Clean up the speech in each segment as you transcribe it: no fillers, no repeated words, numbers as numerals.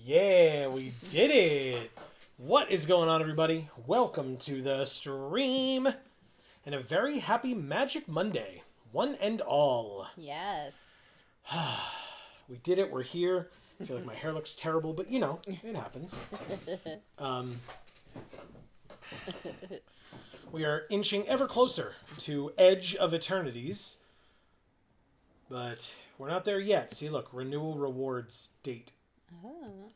Yeah, we did it! What is going on, everybody? Welcome to the stream, and a very happy Magic Monday, one and all. Yes. We did it, we're here. I feel like my hair looks terrible, but you know, it happens. We are inching ever closer to Edge of Eternities, but we're not there yet. See, look, renewal rewards date. Oh.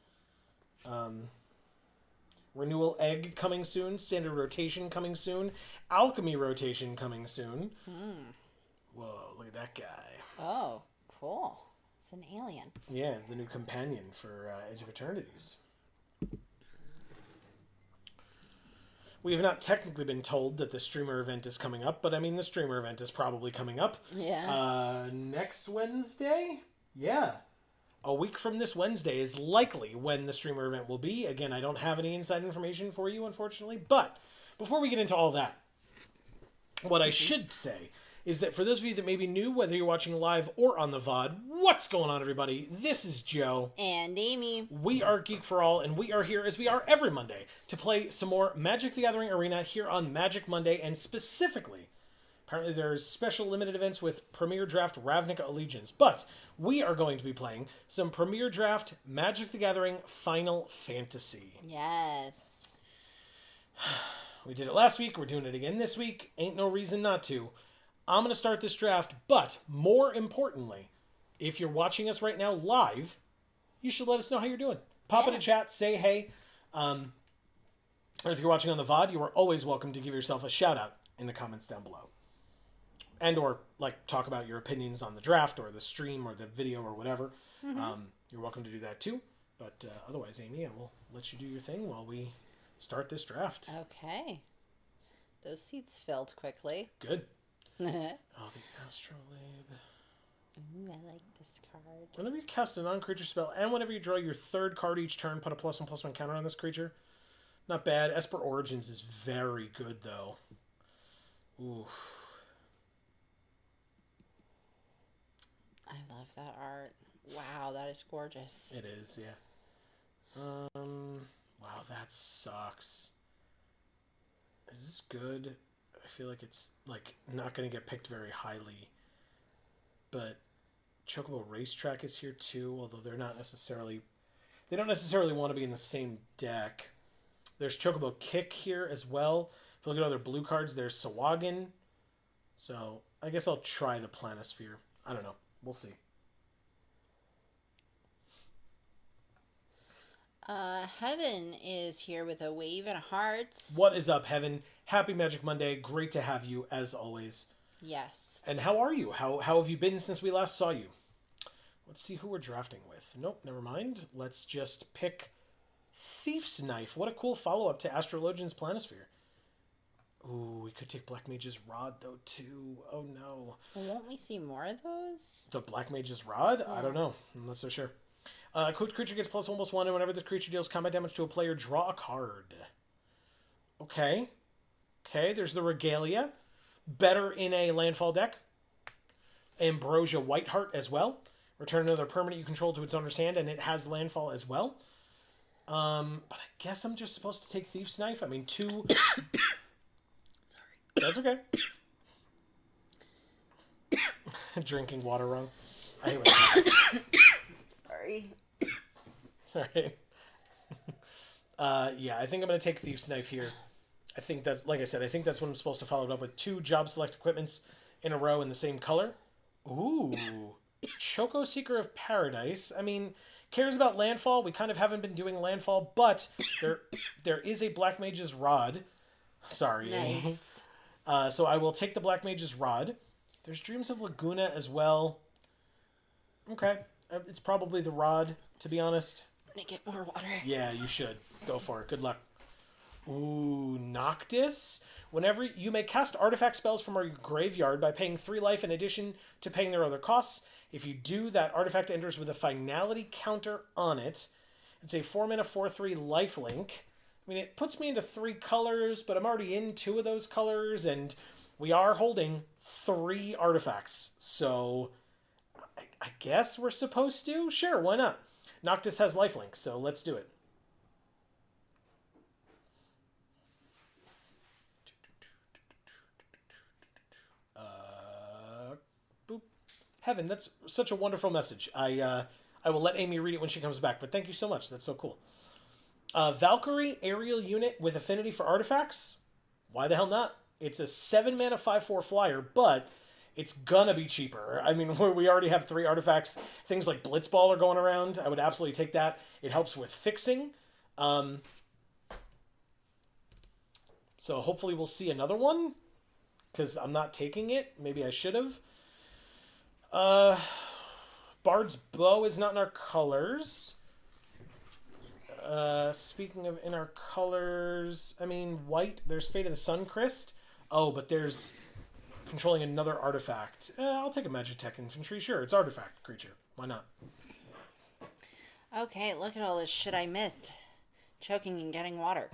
Renewal egg coming soon. Standard rotation coming soon. Alchemy rotation coming soon. Whoa, look at that guy. Oh, cool. It's an alien. Yeah, the new companion for Edge of Eternities. We have not technically been told that the streamer event is coming up, but I mean, the streamer event is probably coming up. Yeah. Next Wednesday? Yeah. A week from this Wednesday is likely when the streamer event will be. Again, I don't have any inside information for you, unfortunately. But before we get into all that, what I should say is that for those of you that may be new, whether you're watching live or on the VOD, what's going on, everybody? This is Joe. And Amy. We are Geek for All, and we are here, as we are every Monday, to play some more Magic the Gathering Arena here on Magic Monday, and specifically Apparently there's special limited events with Premier Draft Ravnica Allegiance. But we are going to be playing some Premier Draft Magic the Gathering Final Fantasy. Yes. We did it last week. We're doing it again this week. Ain't no reason not to. I'm going to start this draft, but more importantly, if you're watching us right now live, you should let us know how you're doing. Pop in a chat, say hey. And if you're watching on the VOD, you are always welcome to give yourself a shout out in the comments down below. And or talk about your opinions on the draft or the stream or the video or whatever. You're welcome to do that too. But otherwise, Amy, I will let you do your thing while we start this draft. Okay. Those seats filled quickly. Good. Ooh, The Astrolabe. I like this card. Whenever you cast a non-creature spell and whenever you draw your third card each turn, put a +1/+1 counter on this creature. Not bad. Esper Origins is very good, though. Ooh. I love that art. Wow, that is gorgeous. It is, yeah. Wow, that sucks. Is this good? I feel like it's, not going to get picked very highly. But Chocobo Racetrack is here, too, although they're not necessarily... They don't necessarily want to be in the same deck. There's Chocobo Kick here as well. If you look at other blue cards, there's Sawagan. So, I guess I'll try the Planisphere. I don't know. We'll see. Heaven is here with a wave and hearts. What is up, Heaven? Happy Magic Monday. Great to have you, as always. Yes. And how are you? How have you been since we last saw you? Let's see who we're drafting with. Nope, never mind. Let's just pick Thief's Knife. What a cool follow-up to Astrologian's Planisphere. Ooh, we could take Black Mage's Rod, though, too. Oh, no. Well, won't we see more of those? The Black Mage's Rod? Yeah. I don't know. I'm not so sure. Equipped creature gets +1/+1, and whenever this creature deals combat damage to a player, draw a card. Okay. Okay, there's the Regalia. Better in a landfall deck. Ambrosia Whiteheart as well. Return another permanent you control to its owner's hand, and it has landfall as well. But I guess I'm just supposed to take Thief's Knife. I mean, two... Sorry. That's okay. Drinking water wrong. I hate when that happens. Sorry. Alright. Yeah, I think I'm going to take Thief's Knife here. I think that's, like I said, I think that's what I'm supposed to follow it up with. 2 job select equipments in a row in the same color. Ooh. Choco Seeker of Paradise. I mean, cares about landfall. We kind of haven't been doing landfall, but there is a Black Mage's Rod. Sorry. Nice. So I will take the Black Mage's Rod. There's Dreams of Laguna as well. Okay. It's probably the Rod, to be honest. I'm gonna get more water. Yeah, you should. Go for it. Good luck. Ooh, Noctis. Whenever you may cast artifact spells from our graveyard by paying 3 life in addition to paying their other costs. If you do, that artifact enters with a finality counter on it. It's a 4-mana 4/3 lifelink. I mean, it puts me into 3 colors, but I'm already in 2 of those colors, and we are holding 3 artifacts. So, I guess we're supposed to? Sure, why not? Noctis has lifelink, so let's do it. Boop. Heaven, that's such a wonderful message. I will let Amy read it when she comes back, but thank you so much. That's so cool. Valkyrie aerial unit with affinity for artifacts. Why the hell not? It's a 7-mana 5/4 flyer, but it's gonna be cheaper. I mean, we already have 3 artifacts. Things like Blitzball are going around. I would absolutely take that. It helps with fixing. So hopefully we'll see another one, because I'm not taking it. Maybe I should have. Bard's Bow is not in our colors. Speaking of in our colors, I mean, white, there's Fate of the Suncrist. Oh, but there's controlling another artifact. I'll take a Magitech Infantry. Sure, it's artifact creature. Why not? Okay, look at all this shit I missed. Choking and getting water.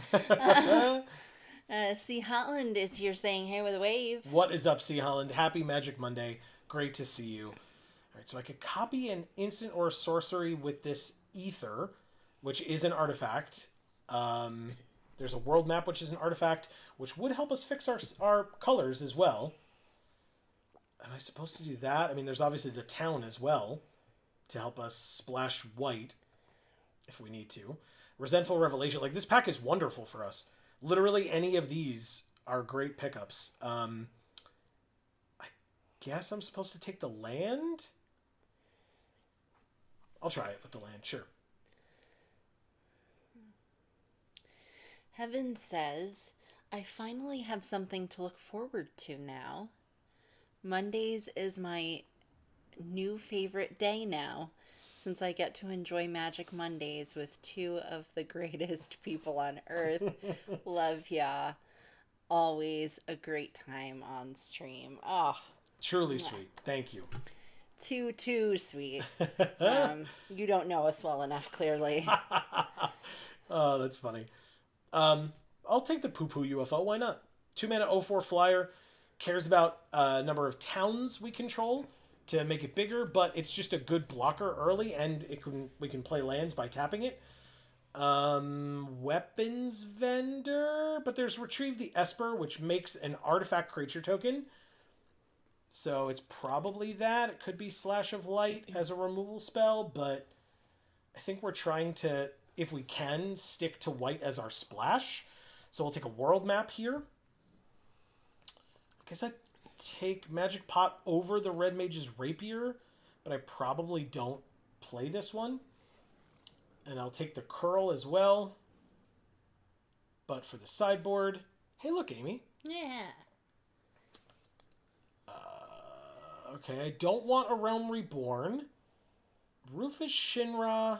C. Holland is here saying hey with a wave. What is up, C. Holland? Happy Magic Monday. Great to see you. All right, so I could copy an instant or a sorcery with this Ether, which is an artifact. There's a world map, which is an artifact, which would help us fix our colors as well. supposed to do that? I mean, there's obviously the town as well to help us splash white if we need to. Resentful Revelation. Like, this pack is wonderful for us. Literally any of these are great pickups. I guess I'm supposed to take the land? I'll try it with the land, sure. Heaven says, I finally have something to look forward to now. Mondays is my new favorite day now, since I get to enjoy Magic Mondays with two of the greatest people on earth. Love ya. Always a great time on stream. Oh, Truly sweet. Thank you. too sweet. You don't know us well enough, clearly. Oh, that's funny. I'll take the poo-poo UFO. Why not? 2-mana 0/4 flyer. Cares about number of towns we control to make it bigger, but it's just a good blocker early, and we can play lands by tapping it. Weapons vendor, but there's Retrieve the Esper, which makes an artifact creature token. So it's probably that. It could be Slash of Light as a removal spell, but I think we're trying to, if we can, stick to white as our splash. So we'll take a world map here. I guess I take Magic Pot over the Red Mage's Rapier, but I probably don't play this one. And I'll take the Curl as well. But for the sideboard... Hey, look, Amy. Yeah. Okay, I don't want a Realm Reborn. Rufus Shinra...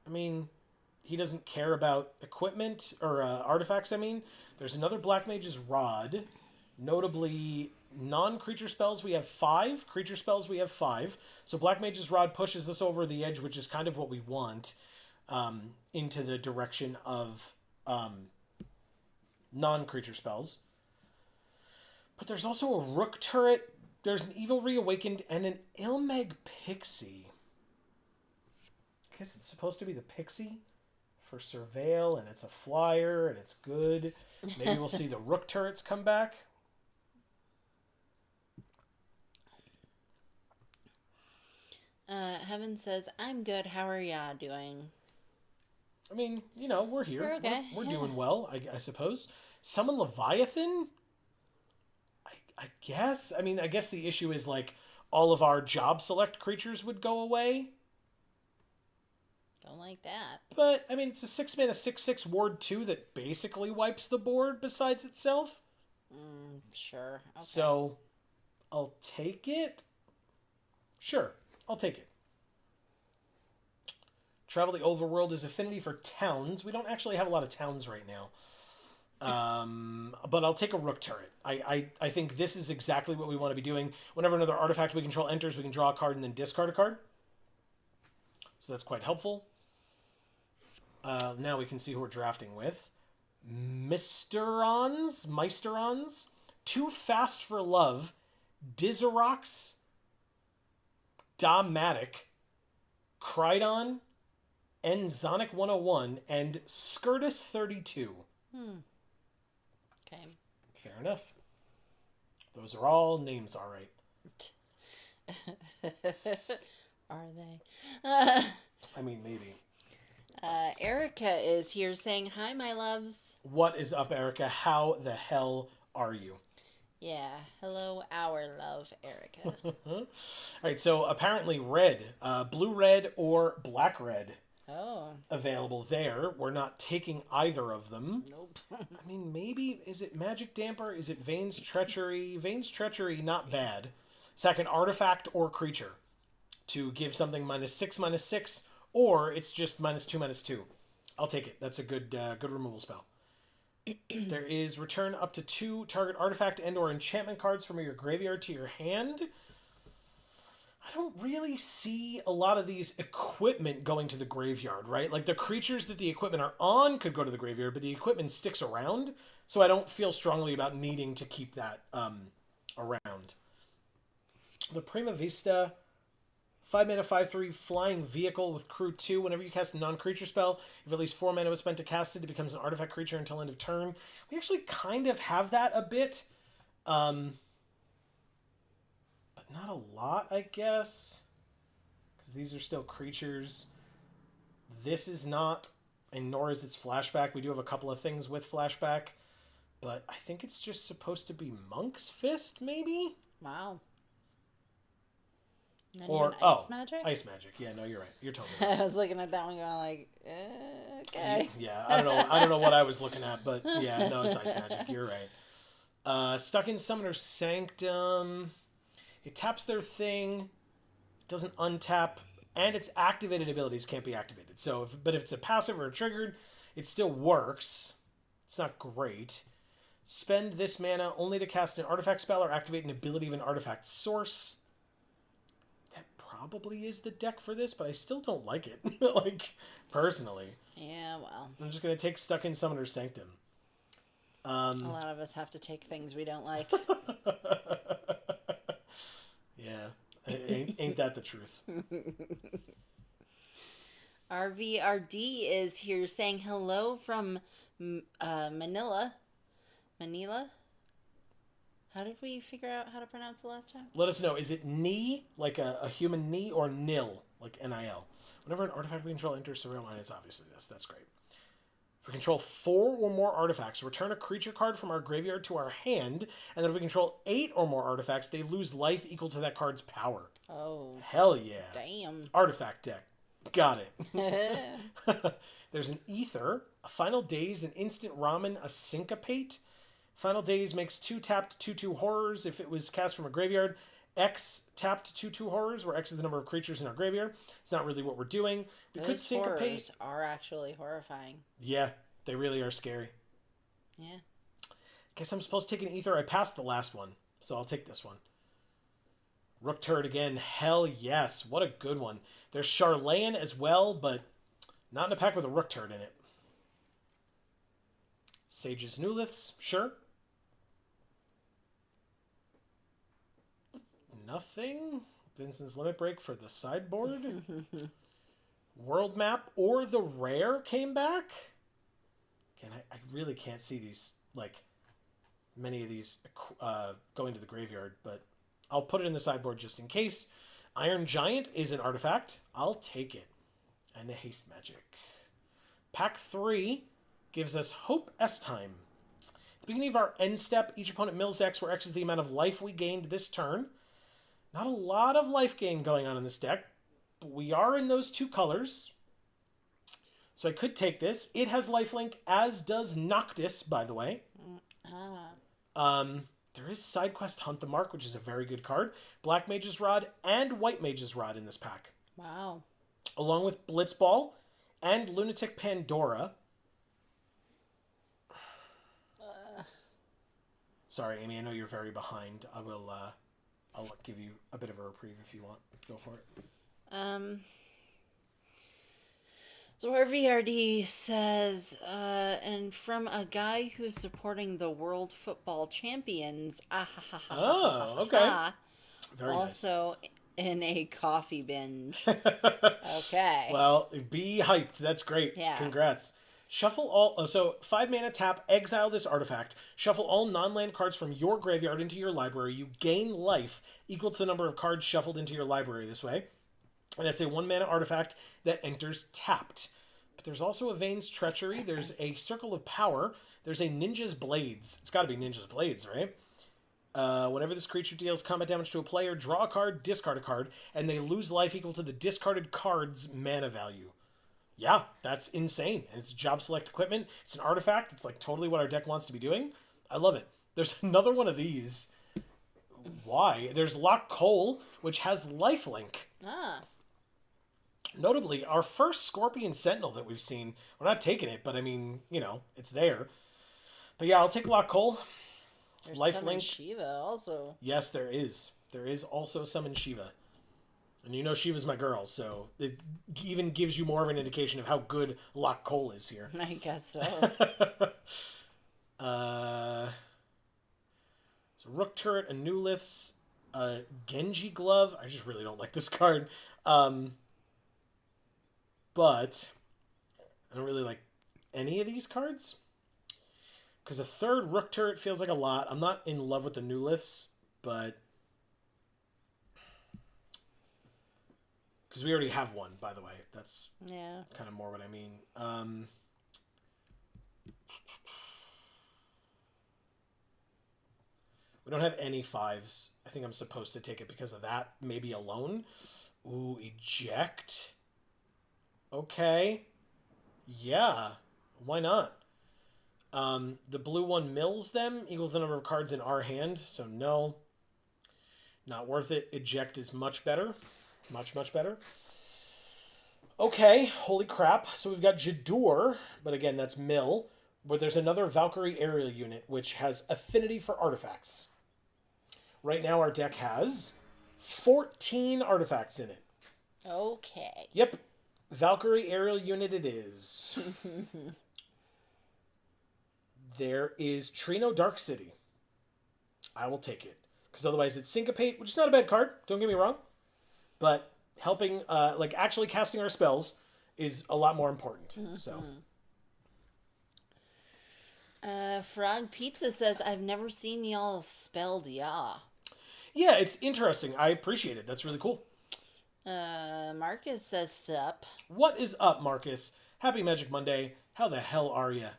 I mean, he doesn't care about equipment, or artifacts, I mean. There's another Black Mage's Rod. Notably, non-creature spells we have 5. Creature spells we have 5. So Black Mage's Rod pushes us over the edge, which is kind of what we want, into the direction of non-creature spells. But there's also a Rook Turret. There's an Evil Reawakened and an Ilmeg Pixie. I guess it's supposed to be the Pixie for Surveil, and it's a flyer, and it's good. Maybe we'll see the Rook Turrets come back. Heaven says, I'm good. How are ya doing? I mean, you know, we're here. We're okay. We're doing well, I suppose. Summon Leviathan? I guess. I mean, I guess the issue is, like, all of our job select creatures would go away. Don't like that. But, I mean, it's a 6-mana 6/6 Ward 2 that basically wipes the board besides itself. Sure. Okay. So, I'll take it. Sure, I'll take it. Travel the Overworld is affinity for towns. We don't actually have a lot of towns right now. But I'll take a Rook Turret. I think this is exactly what we want to be doing. Whenever another artifact we control enters, we can draw a card and then discard a card. So that's quite helpful. Now we can see who we're drafting with. Meisterons. 2 Fast for Love. Dizarox. Damatic. Crydon. Enzonic 101. And Skirtus 32. Okay. Fair enough. Those are all names, all right. Are they? I mean, maybe. Erica is here saying, hi, my loves. What is up, Erica? How the hell are you? Yeah. Hello, our love, Erica. All right, so apparently red, blue-red or black-red Oh. available there. We're not taking either of them. Nope. I mean, maybe, is it Magic Damper? Is it Vane's Treachery? Vane's Treachery, not bad. Second, artifact or creature to give something -6/6, or it's just -2/2. I'll take it. That's a good removal spell. There is return up to 2 target artifact and or enchantment cards from your graveyard to your hand. I don't really see a lot of these equipment going to the graveyard, right? Like, the creatures that the equipment are on could go to the graveyard, but the equipment sticks around, so I don't feel strongly about needing to keep that around. The Prima Vista, 5-mana 5/3 flying vehicle with crew 2. Whenever you cast a non-creature spell, if at least 4 mana was spent to cast it, it becomes an artifact creature until end of turn. We actually kind of have that a bit. not a lot, I guess. Because these are still creatures. This is not, and nor is its flashback. We do have a couple of things with flashback. But I think it's just supposed to be Monk's Fist, maybe? Wow. Not Or, even ice magic? Ice magic. Yeah, no, you're right. You're totally right. I was looking at that one going like, okay. Yeah, I don't know. I don't know what I was looking at, but yeah, no, it's ice magic. You're right. Stuck in Summoner's Sanctum. It taps their thing, doesn't untap, and its activated abilities can't be activated. So, but if it's a passive or a triggered, it still works. It's not great. Spend this mana only to cast an artifact spell or activate an ability of an artifact source. That probably is the deck for this, but I still don't like it. Like, personally. Yeah, well. I'm just going to take Stuck in Summoner's Sanctum. A lot of us have to take things we don't like. Yeah. Ain't that the truth? RVRD is here saying hello from Manila. Manila? How did we figure out how to pronounce the last time? Let us know. Is it knee, like a human knee, or nil, like NIL? Whenever an artifact we control enters surreal line, it's obviously this. That's great. If we control 4 or more artifacts, return a creature card from our graveyard to our hand, and then if we control 8 or more artifacts, they lose life equal to that card's power. Oh. Hell yeah. Damn. Artifact deck. Got it. There's an Ether, a Final Days, an Instant Ramen, a Syncopate. Final Days makes 2 tapped 2/2 horrors if it was cast from a graveyard. X tapped 2/2 horrors, where X is the number of creatures in our graveyard. It's not really what we're doing. We could Syncopate. Horrors are actually horrifying. Yeah, they really are scary. Yeah. Guess I'm supposed to take an Ether. I passed the last one, so I'll take this one. Rook Turret again. Hell yes. What a good one. There's Charlayan as well, but not in a pack with a Rook Turret in it. Sage's Newliths. Sure. Nothing. Vincent's Limit Break for the sideboard. World Map or the Rare came back. Again, I really can't see these, like, many of these going to the graveyard, but I'll put it in the sideboard just in case. Iron Giant is an artifact. I'll take it. And a Haste Magic. Pack 3 gives us Hope S-Time. At the beginning of our end step, each opponent mills X, where X is the amount of life we gained this turn. Not a lot of life gain going on in this deck, but we are in those 2 colors. So I could take this. It has lifelink, as does Noctis, by the way. There is Side Quest Hunt the Mark, which is a very good card. Black Mage's Rod and White Mage's Rod in this pack. Wow. Along with Blitzball and Lunatic Pandora. Sorry, Amy, I know you're very behind. I'll give you a bit of a reprieve if you want. Go for it. So RVRD says, and from a guy who's supporting the World Football Champions. Oh, okay. Very also nice. In a coffee binge. Okay. Well, be hyped. That's great. Yeah. Congrats. Shuffle all... So, 5 mana tap, exile this artifact. Shuffle all non-land cards from your graveyard into your library. You gain life equal to the number of cards shuffled into your library this way. And that's a 1 mana artifact that enters tapped. But there's also a Vane's Treachery. There's a Circle of Power. There's a Ninja's Blades. It's got to be Ninja's Blades, right? Whenever this creature deals combat damage to a player, draw a card, discard a card, and they lose life equal to the discarded card's mana value. Yeah, that's insane. And it's job select equipment. It's an artifact. It's like totally what our deck wants to be doing. I love it. There's another one of these. Why? There's Lock Cole, which has lifelink. Notably, our first Scorpion Sentinel that we've seen, we're not taking it, but I mean, you know, it's there. But yeah, I'll take Lock Cole. There's Lifelink. Summon Shiva also. Yes, there is. There is also Summon Shiva. And you know Shiva's my girl, so it even gives you more of an indication of how good Lock Cole is here. I guess so. So Rook Turret, a Newliths, Genji Glove. I just really don't like this card. But I don't really like any of these cards. Because a third Rook Turret feels like a lot. I'm not in love with the Newliths, but Because we already have one, by the way. That's Yeah. kind of more what I mean. We don't have any 5s. I think I'm supposed to take it because of that. Maybe alone. Ooh, eject. Okay. Yeah. Why not? The blue one mills them, equals the number of cards in our hand, so no. Not worth it. Eject is much better. Much, much better. Okay, holy crap. So we've got Jadur, but again, that's mill, where there's another Valkyrie aerial unit, which has affinity for artifacts. Right now, our deck has 14 artifacts in it. Okay. Yep. Valkyrie aerial unit it is. There is Trino Dark City. I will take it. Because otherwise it's Syncopate, which is not a bad card, don't get me wrong. But helping, like actually casting our spells is a lot more important. So. Frog Pizza says, I've never seen y'all spelled ya. Yeah, it's interesting. I appreciate it. That's really cool. Marcus says, sup. What is up, Marcus? Happy Magic Monday. How the hell are ya?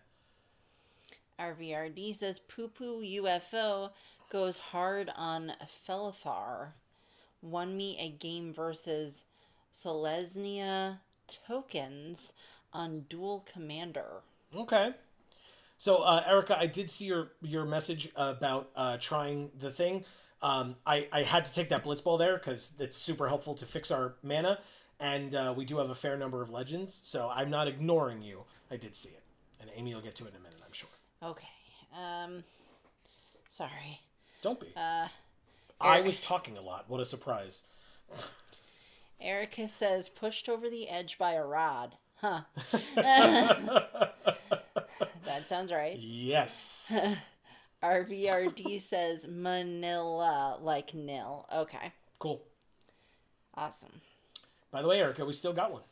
RVRD says, poo poo UFO goes hard on Felithar. Won me a game versus Selesnya tokens on Dual Commander. Okay. So, Erica, I did see your message about trying the thing. I had to take that Blitzball there because it's super helpful to fix our mana, and we do have a fair number of legends, so I'm not ignoring you. I did see it. And Amy will get to it in a minute, I'm sure. Okay. Sorry. Don't be. I was talking a lot. What a surprise. Erica says, pushed over the edge by a rod. Huh. That sounds right. Yes. RVRD says, Manila like nil. Okay. Cool. Awesome. By the way, Erica, we still got one.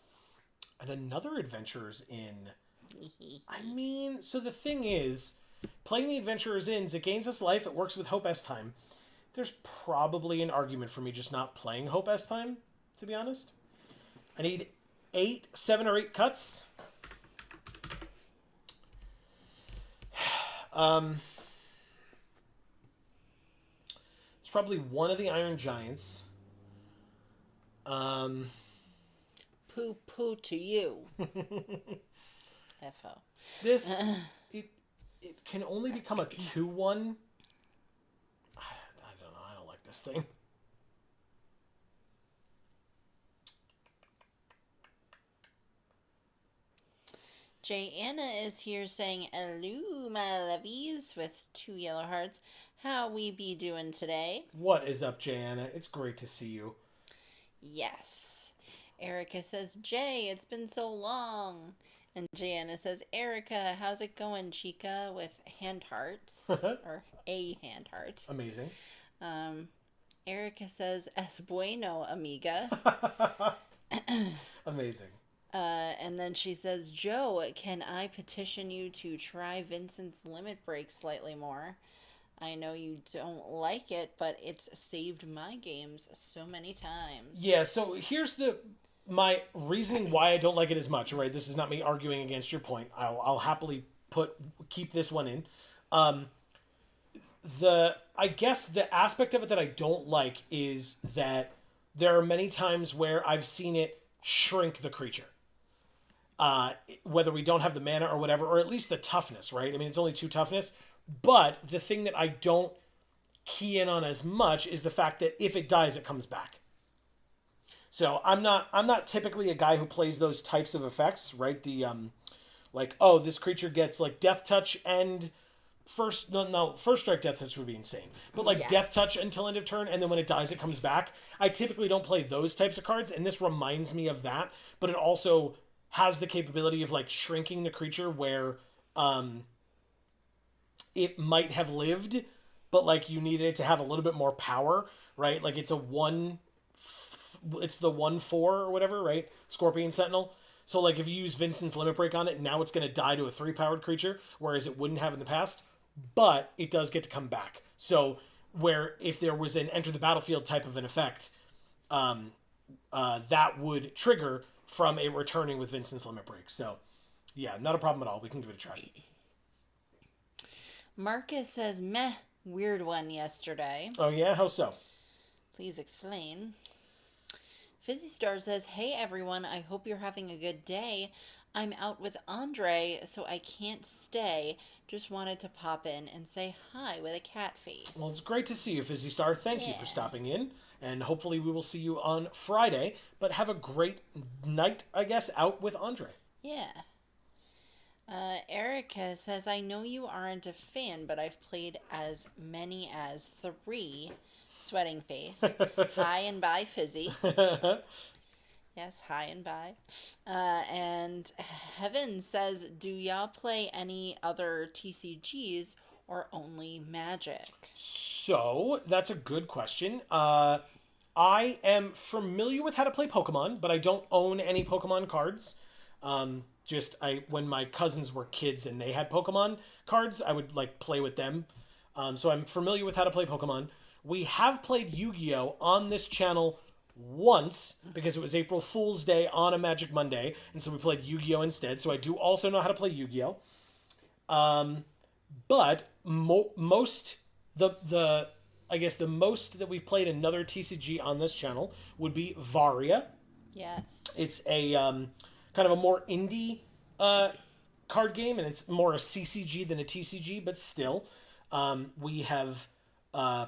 And another Adventurer's Inn. I mean, so the thing is, playing the Adventurer's Inns, it gains us life, it works with Hope S Time. There's probably an argument for me just not playing Hope S Time, to be honest. I need 7 or 8 cuts. It's probably one of the Iron Giants. Poo poo to you. FO. This, it can only become a 2/1. I don't know. I don't like this thing. Jay Anna is here saying, hello, my lovies, with 2 yellow hearts. How we be doing today? What is up, Jana? It's great to see you. Yes. Erica says, Jay, it's been so long. And Jana says, Erica, how's it going, chica? With hand hearts. Or a hand heart. Amazing. Erica says, es bueno, amiga. Amazing. And then she says, Joe, can I petition you to try Vincent's limit break slightly more? I know you don't like it, but it's saved my games so many times. Yeah, so here's my reasoning why I don't like it as much, right? This is not me arguing against your point. I'll happily keep this one in. I guess the aspect of it that I don't like is that there are many times where I've seen it shrink the creature. Whether we don't have the mana or whatever, or at least the toughness, right? I mean, it's only 2 toughness. But the thing that I don't key in on as much is the fact that if it dies, it comes back. So I'm not typically a guy who plays those types of effects, right? The like, oh, this creature gets like death touch and first strike death touch would be insane. But like death touch until end of turn, and then when it dies, it comes back. I typically don't play those types of cards, and this reminds me of that. But it also has the capability of like shrinking the creature where it might have lived, but like you needed it to have a little bit more power, right? Like it's the 1/4 or whatever, right? Scorpion Sentinel. So like if you use Vincent's Limit Break on it, now it's going to die to a 3-powered creature, whereas it wouldn't have in the past, but it does get to come back. So where if there was an enter the battlefield type of an effect, that would trigger from a returning with Vincent's Limit Break. So, yeah, not a problem at all. We can give it a try. Marcus says, meh, weird one yesterday. Oh, yeah? How so? Please explain. Fizzy Star says, hey everyone, I hope you're having a good day. I'm out with Andre, so I can't stay. Just wanted to pop in and say hi with a cat face. Well, it's great to see you, Fizzy Star. Thank you Yeah. for stopping in. And hopefully we will see you on Friday. But have a great night, I guess, out with Andre. Yeah. Erica says, I know you aren't a fan, but I've played as many as 3. Sweating face. Hi and bye, Fizzy. Yes, hi and bye. And Heaven says, do y'all play any other TCGs or only Magic? So, that's a good question. I am familiar with how to play Pokemon, but I don't own any Pokemon cards. When my cousins were kids and they had Pokemon cards, I would like play with them. So I'm familiar with how to play Pokemon. We have played Yu-Gi-Oh on this channel once because it was April Fool's Day on a Magic Monday, and so we played Yu-Gi-Oh instead. So I do also know how to play Yu-Gi-Oh. But most the I guess the most that we've played another TCG on this channel would be Varia. Yes. It's a kind of a more indie card game, and it's more a CCG than a TCG, but still, we have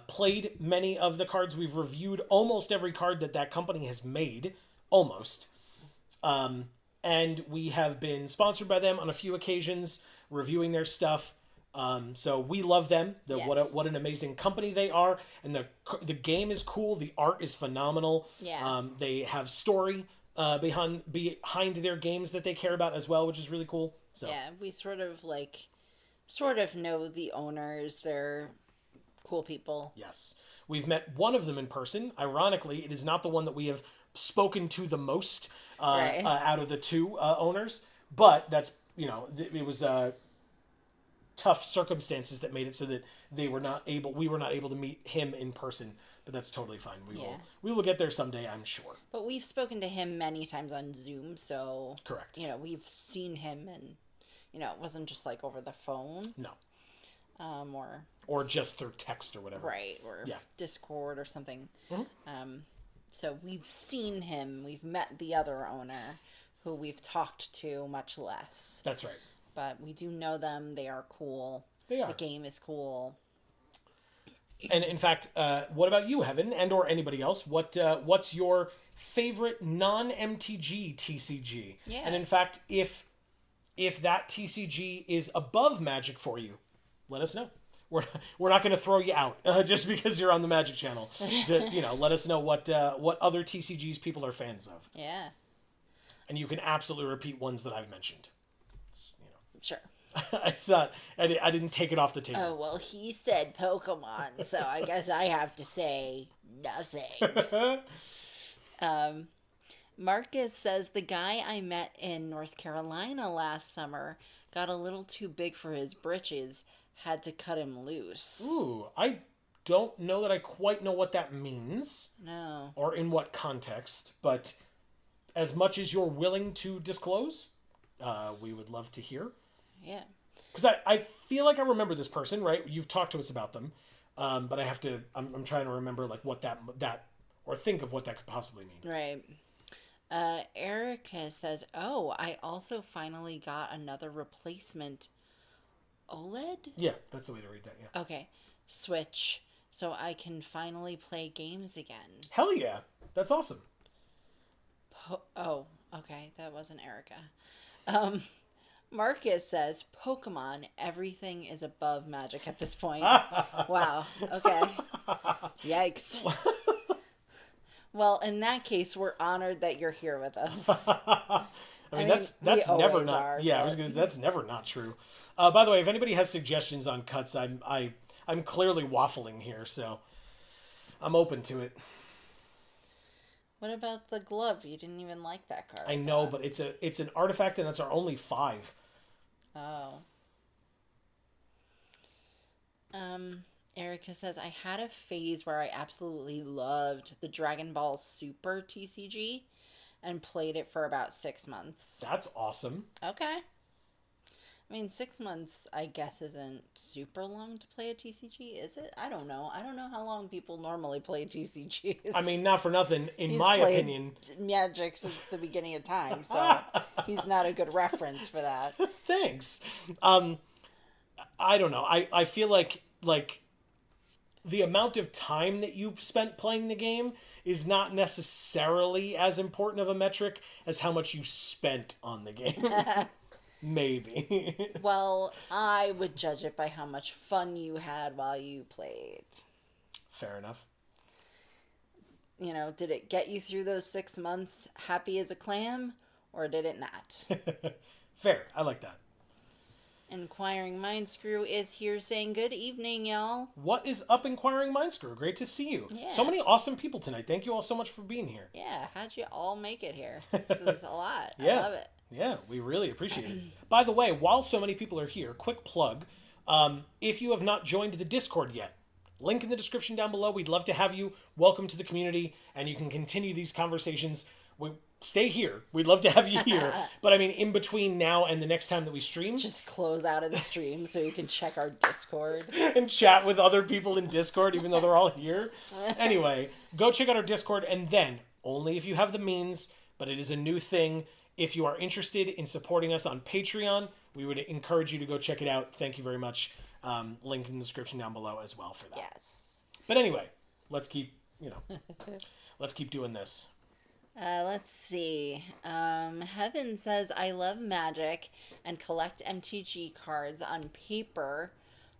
played many of the cards. We've reviewed almost every card that company has made, almost. And we have been sponsored by them on a few occasions, reviewing their stuff. So we love them. Yes. What an amazing company they are, and the game is cool. The art is phenomenal. Yeah. They have story behind their games that they care about as well, which is really cool. So Yeah, we sort of know the owners. They're cool people. yes, we've met one of them in person. Ironically, it is not the one that we have spoken to the most Right. out of the 2 owners, but that's it was tough circumstances that made it so that we were not able to meet him in person, but that's totally fine. We will get there someday, I'm sure. But we've spoken to him many times on Zoom, so Correct. We've seen him, and it wasn't just like over the phone. No. Or just through text or whatever. Right, or Discord or something. Mm-hmm. So we've seen him. We've met the other owner, who we've talked to much less. That's right. But we do know them. They are cool. They are. The game is cool. And in fact, what about you, Heaven, and or anybody else? What's your favorite non-MTG TCG? Yeah. And in fact, if that TCG is above Magic for you, let us know. We're not going to throw you out just because you're on the Magic channel. Let us know what other TCGs people are fans of. Yeah. And you can absolutely repeat ones that I've mentioned. Sure. I didn't take it off the table. Oh, well, he said Pokemon, so I guess I have to say nothing. Marcus says, the guy I met in North Carolina last summer got a little too big for his britches, had to cut him loose. Ooh, I don't know that I quite know what that means. No. Or in what context, but as much as you're willing to disclose, we would love to hear. Yeah. Because I feel like I remember this person, right? You've talked to us about them, but I'm trying to remember like what that or think of what that could possibly mean. Right. Erica says, oh, I also finally got another replacement OLED? Yeah, that's the way to read that, yeah. Okay. Switch. So I can finally play games again. Hell yeah. That's awesome. Oh, okay. That wasn't Erica. Marcus says, Pokemon, everything is above Magic at this point. Wow. Okay. Yikes. Well, in that case, we're honored that you're here with us. I mean, that's never not. Are, yeah, but... I was gonna say that's never not true. By the way, if anybody has suggestions on cuts, I'm clearly waffling here, so I'm open to it. What about the glove? You didn't even like that card. I know, but it's an artifact, and it's our only 5. Oh. Erica says, I had a phase where I absolutely loved the Dragon Ball Super TCG and played it for about 6 months. That's awesome. Okay. I mean, 6 months, I guess, isn't super long to play a TCG, is it? I don't know. I don't know how long people normally play TCGs. I mean, not for nothing, in He's my played opinion. Magic since the beginning of time, so he's not a good reference for that. Thanks. I don't know. I feel like the amount of time that you spent playing the game is not necessarily as important of a metric as how much you spent on the game. Maybe. Well, I would judge it by how much fun you had while you played. Fair enough. You know, did it get you through those 6 months happy as a clam, or did it not? Fair. I like that. Inquiring Mind Screw is here saying good evening, y'all. What is up, Inquiring Mind Screw? Great to see you. Yeah. So many awesome people tonight. Thank you all so much for being here. Yeah, how'd you all make it here? This is a lot. Yeah. I love it. Yeah, we really appreciate it. By the way, while so many people are here, quick plug. If you have not joined the Discord yet, link in the description down below. We'd love to have you. Welcome to the community, and you can continue these conversations. Stay here. We'd love to have you here. But I mean, in between now and the next time that we stream, Just close out of the stream so you can check our Discord. and chat with other people in Discord, even though they're all here. Anyway, go check out our Discord, and then, only if you have the means, but it is a new thing, if you are interested in supporting us on Patreon, we would encourage you to go check it out. Thank you very much. Link in the description down below as well for that. Yes. But anyway, let's keep doing this. Let's see. Heaven says, I love Magic and collect MTG cards on paper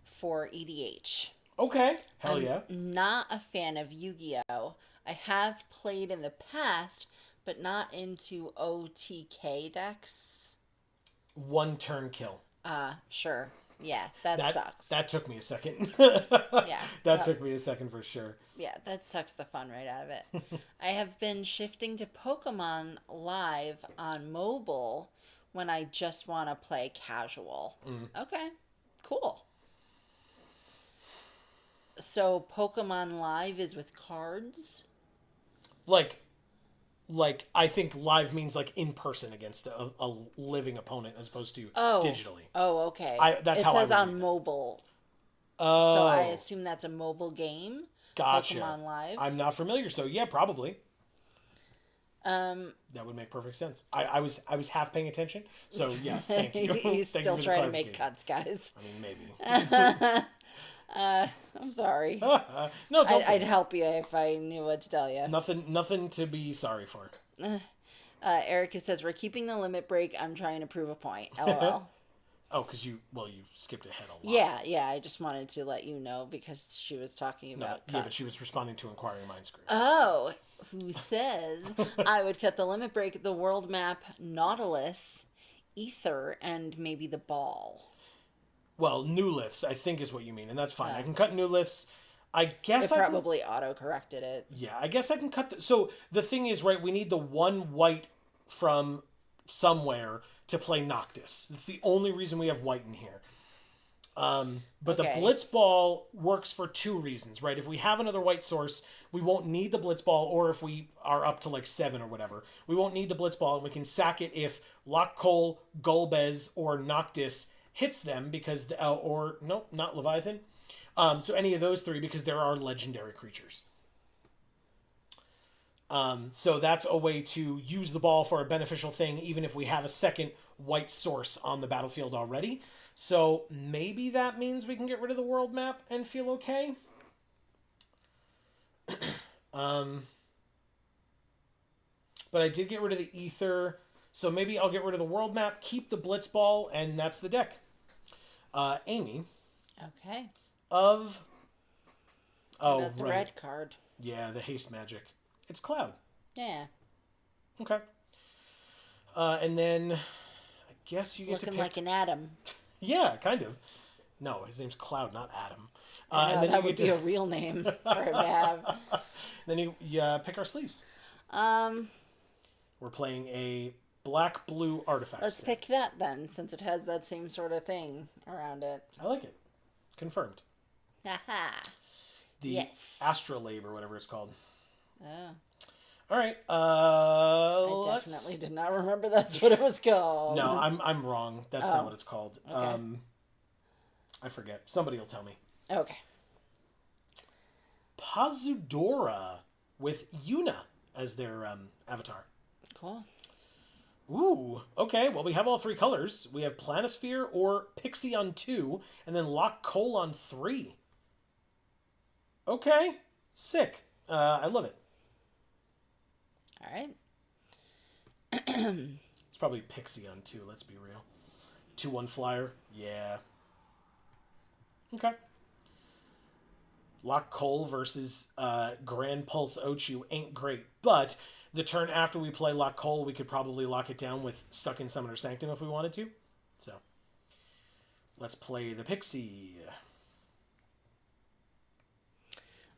for EDH. Okay. Hell yeah. Not a fan of Yu-Gi-Oh! I have played in the past, but not into OTK decks. One turn kill. Sure. Yeah, that sucks. That took me a second. Yeah. That took me a second for sure. Yeah, that sucks the fun right out of it. I have been shifting to Pokemon Live on mobile when I just want to play casual. Okay, cool. So Pokemon Live is with cards? Like I think live means like in person against a living opponent as opposed to digitally. Oh, okay. That's it how I says would on read that. mobile. Oh. So I assume that's a mobile game. Gotcha. Pokemon Live. I'm not familiar, so yeah, probably. That would make perfect sense. I was half paying attention, so yes, thank you. He's Thank still you for the trying to make clarification. cuts, guys. I mean, maybe. I'm sorry. No, don't. I'd help you if I knew what to tell you. Nothing to be sorry for. Erica says, we're keeping the limit break. I'm trying to prove a point. LOL. Oh, because you skipped ahead a lot. Yeah. I just wanted to let you know because she was talking about cuts. Yeah, but she was responding to Inquiring Mind Screw. Oh, who says I would cut the limit break, the world map, Nautilus, Ether, and maybe the ball. Well, new lifts, I think is what you mean, and that's fine. I can cut new lifts. I guess It probably auto-corrected it. Yeah, I guess I can cut... So, the thing is, right, we need the one white from somewhere to play Noctis. That's the only reason we have white in here. But the Blitzball works for two reasons, right? If we have another white source, we won't need the Blitzball, or if we are up to like 7 or whatever, we won't need the Blitzball, and we can sack it if Lockcoal, Golbez, or Noctis hits them because... not Leviathan. So any of those three, because there are legendary creatures. So that's a way to use the ball for a beneficial thing, even if we have a second white source on the battlefield already. So maybe that means we can get rid of the world map and feel okay. But I did get rid of the ether, so maybe I'll get rid of the world map, keep the Blitzball, and that's the deck. Amy. Okay. The red card. Yeah, the haste magic. It's Cloud. Yeah. Okay. And then I guess you get to Looking pick... like an Adam. Yeah, kind of. No, his name's Cloud, not Adam. And then that would be a real name for him to have. Then you pick our sleeves. We're playing a black-blue artifact. Let's pick that then, since it has that same sort of thing around it. I like it. Confirmed. Haha. The Yes. Astrolabe or whatever it's called. Oh. All right. I definitely did not remember that's what it was called. No, I'm wrong. That's not what it's called. Okay. I forget. Somebody will tell me. Okay. Pazudora with Yuna as their avatar. Cool. Ooh, okay. Well, we have all three colors. We have Planisphere or Pixie on 2, and then Lock Coal on 3. Okay, sick. I love it. All right. It's probably Pixie on 2, let's be real. 2-1 flyer. Yeah. Okay. Lock Coal versus Grand Pulse Ochu ain't great, but the turn after we play Lock Coal, we could probably lock it down with Stuck in Summoner Sanctum if we wanted to. So, let's play the Pixie.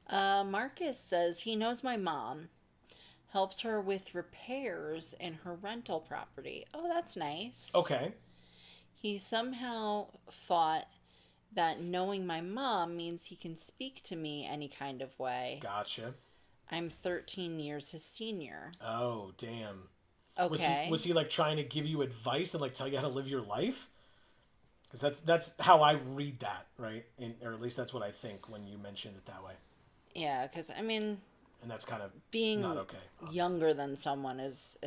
Marcus says he knows my mom, helps her with repairs in her rental property. Oh, that's nice. Okay. He somehow thought that knowing my mom means he can speak to me any kind of way. Gotcha. I'm 13 years his senior. Oh, damn. Okay. Was he like trying to give you advice and like tell you how to live your life? Because that's how I read that, right? Or at least that's what I think when you mentioned it that way. Yeah, because I mean, And that's kind of being not okay. Obviously. younger than someone is,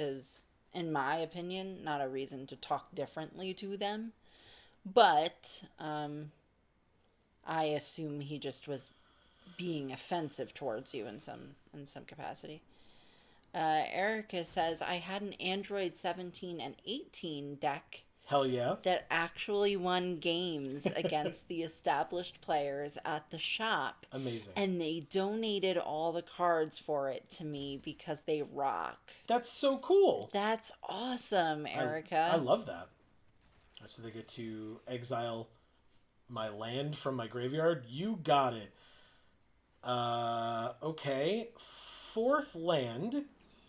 in my opinion, not a reason to talk differently to them. But I assume he just was being offensive towards you in some capacity. Erica says I had an Android 17 and 18 deck Hell yeah. that actually won games against the established players at the shop. Amazing. And they donated all the cards for it to me because they rock. That's so cool. That's awesome, Erica. I love that. So they get to exile my land from my graveyard. You got it. Okay. 4th land,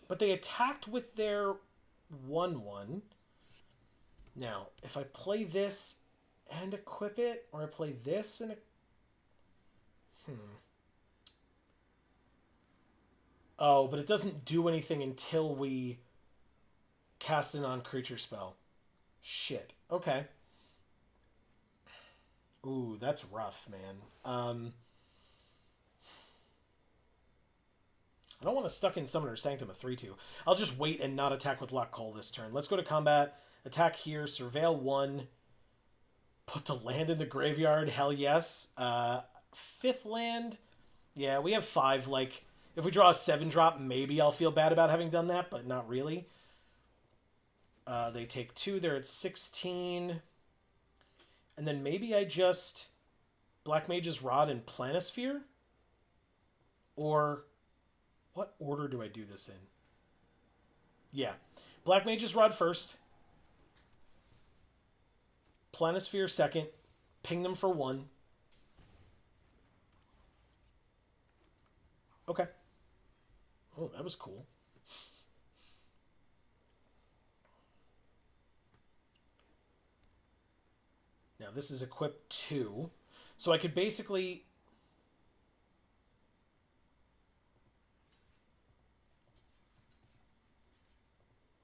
but they attacked with their 1/1. Now, if I play this and equip it, or I play this and Oh, but it doesn't do anything until we cast a non-creature spell. Shit. Okay. Ooh, that's rough, man. I don't want to Stuck in Summoner Sanctum a 3/2. I'll just wait and not attack with Lock Coal this turn. Let's go to combat. Attack here. Surveil 1. Put the land in the graveyard. Hell yes. 5th land. Yeah, we have 5. Like, if we draw a 7-drop, maybe I'll feel bad about having done that, but not really. They take 2. They're at 16. And then maybe I just Black Mage's Rod and Planisphere? Or what order do I do this in? Yeah. Black Mage's Rod first. Planisphere second. Ping them for 1. Okay. Oh, that was cool. Now this is equip 2. So I could basically...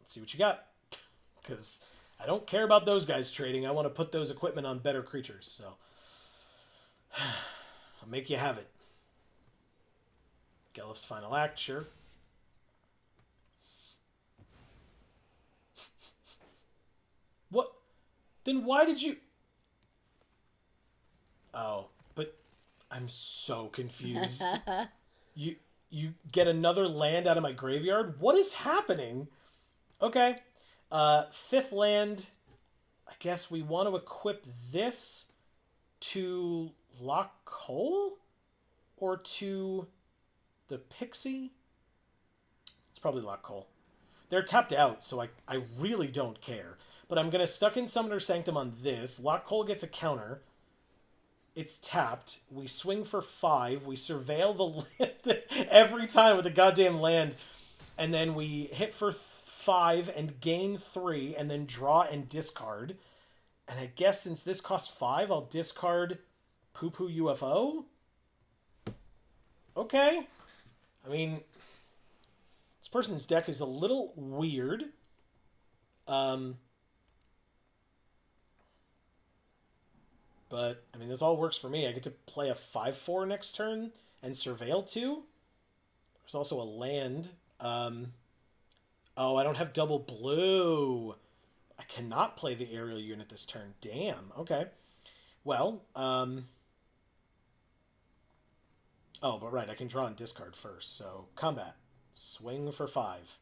Let's see what you got. Because I don't care about those guys trading. I want to put those equipment on better creatures. So I'll make you have it. Gelif's Final Act, sure. What? Then why did you... Oh, but I'm so confused. You get another land out of my graveyard? What is happening? Okay. 5th land. I guess we want to equip this to Lock Coal? Or to the Pixie? It's probably Lock Coal. They're tapped out, so I really don't care. But I'm going to Stuck in Summoner Sanctum on this. Lock Coal gets a counter. It's tapped. We swing for 5. We surveil the land every time with the goddamn land. And then we hit for 5 and gain 3 and then draw and discard. And I guess since this costs 5, I'll discard Poo Poo UFO. Okay. I mean, this person's deck is a little weird. Um, but, I mean, this all works for me. I get to play a 5/4 next turn and surveil 2. There's also a land. Oh, I don't have double blue. I cannot play the aerial unit this turn. Damn. Okay. Well, oh, but right, I can draw and discard first. So, combat. Swing for 5.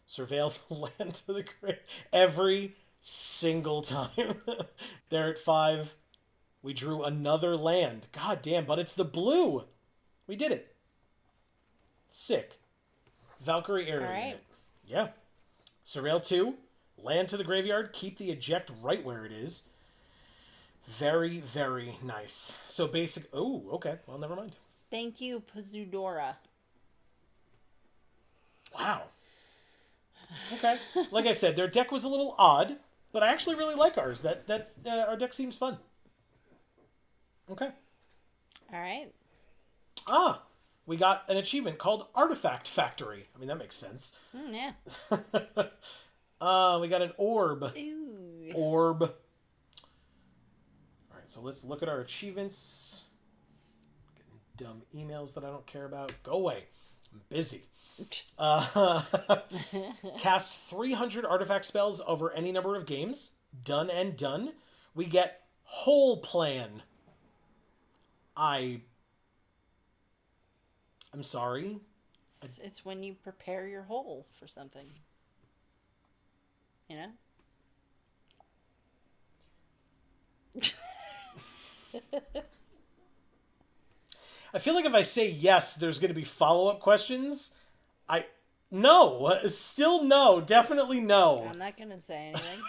Surveil the land to the grave. Every single time. They're at 5. We drew another land. God damn, but it's the blue. We did it. Sick. Valkyrie aerial All right. unit. Yeah. Surveil 2. Land to the graveyard. Keep the eject right where it is. Very, very nice. So basic... Oh, okay. Well, never mind. Thank you, Pazudora. Wow. Okay. Like I said, their deck was a little odd, but I actually really like ours. Our deck seems fun. Okay. All right. Ah, we got an achievement called Artifact Factory. I mean, that makes sense. Yeah. We got an orb. Ooh. Orb. All right, so let's look at our achievements. Getting dumb emails that I don't care about. Go away. I'm busy. Cast 300 artifact spells over any number of games. Done and done. We get Whole Plan. I'm sorry. It's when you prepare your hole for something. You know? I feel like if I say yes, there's going to be follow-up questions. No. Still no. Definitely no. I'm not going to say anything.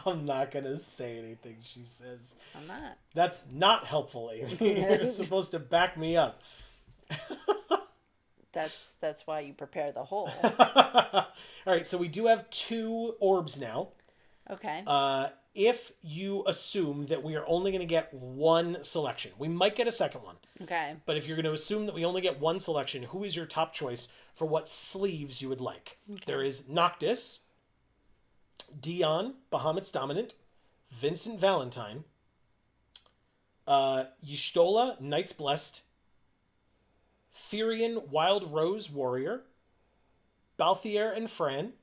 I'm not going to say anything, she says. I'm not. That's not helpful, Amy. You're supposed to back me up. That's why you prepare the hole. All right, so we do have 2 orbs now. Okay. If you assume that we are only going to get 1 selection, we might get a second one. Okay. But if you're going to assume that we only get 1 selection, who is your top choice for what sleeves you would like? Okay. There is Noctis, Dion, Bahamut's Dominant, Vincent Valentine, Y'shtola, Knight's Blessed, Firion, Wild Rose Warrior, Balthier and Fran,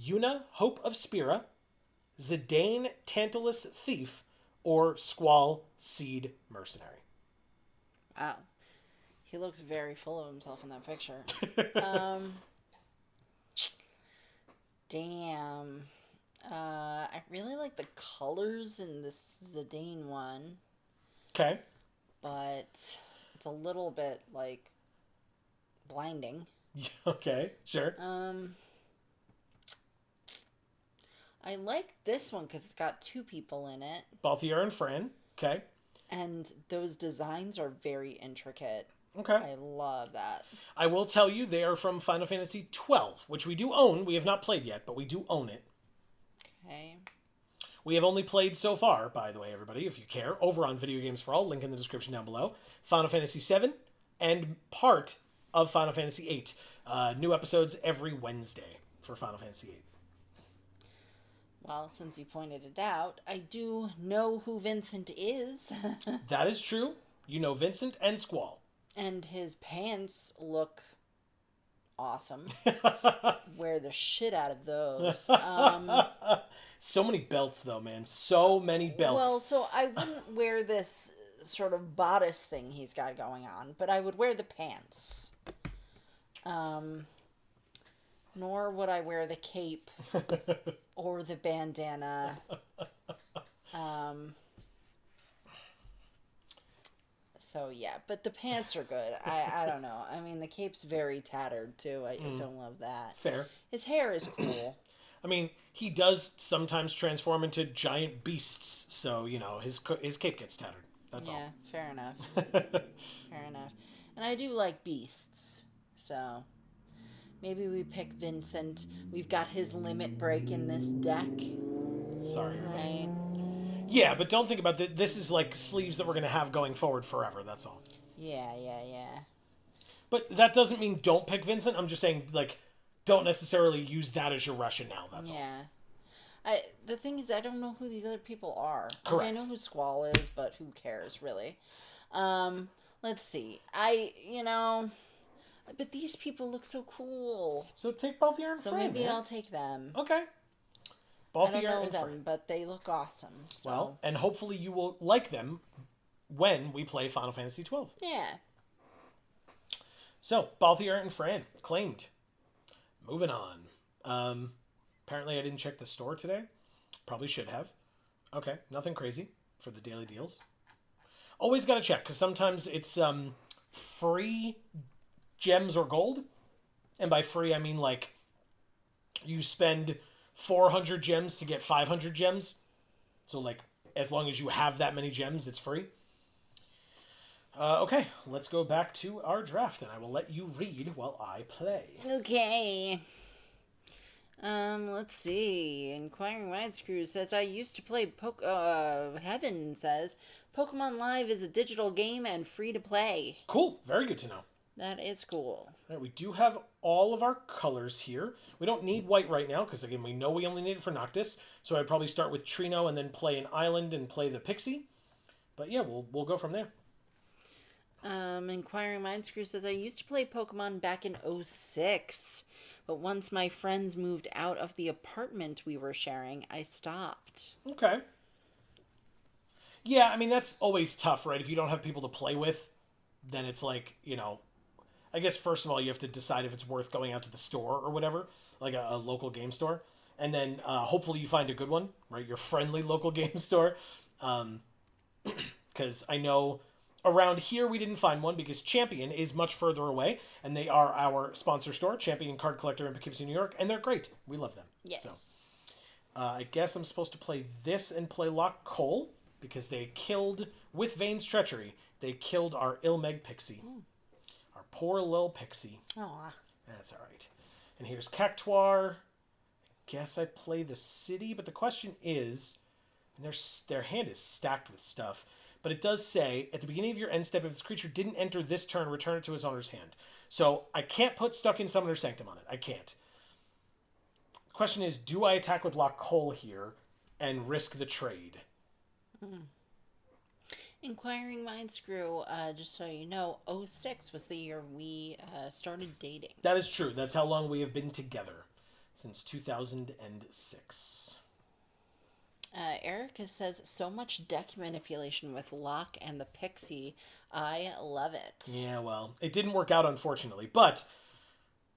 Yuna, Hope of Spira, Zidane, Tantalus Thief, or Squall, Seed Mercenary. Wow. He looks very full of himself in that picture. Damn. I really like the colors in this Zidane one. Okay. But it's a little bit, like, blinding. Okay, sure. I like this one because it's got 2 people in it. Balthier and Fran. Okay. And those designs are very intricate. Okay. I love that. I will tell you they are from Final Fantasy XII, which we do own. We have not played yet, but we do own it. Okay. We have only played so far, by the way, everybody, if you care, over on Video Games for All, link in the description down below, Final Fantasy VII, and part of Final Fantasy VIII. New episodes every Wednesday for Final Fantasy VIII. Well, since you pointed it out, I do know who Vincent is. That is true. You know Vincent and Squall. And his pants look awesome. Wear the shit out of those. So many belts, though, man. So many belts. Well, so I wouldn't wear this sort of bodice thing he's got going on, but I would wear the pants. Nor would I wear the cape or the bandana. So yeah, but the pants are good. I don't know. I mean, the cape's very tattered too. I don't love that. Fair. His hair is cool. I mean, he does sometimes transform into giant beasts, so, you know, his cape gets tattered. That's all. Yeah, fair enough. Fair enough. And I do like beasts, so maybe we pick Vincent. We've got his limit break in this deck. Sorry, everybody. Right? Yeah, but don't think about that. This is like sleeves that we're going to have going forward forever. That's all. Yeah. But that doesn't mean don't pick Vincent. I'm just saying, like, don't necessarily use that as your rationale. That's all. Yeah. The thing is, I don't know who these other people are. Like, I Correct. know who Squall is, but who cares, really? Let's see. But these people look so cool. So take Balthier and So Fran, maybe man. I'll take them. Okay. I don't Balthier know and them, Fran. but they look awesome. So. Well, and hopefully you will like them when we play Final Fantasy XII. Yeah. So, Balthier and Fran, claimed. Moving on. Apparently I didn't check the store today. Probably should have. Okay, nothing crazy for the daily deals. Always gotta check, because sometimes it's free gems or gold. And by free, I mean like you spend 400 gems to get 500 gems. So like, as long as you have that many gems, it's free. Okay, let's go back to our draft, and I will let you read while I play. Okay. Let's see. Inquiring Widescrew says, I used to play Heaven says, Pokemon Live is a digital game and free to play. Cool, very good to know. That is cool. All right, we do have all of our colors here. We don't need white right now, because again, we know we only need it for Noctis. So I'd probably start with Trino and then play an island and play the Pixie. But yeah, we'll go from there. Inquiring Mindscrew says, I used to play Pokemon back in '06, but once my friends moved out of the apartment we were sharing, I stopped. Okay. Yeah, I mean, that's always tough, right? If you don't have people to play with, then it's like, I guess first of all, you have to decide if it's worth going out to the store or whatever, like a local game store. And then hopefully you find a good one, right? Your friendly local game store. Because I know around here we didn't find one because Champion is much further away. And they are our sponsor store, Champion Card Collector in Poughkeepsie, New York. And they're great. We love them. Yes. So I guess I'm supposed to play this and play Lock Cole because they killed, with Vane's treachery, they killed our Ilmeg Pixie. Our poor little Pixie. Aw. That's all right. And here's Cactuar. Guess I play the city, but the question is, and their hand is stacked with stuff, but it does say, at the beginning of your end step, if this creature didn't enter this turn, return it to its owner's hand. So I can't put Stuck in Summoner Sanctum on it. I can't. The question is, do I attack with Lock Cole here and risk the trade? Inquiring Mindscrew, just so you know, '06 was the year we started dating. That is true. That's how long we have been together. Since 2006. Erica says, so much deck manipulation with Locke and the Pixie. I love it. Yeah, well, it didn't work out, unfortunately. But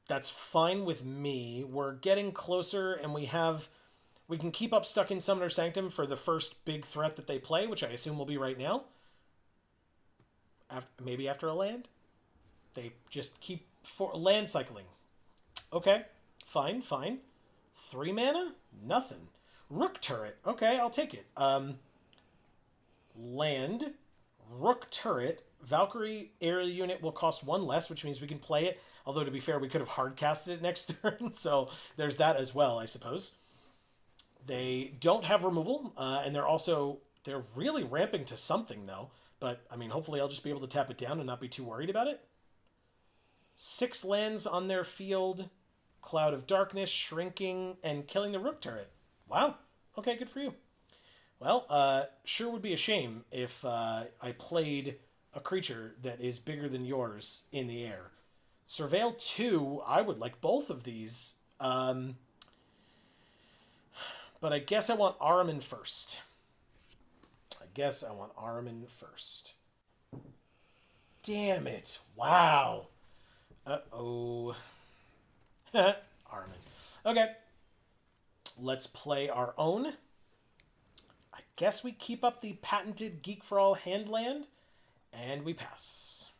that's fine with me. We're getting closer, and we can keep up Stuck in Summoner Sanctum for the first big threat that they play, which I assume will be right now. Maybe after a land? They just keep land cycling. Okay. Fine. 3 mana? Nothing. Rook turret. Okay, I'll take it. Land. Rook turret. Valkyrie area unit will cost 1 less, which means we can play it. Although, to be fair, we could have hard-casted it next turn, so there's that as well, I suppose. They don't have removal, and they're really ramping to something, though. But, I mean, hopefully I'll just be able to tap it down and not be too worried about it. 6 lands on their field. Cloud of Darkness, Shrinking, and killing the Rook turret. Wow. Okay, good for you. Well, sure would be a shame if I played a creature that is bigger than yours in the air. Surveil 2, I would like both of these. But I guess I want Ahriman first. Damn it. Wow. Uh-oh. Ahriman. Okay. Let's play our own. I guess we keep up the patented Geek for All handland, and we pass.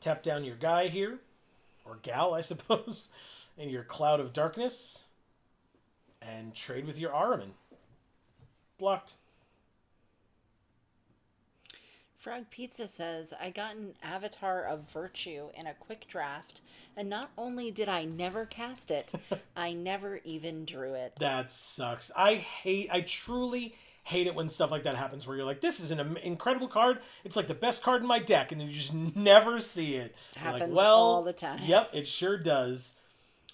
Tap down your guy here, or gal, I suppose, in your Cloud of Darkness, and trade with your Ahriman. Blocked. Frog Pizza says, I got an Avatar of Virtue in a quick draft, and not only did I never cast it, I never even drew it. That sucks. I truly hate it when stuff like that happens where you're like, this is an incredible card. It's like the best card in my deck, and then you just never see it. You're like, Happens well, all the time. Yep, it sure does.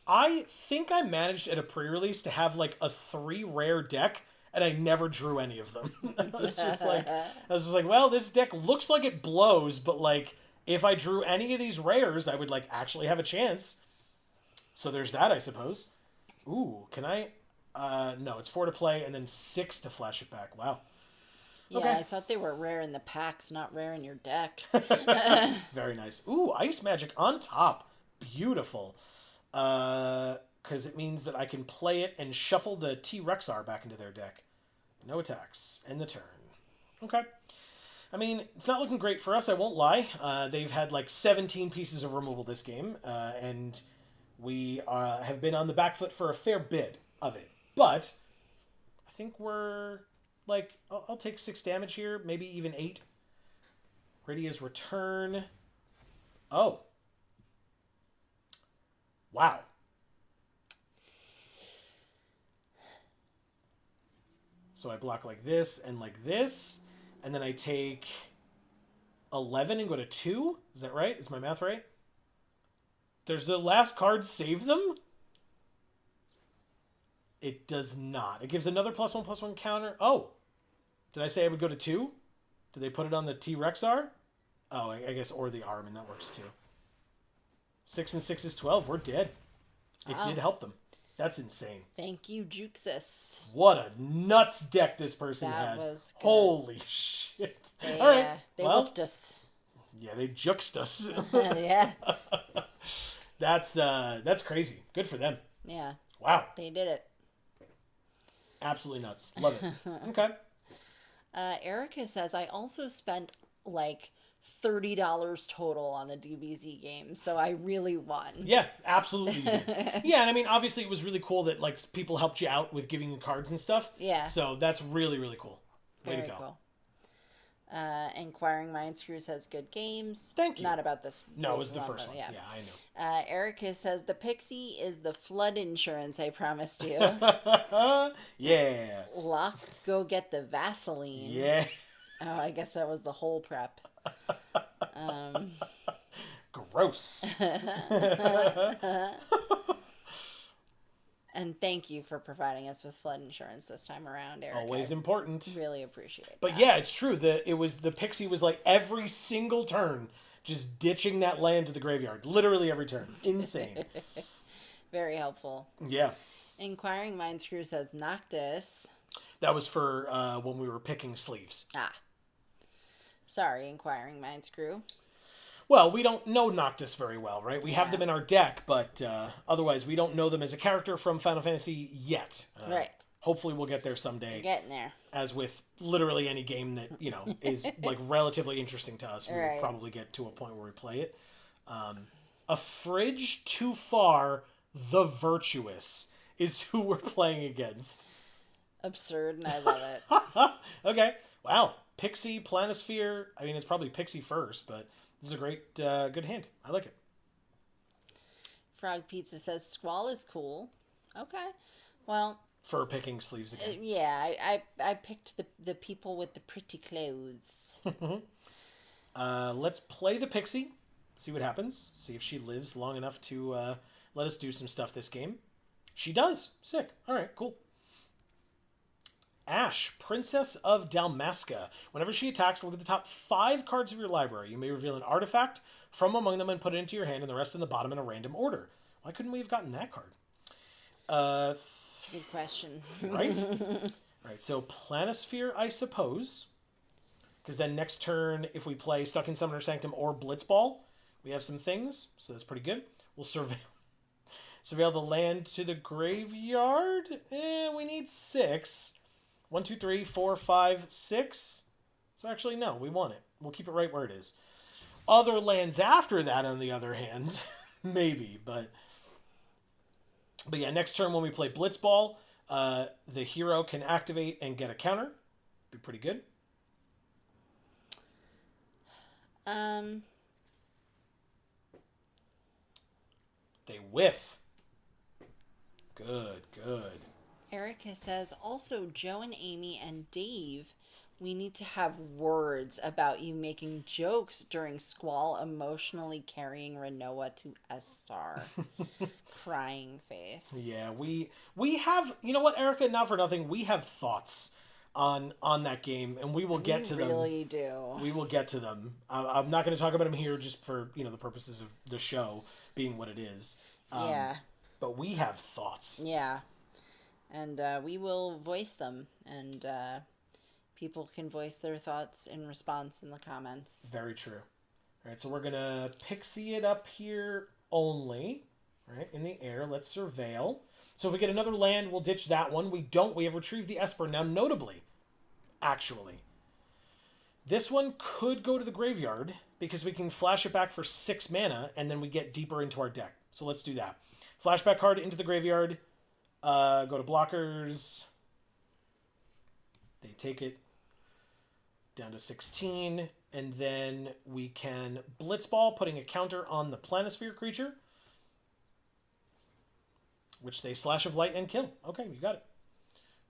I think I managed at a pre-release to have like a 3 rare deck, and I never drew any of them. I was just like, well, this deck looks like it blows, but like if I drew any of these rares, I would like actually have a chance. So there's that, I suppose. Ooh, can I? No, it's 4 to play and then 6 to flash it back. Wow. Yeah, Okay. I thought they were rare in the packs, not rare in your deck. Very nice. Ooh, Ice Magic on top. Beautiful. Because it means that I can play it and shuffle the T-Rexar back into their deck. No attacks. End the turn. Okay. I mean, it's not looking great for us, I won't lie. They've had like 17 pieces of removal this game, and we have been on the back foot for a fair bit of it. But I think we're like, I'll take 6 damage here, maybe even 8. Radia's Return. Oh. Wow. So I block like this, and then I take 11 and go to 2? Is that right? Is my math right? Does the last card save them? It does not. It gives another +1/+1 counter. Oh. Did I say I would go to 2? Did they put it on the T-Rexar? Oh, I guess, or the Arm, and that works too. 6 and 6 is 12. We're dead. It did help them. That's insane. Thank you, Juxus. What a nuts deck this person That had. was good. Holy shit. They, All right. they well, whooped us. yeah, they juxed us. Yeah. That's crazy. Good for them. Yeah. Wow. They did it. Absolutely nuts. Love it. Okay. Erica says, I also spent like $30 total on the DBZ game, so I really won. Yeah, absolutely you did. Yeah, and I mean, obviously it was really cool that like people helped you out with giving you cards and stuff. Yeah. So that's really, really cool. Way Very to go. cool. Inquiring Minds Crew says good games. Thank you. Not about this. No, it was this the first one. Yeah. Yeah, I know. Erica says the Pixie is the flood insurance I promised you. Yeah. Locked, go get the Vaseline. Yeah. Oh, I guess that was the whole prep. Gross. And thank you for providing us with flood insurance this time around, Eric. Always important. Really appreciate it. But yeah, it's true. The Pixie was like every single turn just ditching that land to the graveyard. Literally every turn. Insane. Very helpful. Yeah. Inquiring Minds Crew says Noctis. That was for when we were picking sleeves. Ah. Sorry, Inquiring Minds Crew. Well, we don't know Noctis very well, right? We have Yeah. them in our deck, but otherwise we don't know them as a character from Final Fantasy yet. Right. Hopefully we'll get there someday. We're getting there. As with literally any game that, is like relatively interesting to us, we will Right. probably get to a point where we play it. A Fridge Too Far, the Virtuous is who we're playing against. Absurd, and I love it. Okay. Wow. Pixie, Planisphere. I mean, it's probably Pixie first, but this is a great, good hand. I like it. Frog Pizza says Squall is cool. Okay. Well, For picking sleeves again. yeah, I picked the people with the pretty clothes. Let's play the Pixie. See what happens. See if she lives long enough to let us do some stuff this game. She does. Sick. All right, cool. Ash, Princess of Dalmasca. Whenever she attacks, look at the top 5 cards of your library. You may reveal an artifact from among them and put it into your hand, and the rest in the bottom in a random order. Why couldn't we have gotten that card? Good question. Right? Right, so Planisphere, I suppose. Because then next turn, if we play Stuck in Summoner Sanctum or Blitzball, we have some things, so that's pretty good. We'll surveil the land to the graveyard. We need 6. 1, 2, 3, 4, 5, 6. So actually, no, we want it. We'll keep it right where it is. Other lands after that, on the other hand, maybe. But yeah, next turn when we play Blitzball, the hero can activate and get a counter. Be pretty good. Um, They whiff. Good, good. Erica says, also, Joe and Amy and Dave, we need to have words about you making jokes during Squall emotionally carrying Renoa to Estar. Crying face. Yeah, we have, you know what, Erica, not for nothing, we have thoughts on that game, and we will We get to them. really do. We will get to them. I'm not going to talk about them here just for, the purposes of the show being what it is. Yeah. But we have thoughts. Yeah. And we will voice them. And people can voice their thoughts in response in the comments. Very true. All right, so we're going to pixie it up here only. Right, in the air. Let's surveil. So if we get another land, we'll ditch that one. We don't. We have retrieved the Esper. Now, notably, actually, this one could go to the graveyard because we can flash it back for 6 mana, and then we get deeper into our deck. So let's do that. Flashback card into the graveyard. Go to blockers. They take it down to 16, and then we can Blitzball, putting a counter on the Planisphere creature, which they Slash of Light and kill. Okay, you got it.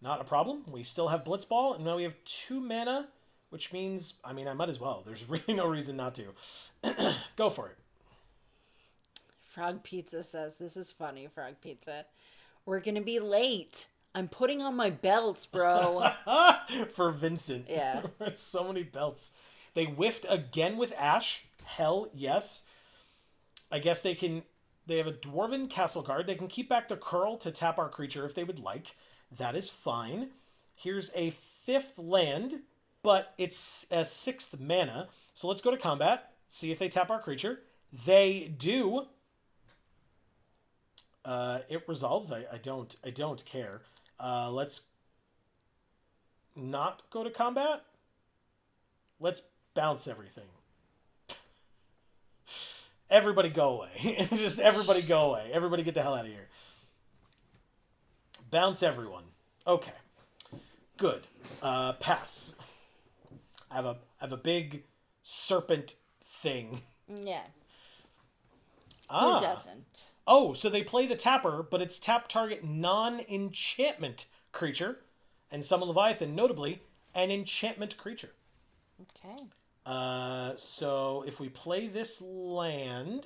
Not a problem. We still have Blitzball, and now we have 2 mana, which means, I might as well. There's really no reason not to. Go for it. Frog Pizza says, this is funny, Frog Pizza. We're going to be late. I'm putting on my belts, bro. For Vincent. Yeah. So many belts. They whiffed again with Ash. Hell yes. I guess they have a Dwarven Castle card. They can keep back the Curl to tap our creature if they would like. That is fine. Here's a 5th land, but it's a 6th mana. So let's go to combat, see if they tap our creature. They do. It resolves. I don't care. Let's not go to combat. Let's bounce everything. Everybody go away. Just everybody go away. Everybody get the hell out of here. Bounce everyone. Okay. Good. Pass. I have a big serpent thing. Yeah. Ah. Who doesn't? Oh, so they play the tapper, but it's tap target non-enchantment creature, and summon Leviathan, notably, an enchantment creature. Okay. So if we play this land,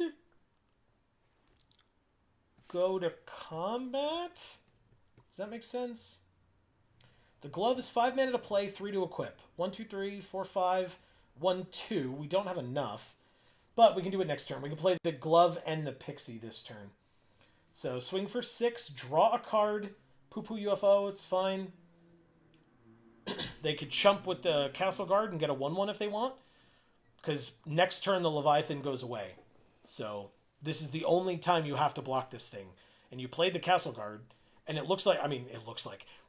go to combat. Does that make sense? The glove is 5 mana to play, 3 to equip. 1, 2, 3, 4, 5, 1, 2. We don't have enough, but we can do it next turn. We can play the glove and the pixie this turn. So swing for 6, draw a card, poo-poo UFO, it's fine. They could chump with the Castle Guard and get a 1/1 if they want, because next turn the Leviathan goes away. So this is the only time you have to block this thing. And you played the Castle Guard, and it looks like,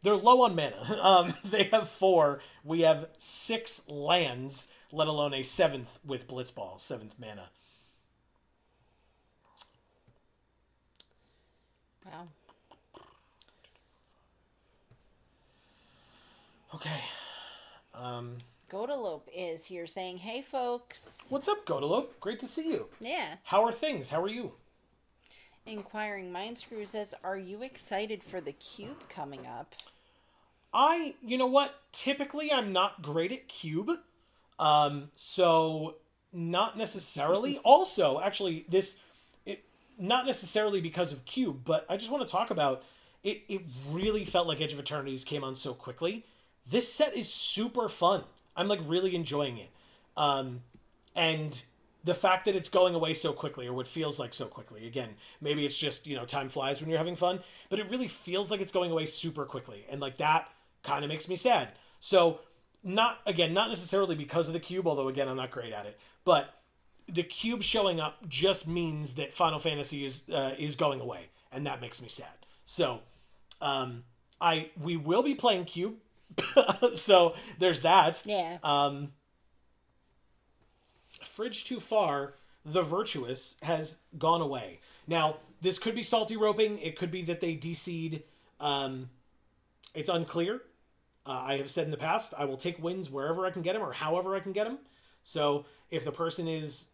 they're low on mana. They have 4. We have 6 lands, let alone a 7th with Blitzball, 7th mana. Wow. Okay. Godalope is here saying, hey, folks. What's up, Godalope? Great to see you. Yeah. How are things? How are you? Inquiring Mindscrew says, are you excited for the cube coming up? You know what? Typically, I'm not great at cube. So not necessarily. Also, actually, not necessarily because of cube, but I just want to talk about it. It really felt like Edge of Eternities came on so quickly. This set is super fun. I'm really enjoying it. And the fact that it's going away so quickly, or what feels like so quickly, again, maybe it's just, time flies when you're having fun, but it really feels like it's going away super quickly. And that kind of makes me sad. So not necessarily because of the cube, although again, I'm not great at it, but the cube showing up just means that Final Fantasy is going away, and that makes me sad. So, we will be playing cube. So there's that. Yeah. Fridge Too Far, the Virtuous, has gone away. Now, this could be salty roping. It could be that they DC'd. It's unclear. I have said in the past, I will take wins wherever I can get them or however I can get them. So if the person is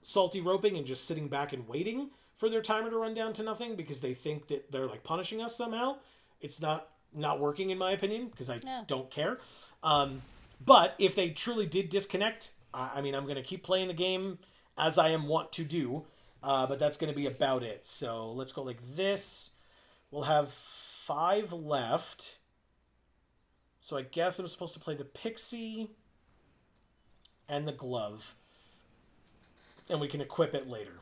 salty roping and just sitting back and waiting for their timer to run down to nothing because they think that they're like punishing us somehow, it's not working in my opinion because I No. don't care. But if they truly did disconnect, I mean, I'm going to keep playing the game as I am wont to do, but that's going to be about it. So let's go like this. We'll have 5 left. So I guess I'm supposed to play the pixie and the glove, and we can equip it later.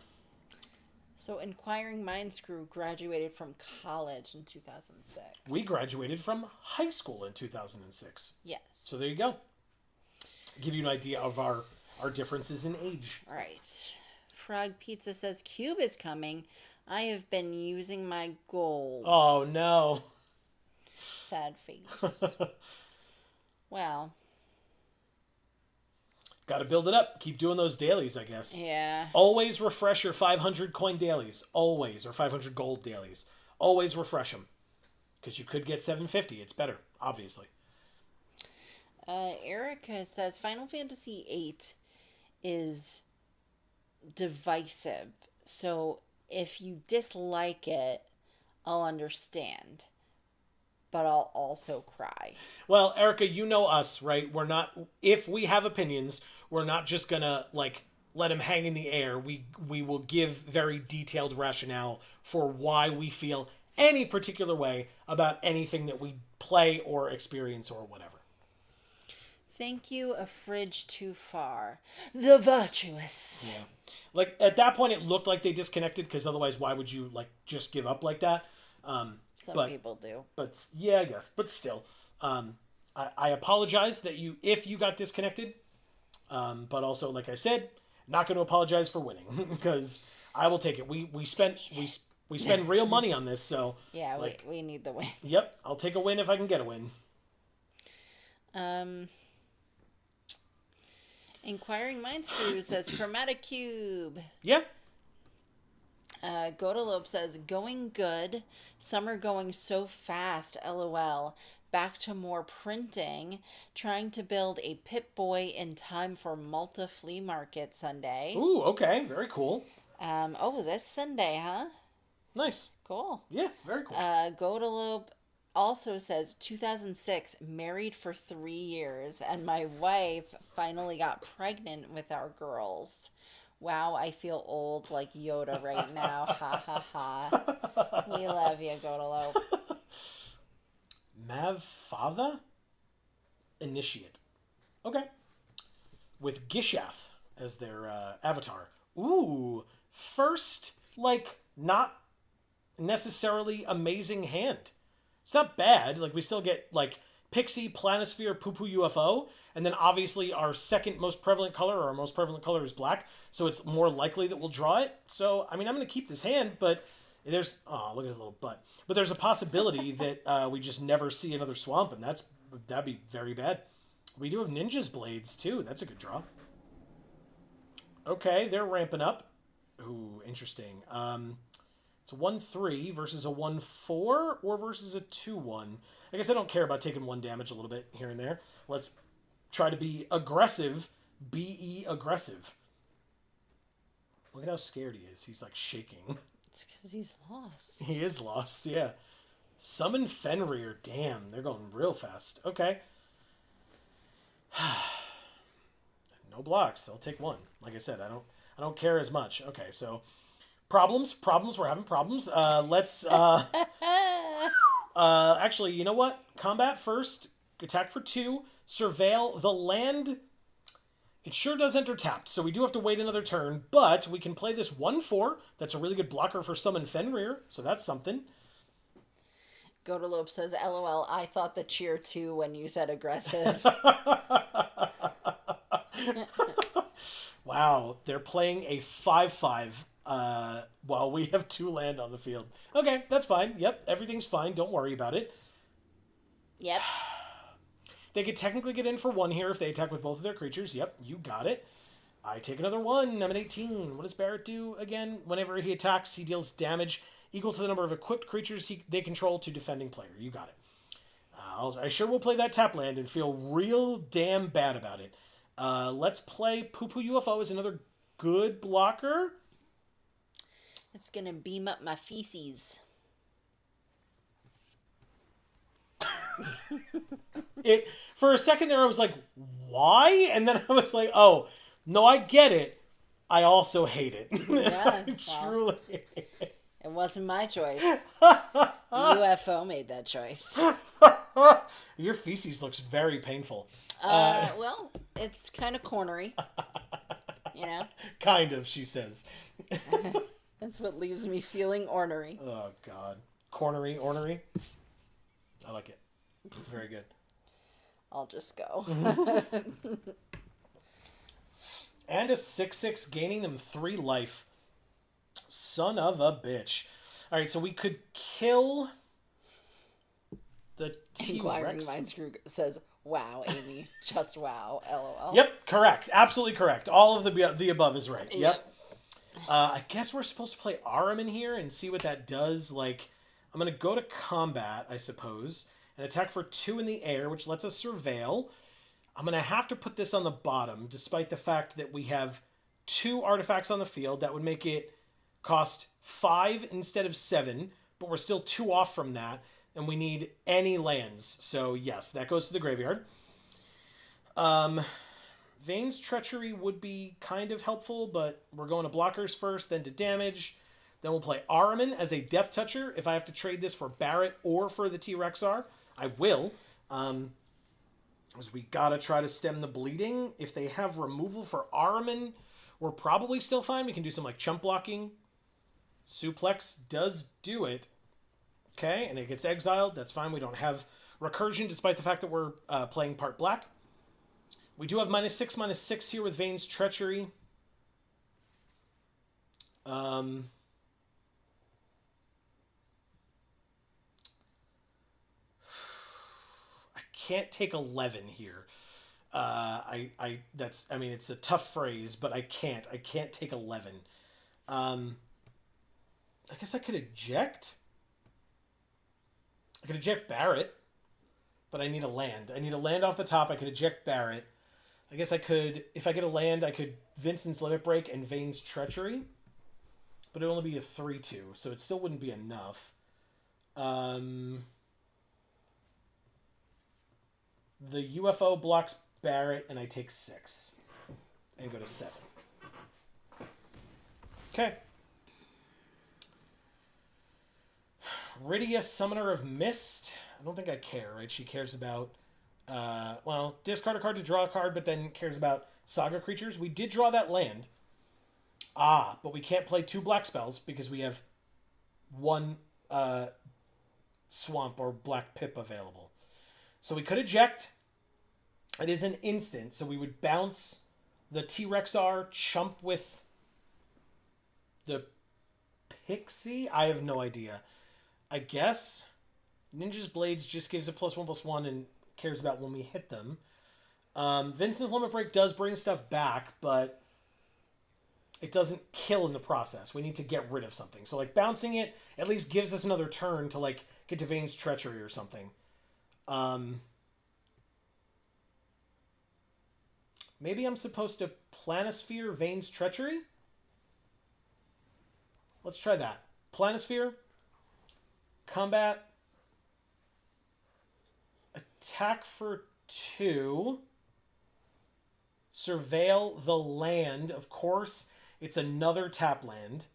So Inquiring Minds Crew graduated from college in 2006. We graduated from high school in 2006. Yes. So there you go. Give you an idea of our differences in age. All right. Frog Pizza says, Cube is coming. I have been using my gold. Oh, no. Sad face. Well. Got to build it up. Keep doing those dailies, I guess. Yeah. Always refresh your 500 coin dailies. Always. Or 500 gold dailies. Always refresh them. Because you could get 750. It's better, obviously. Erica says, Final Fantasy VIII is divisive. So if you dislike it, I'll understand. But I'll also cry. Well, Erica, you know us, right? We're not, if we have opinions, we're not just gonna, like, let them hang in the air. We will give very detailed rationale for why we feel any particular way about anything that we play or experience or whatever. Thank you, A Fridge Too Far. The Virtuous. Yeah. Like, at that point, it looked like they disconnected, because otherwise, why would you, like, just give up like that? Some people do. But, yeah, I guess. But still. I apologize that if you got disconnected. But also, like I said, not going to apologize for winning, because I will take it. We spent real money on this, so... Yeah, like, we need the win. Yep, I'll take a win if I can get a win. Inquiring Minds Crew says Chromatic Cube. Yeah. Godalope says going good. Summer going so fast. LOL. Back to more printing. Trying to build a Pip-Boy in time for Malta Flea Market Sunday. Ooh, okay, very cool. This Sunday, huh? Nice. Cool. Yeah, very cool. Godalope also says 2006, married for 3 years, and my wife finally got pregnant with our girls. Wow, I feel old like Yoda right now. Ha ha ha. We love you, Godalope. Mavfatha? Initiate. Okay. With Gishath as their avatar. Ooh, first, like, not necessarily amazing hand. It's not bad. Like, we still get, like, Pixie, Planisphere, Poo-Poo UFO, and then obviously our second most prevalent color, or our most prevalent color is black, so it's more likely that we'll draw it. So, I mean, I'm going to keep this hand, but there's... Oh, look at his little butt. But there's a possibility that we just never see another swamp, and that'd be very bad. We do have Ninja's Blades, too. That's a good draw. Okay, they're ramping up. Ooh, interesting. It's a 1-3 versus a 1-4 or versus a 2-1. I guess I don't care about taking 1 damage a little bit here and there. Let's try to be aggressive. B-E aggressive. Look at how scared he is. He's like shaking. It's because he's lost. He is lost, yeah. Summon Fenrir. Damn, they're going real fast. Okay. No blocks. I'll take 1. Like I said, I don't care as much. Okay, so... Problems. We're having problems. Let's, actually, you know what? Combat first. Attack for 2. Surveil the land. It sure does enter tapped, so we do have to wait another turn, but we can play this 1-4. That's a really good blocker for Summon Fenrir, so that's something. Godalope says, LOL, I thought the cheer too when you said aggressive. Wow, they're playing a 5-5 while we have 2 land on the field. Okay, that's fine. Yep, everything's fine. Don't worry about it. Yep. They could technically get in for 1 here if they attack with both of their creatures. Yep, you got it. I take another 1. I'm at 18. What does Barrett do again? Whenever he attacks, he deals damage equal to the number of equipped creatures they control to defending player. You got it. I sure will play that tap land and feel real damn bad about it. Let's play Poo Poo UFO as another good blocker. It's gonna beam up my feces. It for a second there I was like, why? And then I was like, oh, no, I get it. I also hate it. Yeah, I well, truly hate it. it wasn't my choice. UFO made that choice. Your feces looks very painful. Well, it's kind of cornery, you know? Kind of, she says. That's what leaves me feeling ornery. Oh, God. Cornery, ornery. I like it. Very good. I'll just go. And a 6/6, gaining them 3 life. Son of a bitch. Alright, so we could kill the Inquiring T-Rex. Mind Screw says, wow, Amy. Just wow. LOL. Yep, correct. Absolutely correct. All of the above is right. Yep. I guess we're supposed to play Arum in here and see what that does. Like, I'm going to go to combat, I suppose, and attack for 2 in the air, which lets us surveil. I'm going to have to put this on the bottom, despite the fact that we have 2 artifacts on the field. That would make it cost 5 instead of 7, but we're still 2 off from that, and we need any lands. So, yes, that goes to the graveyard. Vane's Treachery would be kind of helpful, but we're going to blockers first, then to damage. Then we'll play Ahriman as a Death Toucher. If I have to trade this for Barrett or for the T-Rexar, I will. Because we gotta try to stem the bleeding. If they have removal for Ahriman, we're probably still fine. We can do some like chump blocking. Suplex does do it. Okay, and it gets exiled. That's fine. We don't have recursion, despite the fact that we're playing part black. We do have -6/-6 here with Vane's Treachery. I can't take 11 here. It's a tough phrase, but I can't take 11. I guess I could eject. I could eject Barrett, but I need a land. I need a land off the top. I could eject Barrett. I guess I could, if I get a land, I could Vincent's Limit Break and Vane's Treachery. But it would only be a 3/2, so it still wouldn't be enough. The UFO blocks Barrett, and I take 6. And go to 7. Okay. Rydia, Summoner of Mist. I don't think I care, right? She cares about... discard a card to draw a card, but then cares about Saga creatures. We did draw that land. But we can't play 2 black spells because we have 1 Swamp or Black Pip available. So we could eject. It is an instant, so we would bounce the T-Rexar, chump with the Pixie? I have no idea. I guess Ninja's Blades just gives a +1/+1 and cares about when we hit them. Vincent's Limit Break does bring stuff back, but it doesn't kill in the process. We need to get rid of something. So, like, bouncing it at least gives us another turn to, like, get to Vane's Treachery or something. Maybe I'm supposed to Planisphere Vane's Treachery? Let's try that. Planisphere. Combat. Attack for 2. Surveil the land. Of course, it's another tap land.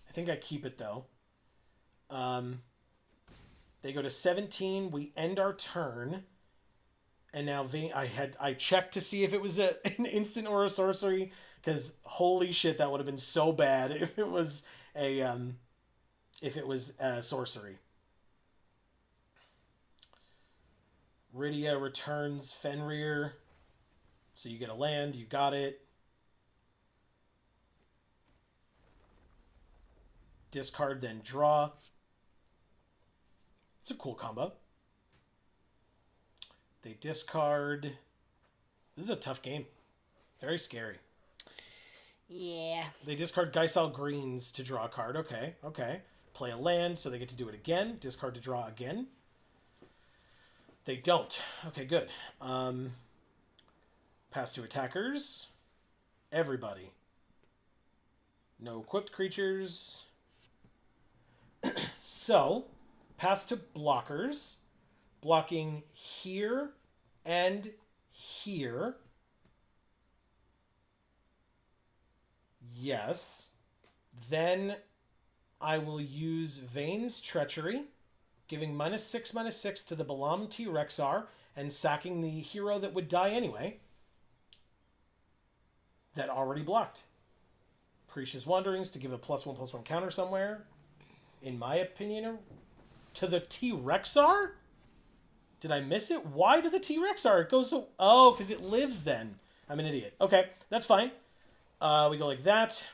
I think I keep it, though. They go to 17. We end our turn. And now Vane, I checked to see if it was an instant or a sorcery, because holy shit, that would have been so bad if it was a sorcery. Rydia returns Fenrir, so you get a land. You got it. Discard, then draw. It's a cool combo. They discard. This is a tough game. Very scary. Yeah. They discard Geisel Greens to draw a card. Okay. Play a land, so they get to do it again. Discard to draw again. They don't. Okay, good. Pass to attackers. Everybody. No equipped creatures. So, pass to blockers. Blocking here and here. Yes. Then I will use Vane's Treachery, giving -6/-6 to the Balam T Rexar and sacking the hero that would die anyway. That already blocked. Precious Wanderings to give a +1/+1 counter somewhere. In my opinion, to the T Rexar? Did I miss it? Why to the T Rexar? It goes so. Oh, because it lives then. I'm an idiot. Okay, that's fine. We go like that.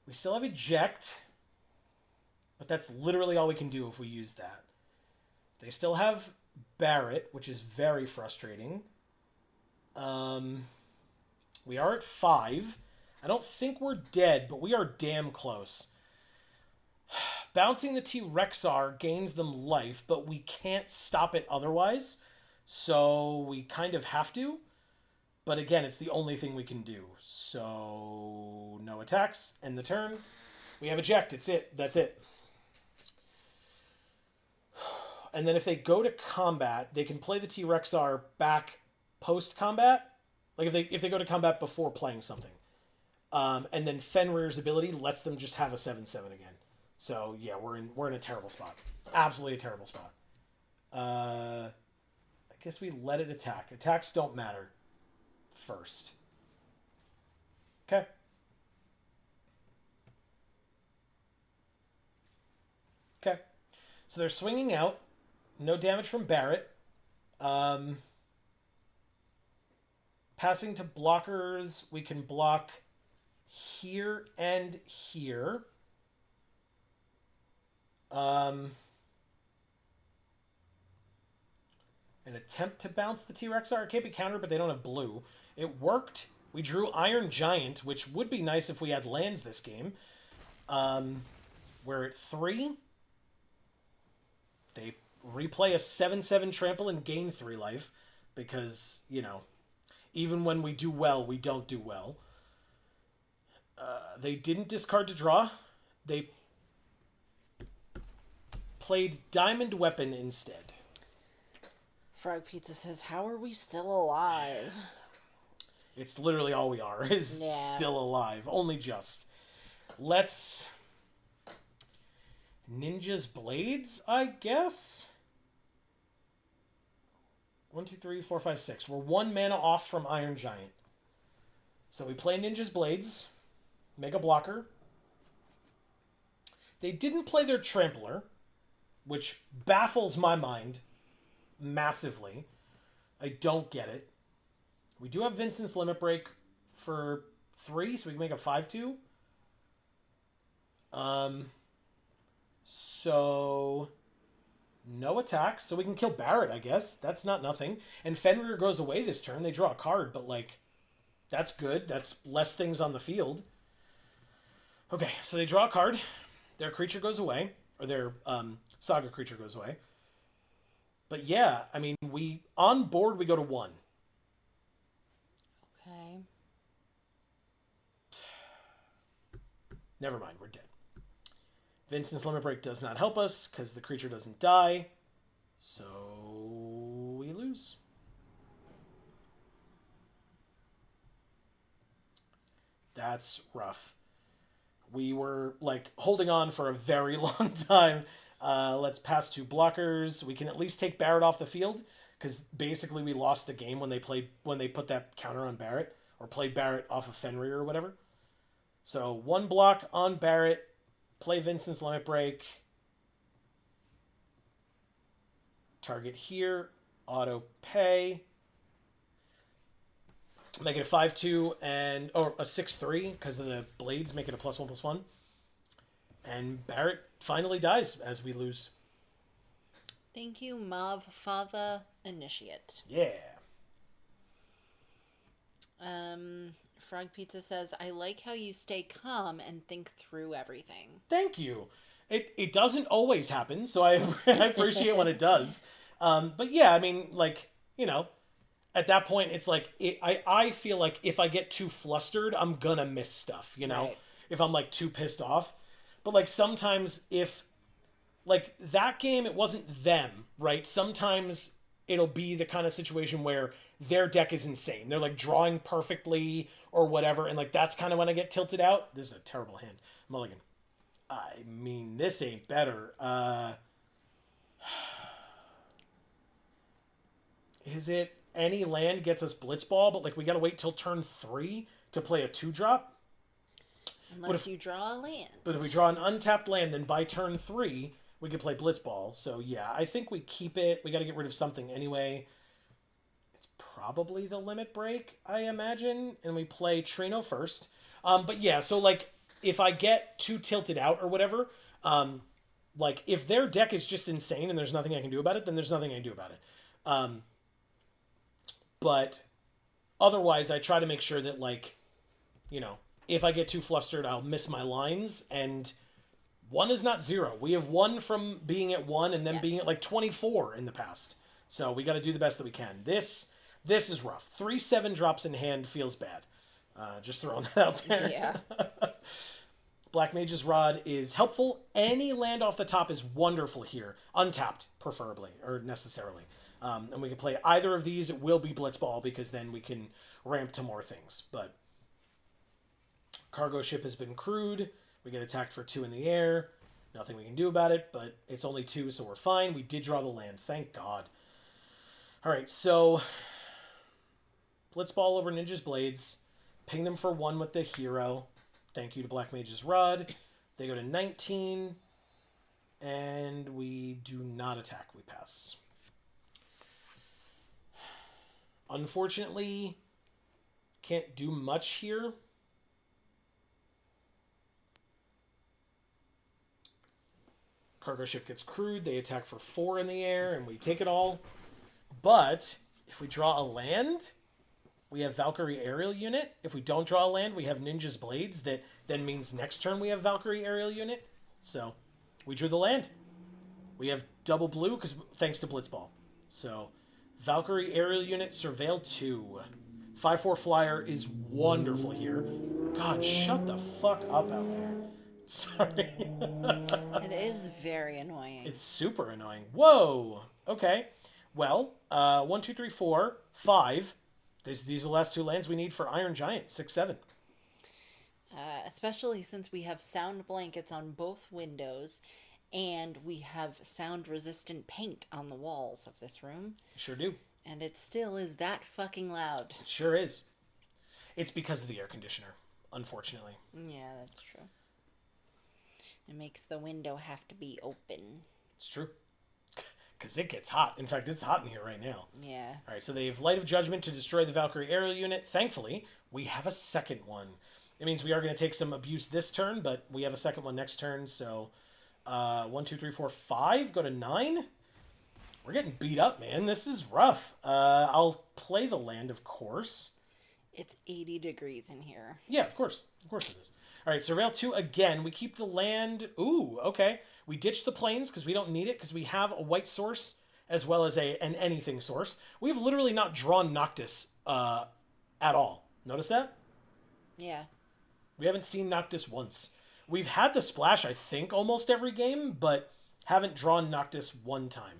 We still have eject, but that's literally all we can do if we use that. They still have Barrett, which is very frustrating. We are at 5. I don't think we're dead, but we are damn close. Bouncing the T Rexar gains them life, but we can't stop it otherwise. So we kind of have to. But again, it's the only thing we can do. So no attacks. End the turn. We have eject. It's it. That's it. And then if they go to combat, they can play the T Rexar back post combat. Like if they go to combat before playing something. And then Fenrir's ability lets them just have a 7/7 again. So yeah, we're in a terrible spot. Absolutely a terrible spot. I guess we let it attack. Attacks don't matter first. Okay. Okay. So they're swinging out. No damage from Barrett. Passing to blockers, we can block here and here. An attempt to bounce the T-Rexar. It can't be countered, but they don't have blue. It worked. We drew Iron Giant, which would be nice if we had lands this game. We're at 3. They replay a 7/7 trample and gain 3 life because, even when we do well, we don't do well. They didn't discard to draw. They played Diamond Weapon instead. Frog Pizza says, "How are we still alive?" It's literally all we are, is still alive. Only just. Let's... Ninja's Blades, I guess? 1, 2, 3, 4, 5, 6. We're 1 mana off from Iron Giant. So we play Ninja's Blades. Make a blocker. They didn't play their Trampler, which baffles my mind massively. I don't get it. We do have Vincent's Limit Break for 3, so we can make a 5/2. So no attacks, so we can kill Barrett, I guess. That's not nothing. And Fenrir goes away this turn. They draw a card, but that's good. That's less things on the field. Okay, so they draw a card. Their creature goes away, or their saga creature goes away. But yeah, I mean, on board we go to 1. Okay. Never mind, we're dead. Vincent's Limit Break does not help us because the creature doesn't die. So we lose. That's rough. We were holding on for a very long time. Let's pass to blockers. We can at least take Barrett off the field because basically we lost the game when they put that counter on Barrett or played Barrett off of Fenrir or whatever. So 1 block on Barrett. Play Vincent's Limit Break. Target here. Auto pay. Make it a 5/2 or a 6/3 because of the blades. Make it a +1/+1. And Barrett finally dies as we lose. Thank you, Mav Father Initiate. Yeah. Frog Pizza says, "I like how you stay calm and think through everything." Thank you. It doesn't always happen, so I I appreciate when it does. But yeah, I mean, like, you know, at that point, it's like I feel like if I get too flustered, I'm gonna miss stuff. You know, Right. if I'm like too pissed off. But like sometimes if like that game, it wasn't them, right? Sometimes it'll be the kind of situation where their deck is insane. They're like drawing perfectly or whatever, and like that's kind of when I get tilted out. This is a terrible hand, Mulligan. I mean, this ain't better. Is it any land gets us Blitzball, but like we gotta wait till turn 3 to play a 2-drop? Unless you draw a land. But if we draw an untapped land, then by turn 3 we can play Blitzball. So yeah, I think we keep it. We gotta get rid of something anyway. It's probably the Limit Break, I imagine, and we play Trino first. But yeah, so like if I get too tilted out or whatever, like if their deck is just insane and there's nothing I can do about it, then there's nothing I can do about it. But otherwise, I try to make sure that, like, you know, if I get too flustered, I'll miss my lines. And 1 is not 0. We have 1 from being at 1 and then being at like 24 in the past. So we got to do the best that we can. This is rough. 3/7 drops in hand feels bad. Just throwing that out there. Yeah. Black Mage's Rod is helpful. Any land off the top is wonderful here. Untapped, preferably, or necessarily. And we can play either of these. It will be Blitzball because then we can ramp to more things. But cargo ship has been crewed. We get attacked for 2 in the air. Nothing we can do about it, but it's only 2, so we're fine. We did draw the land. Thank God. All right, so Blitzball over Ninja's Blades. Ping them for 1 with the hero. Thank you to Black Mage's Rod. They go to 19. And we do not attack. We pass. Unfortunately, can't do much here. Cargo ship gets crewed. They attack for 4 in the air, and we take it all. But if we draw a land, we have Valkyrie Aerial Unit. If we don't draw a land, we have Ninja's Blades. That then means next turn we have Valkyrie Aerial Unit. So we drew the land. We have double blue because thanks to Blitzball. So Valkyrie Aerial Unit, Surveil 2. 5/4 flyer is wonderful here. God, shut the fuck up out there. Sorry. It is very annoying. It's super annoying. Whoa. Okay. Well, 1, 2, 3, 4, 5. These are the last 2 lands we need for Iron Giant. 6, 7. Especially since we have sound blankets on both windows and we have sound resistant paint on the walls of this room. Sure do. And it still is that fucking loud. It sure is. It's because of the air conditioner, unfortunately. Yeah, that's true. It makes the window have to be open. It's true. Because it gets hot. In fact, it's hot in here right now. Yeah. All right, so they have Light of Judgment to destroy the Valkyrie Aerial Unit. Thankfully, we have a second one. It means we are going to take some abuse this turn, but we have a second one next turn. So 1, 2, 3, 4, 5. Go to 9. We're getting beat up, man. This is rough. I'll play the land, of course. It's 80 degrees in here. Yeah, of course. Of course it is. All right, Surveil 2 again. We keep the land. Ooh, okay. We ditch the plains because we don't need it because we have a white source as well as an anything source. We've literally not drawn Noctis at all. Notice that? Yeah. We haven't seen Noctis once. We've had the splash, I think, almost every game, but haven't drawn Noctis one time.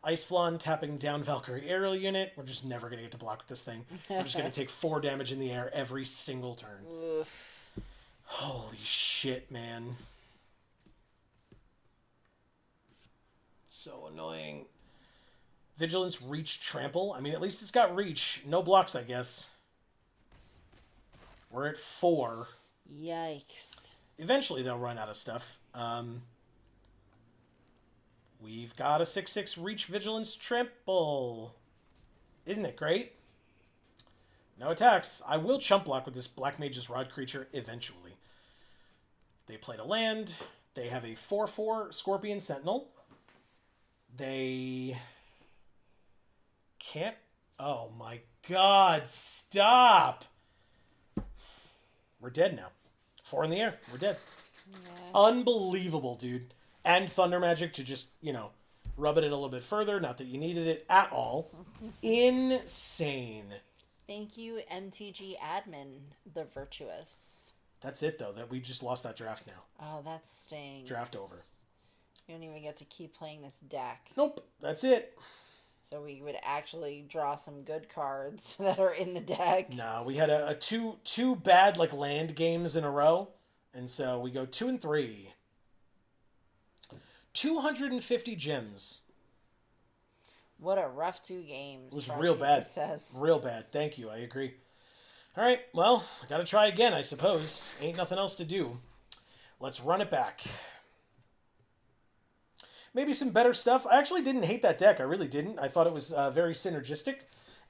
Ice Flan tapping down Valkyrie Aerial Unit. We're just never going to get to block with this thing. We're just going to take 4 damage in the air every single turn. Oof. Holy shit, man. So annoying. Vigilance, Reach, Trample. I mean, at least it's got Reach. No blocks, I guess. We're at 4. Yikes. Eventually, they'll run out of stuff. We've got a 6/6 Reach, Vigilance, Trample. Isn't it great? No attacks. I will chump block with this Black Mage's Rod creature eventually. They played a land. They have a 4/4 Scorpion Sentinel. They can't... Oh my god, stop! We're dead now. 4 in the air. We're dead. Yeah. Unbelievable, dude. and Thunder Magic to just, rub it in a little bit further. Not that you needed it at all. Insane. Thank you, MTG admin, the virtuous. That's it, though. That we just lost that draft now. Oh, that stinks. Draft over. You don't even get to keep playing this deck. Nope. That's it. So we would actually draw some good cards that are in the deck. No, we had a two bad land games in a row, and so we go 2 and 3. 250 gems. What a rough 2 games. It was real bad. Real bad. Thank you. I agree. All right. Well, I got to try again, I suppose. Ain't nothing else to do. Let's run it back. Maybe some better stuff. I actually didn't hate that deck. I really didn't. I thought it was very synergistic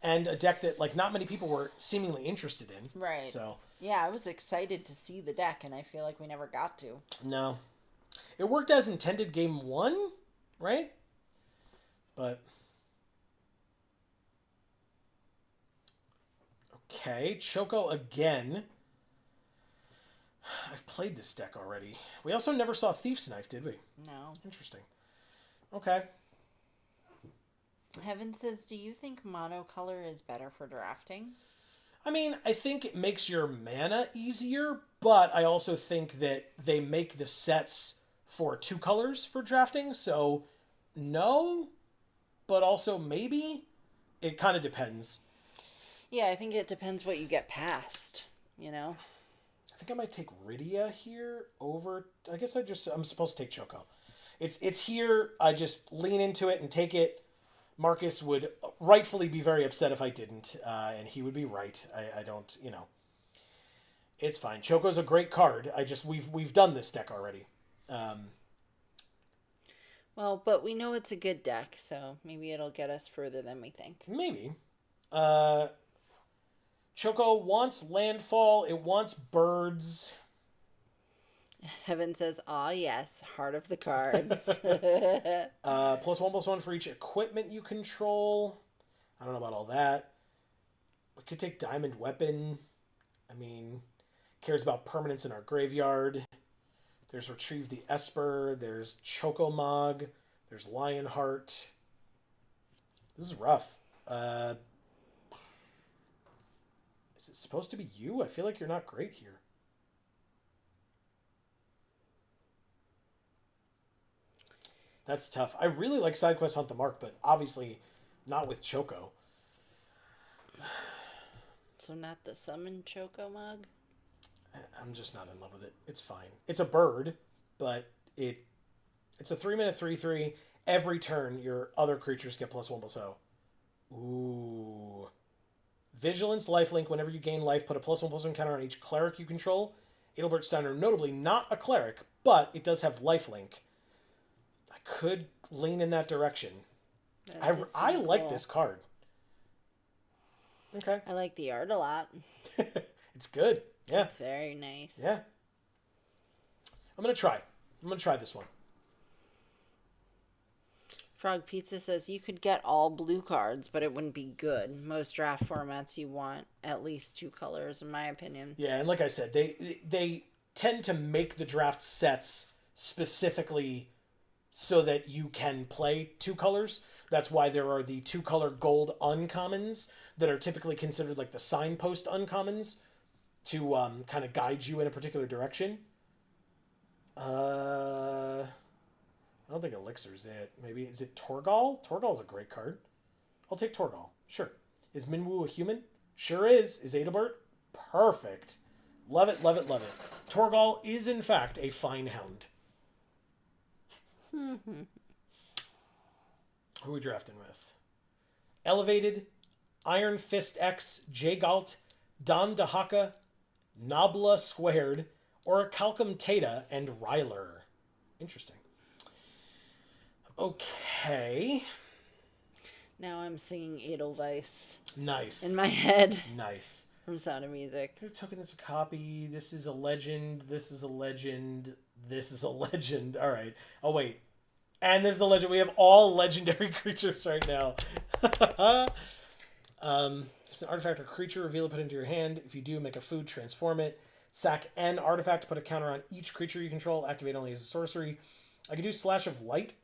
and a deck that not many people were seemingly interested in. Right. So yeah, I was excited to see the deck, and I feel like we never got to. No. It worked as intended game 1, right? But okay, Choco again. I've played this deck already. We also never saw Thief's Knife, did we? No. Interesting. Okay. Heaven says, do you think monocolor is better for drafting? I mean, I think it makes your mana easier, but I also think that they make the sets for 2 colors for drafting, so no, but also maybe. It kind of depends. Yeah, I think it depends what you get past, I think I might take Rydia here over. I guess I'm supposed to take Choco. It's here. I just lean into it and take it. Marcus would rightfully be very upset if I didn't, and he would be right. I don't, It's fine. Choco's a great card. We've done this deck already. Well, but we know it's a good deck, so maybe it'll get us further than we think. Maybe. Choco wants landfall. It wants birds. Heaven says, "Ah, yes, heart of the cards." +1/+1 for each equipment you control. I don't know about all that. We could take Diamond Weapon. I mean, cares about permanence in our graveyard. There's Retrieve the Esper. There's Chocomog. There's Lionheart. This is rough. Is it supposed to be you? I feel like you're not great here. That's tough. I really like SideQuest Hunt the Mark, but obviously not with Choco. So not the summon Chocomog? I'm just not in love with it. It's fine. It's a bird, but it's a 3-minute 3/3. Every turn, your other creatures get +1/+0. Ooh. Vigilance, lifelink. Whenever you gain life, put a +1/+1 counter on each cleric you control. Adelbert Steiner, notably not a cleric, but it does have lifelink. I could lean in that direction. I like this card. Okay. I like the art a lot. It's good. Yeah. It's very nice. Yeah. I'm going to try this one. Frog Pizza says you could get all blue cards, but it wouldn't be good. Most draft formats you want at least 2 colors, in my opinion. Yeah, and like I said, they tend to make the draft sets specifically so that you can play 2 colors. That's why there are the 2-color gold uncommons that are typically considered like the signpost uncommons to kind of guide you in a particular direction. I don't think Elixir's it. Maybe, is it Torgal? Torgal's a great card. I'll take Torgal. Sure. Is Minwoo a human? Sure is. Is Adalbert? Perfect. Love it, love it, love it. Torgal is, in fact, a fine hound. Who are we drafting with? Elevated, Iron Fist X, Jay Galt, Don Dahaka, Nabla Squared, Orichalcum Tata, and Ryler. Interesting. Okay. Now I'm singing Edelweiss. Nice. In my head. Nice. From Sound of Music. Your token is a copy. This is a legend. This is a legend. This is a legend. All right. Oh, wait. And this is a legend. We have all legendary creatures right now. It's an artifact or creature. Reveal it, put it into your hand. If you do, make a food, transform it. Sack an artifact, put a counter on each creature you control. Activate only as a sorcery. I could do Slash of Light.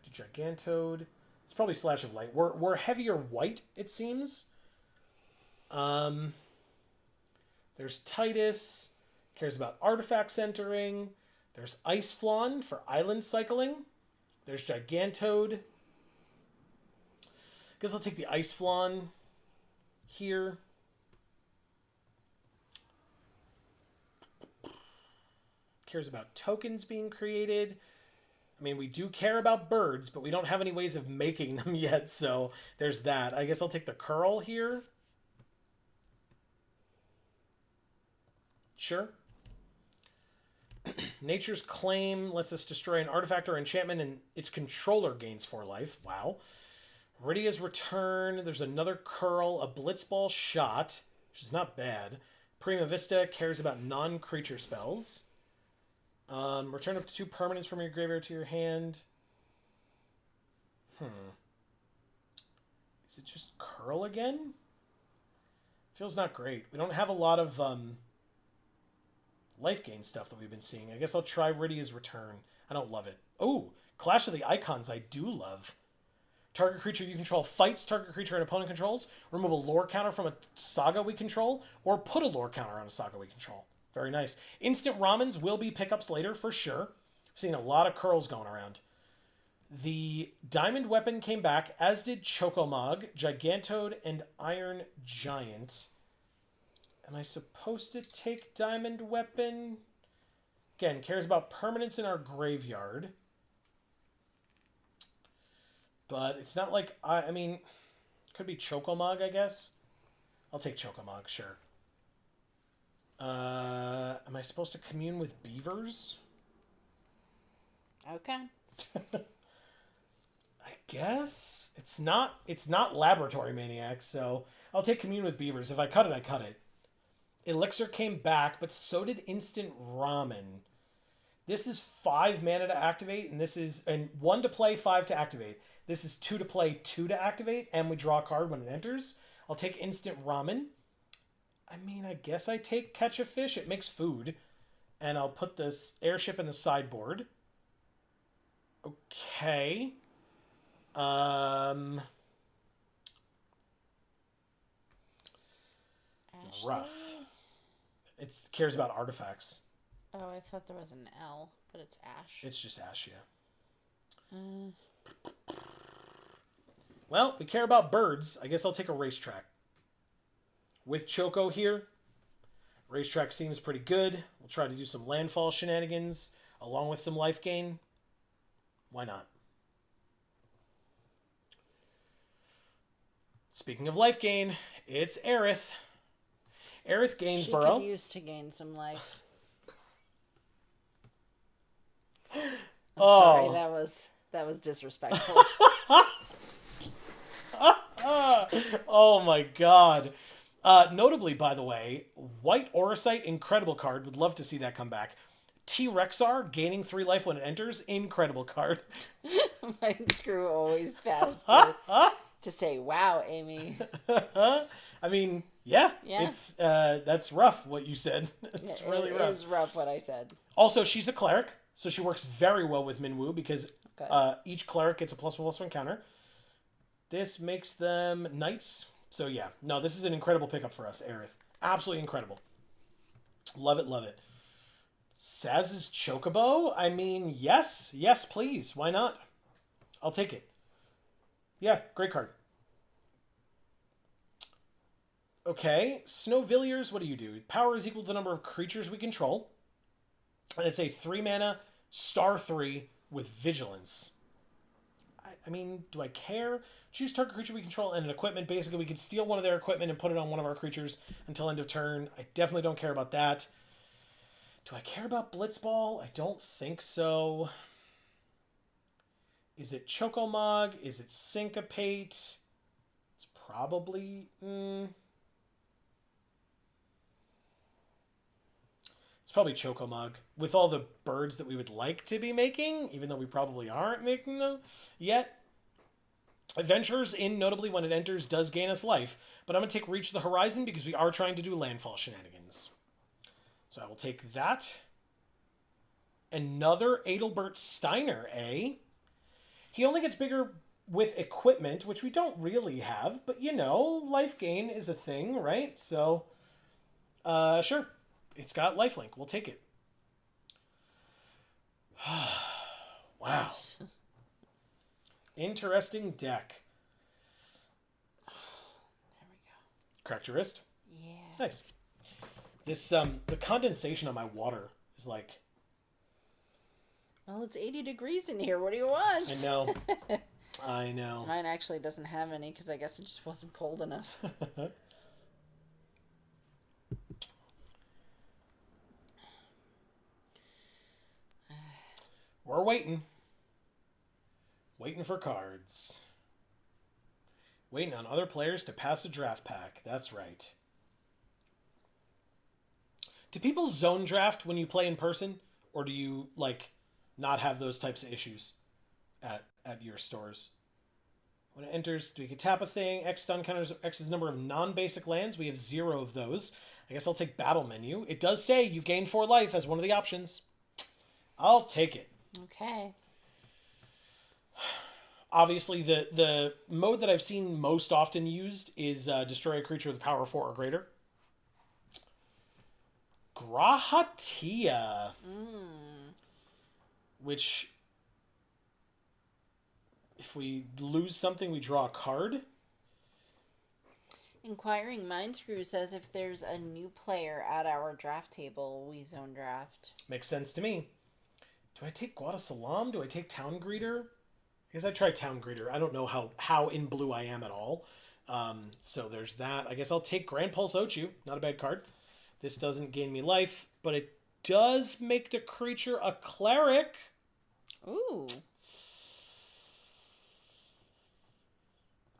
Do Gigantode. It's probably Slash of Light. We're heavier white, it seems. There's Titus. Cares about artifacts entering. There's Ice Flawn for island cycling. There's Gigantode. Guess I'll take the Ice Flawn here. Cares about tokens being created. I mean, we do care about birds, but we don't have any ways of making them yet, so there's that. I guess I'll take the Curl here. Sure. Nature's Claim lets us destroy an artifact or enchantment, and its controller gains 4 life. Wow. Rydia's Return. There's another Curl, a Blitzball Shot, which is not bad. Prima Vista cares about non-creature spells. Return up to 2 permanents from your graveyard to your hand. Is it just Curl again? Feels not great. We don't have a lot of life gain stuff that we've been seeing. I guess I'll try Rydia's Return. I don't love it. Oh, Clash of the Icons I do love. Target creature you control fights target creature an opponent controls. Remove a lore counter from a saga we control. Or put a lore counter on a saga we control. Very nice. Instant Ramens will be pickups later for sure. I've seen a lot of curls going around. The Diamond Weapon came back, as did Chocomog, Gigantode, and Iron Giant. Am I supposed to take Diamond Weapon? Again, cares about permanents in our graveyard. But it's not like, I mean, could be Chocomog, I guess. I'll take Chocomog, sure. Am I supposed to commune with beavers? Okay. I guess it's not Laboratory Maniac, so I'll take commune with beavers. If I cut it, I cut it. Elixir came back, but so did Instant Ramen. This is 5 mana to activate, and 1 to play, 5 to activate. This is 2 to play, 2 to activate, and we draw a card when it enters. I'll take Instant Ramen. I mean, I guess I take Catch a Fish. It makes food. And I'll put this airship in the sideboard. Okay. Ashley? Rough. It cares about artifacts. Oh, I thought there was an L, but it's Ash. It's just Ash, yeah. Well, we care about birds. I guess I'll take a Racetrack. With Choco here, Racetrack seems pretty good. We'll try to do some landfall shenanigans along with some life gain. Why not? Speaking of life gain, it's Aerith. Aerith Gainsborough. She could use to gain some life. Sorry, that was disrespectful. Oh my god. Notably, by the way, White Auracite, incredible card. Would love to see that come back. T-Rexar, gaining 3 life when it enters, incredible card. My screw always fast to say, wow, Amy. I mean, yeah. Yeah. It's that's rough what you said. It's really rough. It is rough what I said. Also, she's a cleric, so she works very well with Minwu because each cleric gets a +1/+1 counter. This makes them knights. So yeah, no, this is an incredible pickup for us, Aerith. Absolutely incredible. Love it, love it. Saz's Chocobo? I mean, yes, please. Why not? I'll take it. Yeah, great card. Okay, Snowvilliers, what do you do? Power is equal to the number of creatures we control. And it's a 3 mana, star 3 with Vigilance. I mean, do I care? Choose target creature we control and an equipment. Basically, we could steal one of their equipment and put it on one of our creatures until end of turn. I definitely don't care about that. Do I care about Blitzball? I don't think so. Is it Chocomog? Is it Syncopate? It's probably... It's probably Chocomog. With all the birds that we would like to be making, even though we probably aren't making them yet. Adventures in, notably when it enters, does gain us life. But I'm going to take Reach the Horizon because we are trying to do landfall shenanigans. So I will take that. Another Adelbert Steiner, eh? He only gets bigger with equipment, which we don't really have, but life gain is a thing, right? So, sure. It's got lifelink. We'll take it. Wow. Interesting deck. There we go. Cracked your wrist? Yeah. Nice. This, the condensation on my water is like... Well, it's 80 degrees in here. What do you want? I know. I know. Mine actually doesn't have any because I guess it just wasn't cold enough. We're waiting. Waiting for cards. Waiting on other players to pass a draft pack. That's right. Do people zone draft when you play in person? Or do you, not have those types of issues at your stores? When it enters, do we can tap a thing? X stun counters X's number of non-basic lands. We have 0 of those. I guess I'll take battle menu. It does say you gain 4 life as one of the options. I'll take it. Okay. Obviously, the mode that I've seen most often used is destroy a creature with power 4 or greater. Grahatia. Which, if we lose something, we draw a card. Inquiring Minds Crew says if there's a new player at our draft table, we zone draft. Makes sense to me. Do I take Guadasalam? Do I take Town Greeter? I guess I try Town Greeter. I don't know how in blue I am at all. So there's that. I guess I'll take Grand Pulse Ochu. Not a bad card. This doesn't gain me life, but it does make the creature a cleric. Ooh.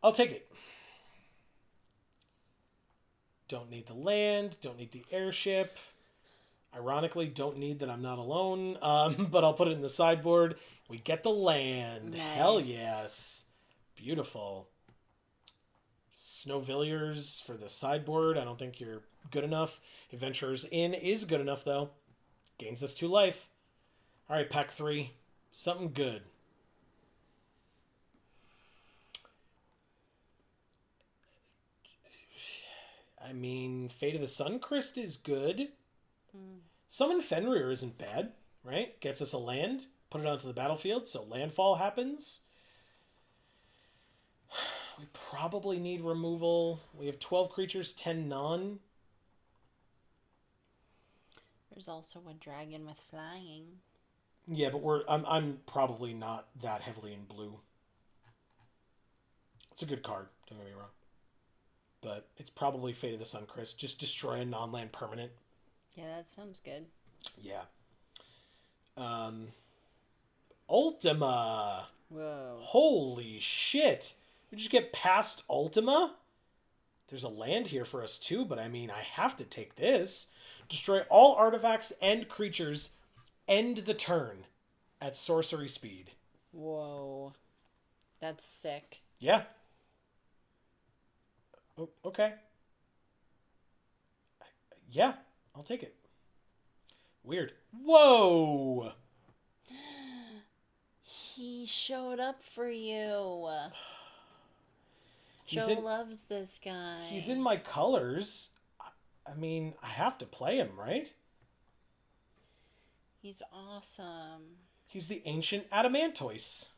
I'll take it. Don't need the land. Don't need the airship. Ironically, don't need that I'm not alone. But I'll put it in the sideboard. We get the land. Nice. Hell yes. Beautiful. Snowvilliers for the sideboard. I don't think you're good enough. Adventurers Inn is good enough, though. Gains us 2 life. All right, pack 3. Something good. I mean, Fate of the Suncrist is good. Summon Fenrir isn't bad, right? Gets us a land. Put it onto the battlefield, so landfall happens. We probably need removal. We have 12 creatures, 10 non. There's also a dragon with flying. Yeah, but I'm probably not that heavily in blue. It's a good card, don't get me wrong. But it's probably Fate of the Suncrist. Just destroy a non-land permanent. Yeah, that sounds good. Yeah. Ultima. Whoa. Holy shit. We just get past Ultima? There's a land here for us too, but I mean, I have to take this. Destroy all artifacts and creatures. End the turn at sorcery speed. Whoa. That's sick. Yeah. Oh, okay. Yeah, I'll take it. Weird. Whoa! He showed up for you. Joe loves this guy. He's in my colors. I mean, I have to play him, right? He's awesome. He's the ancient Adamantoise.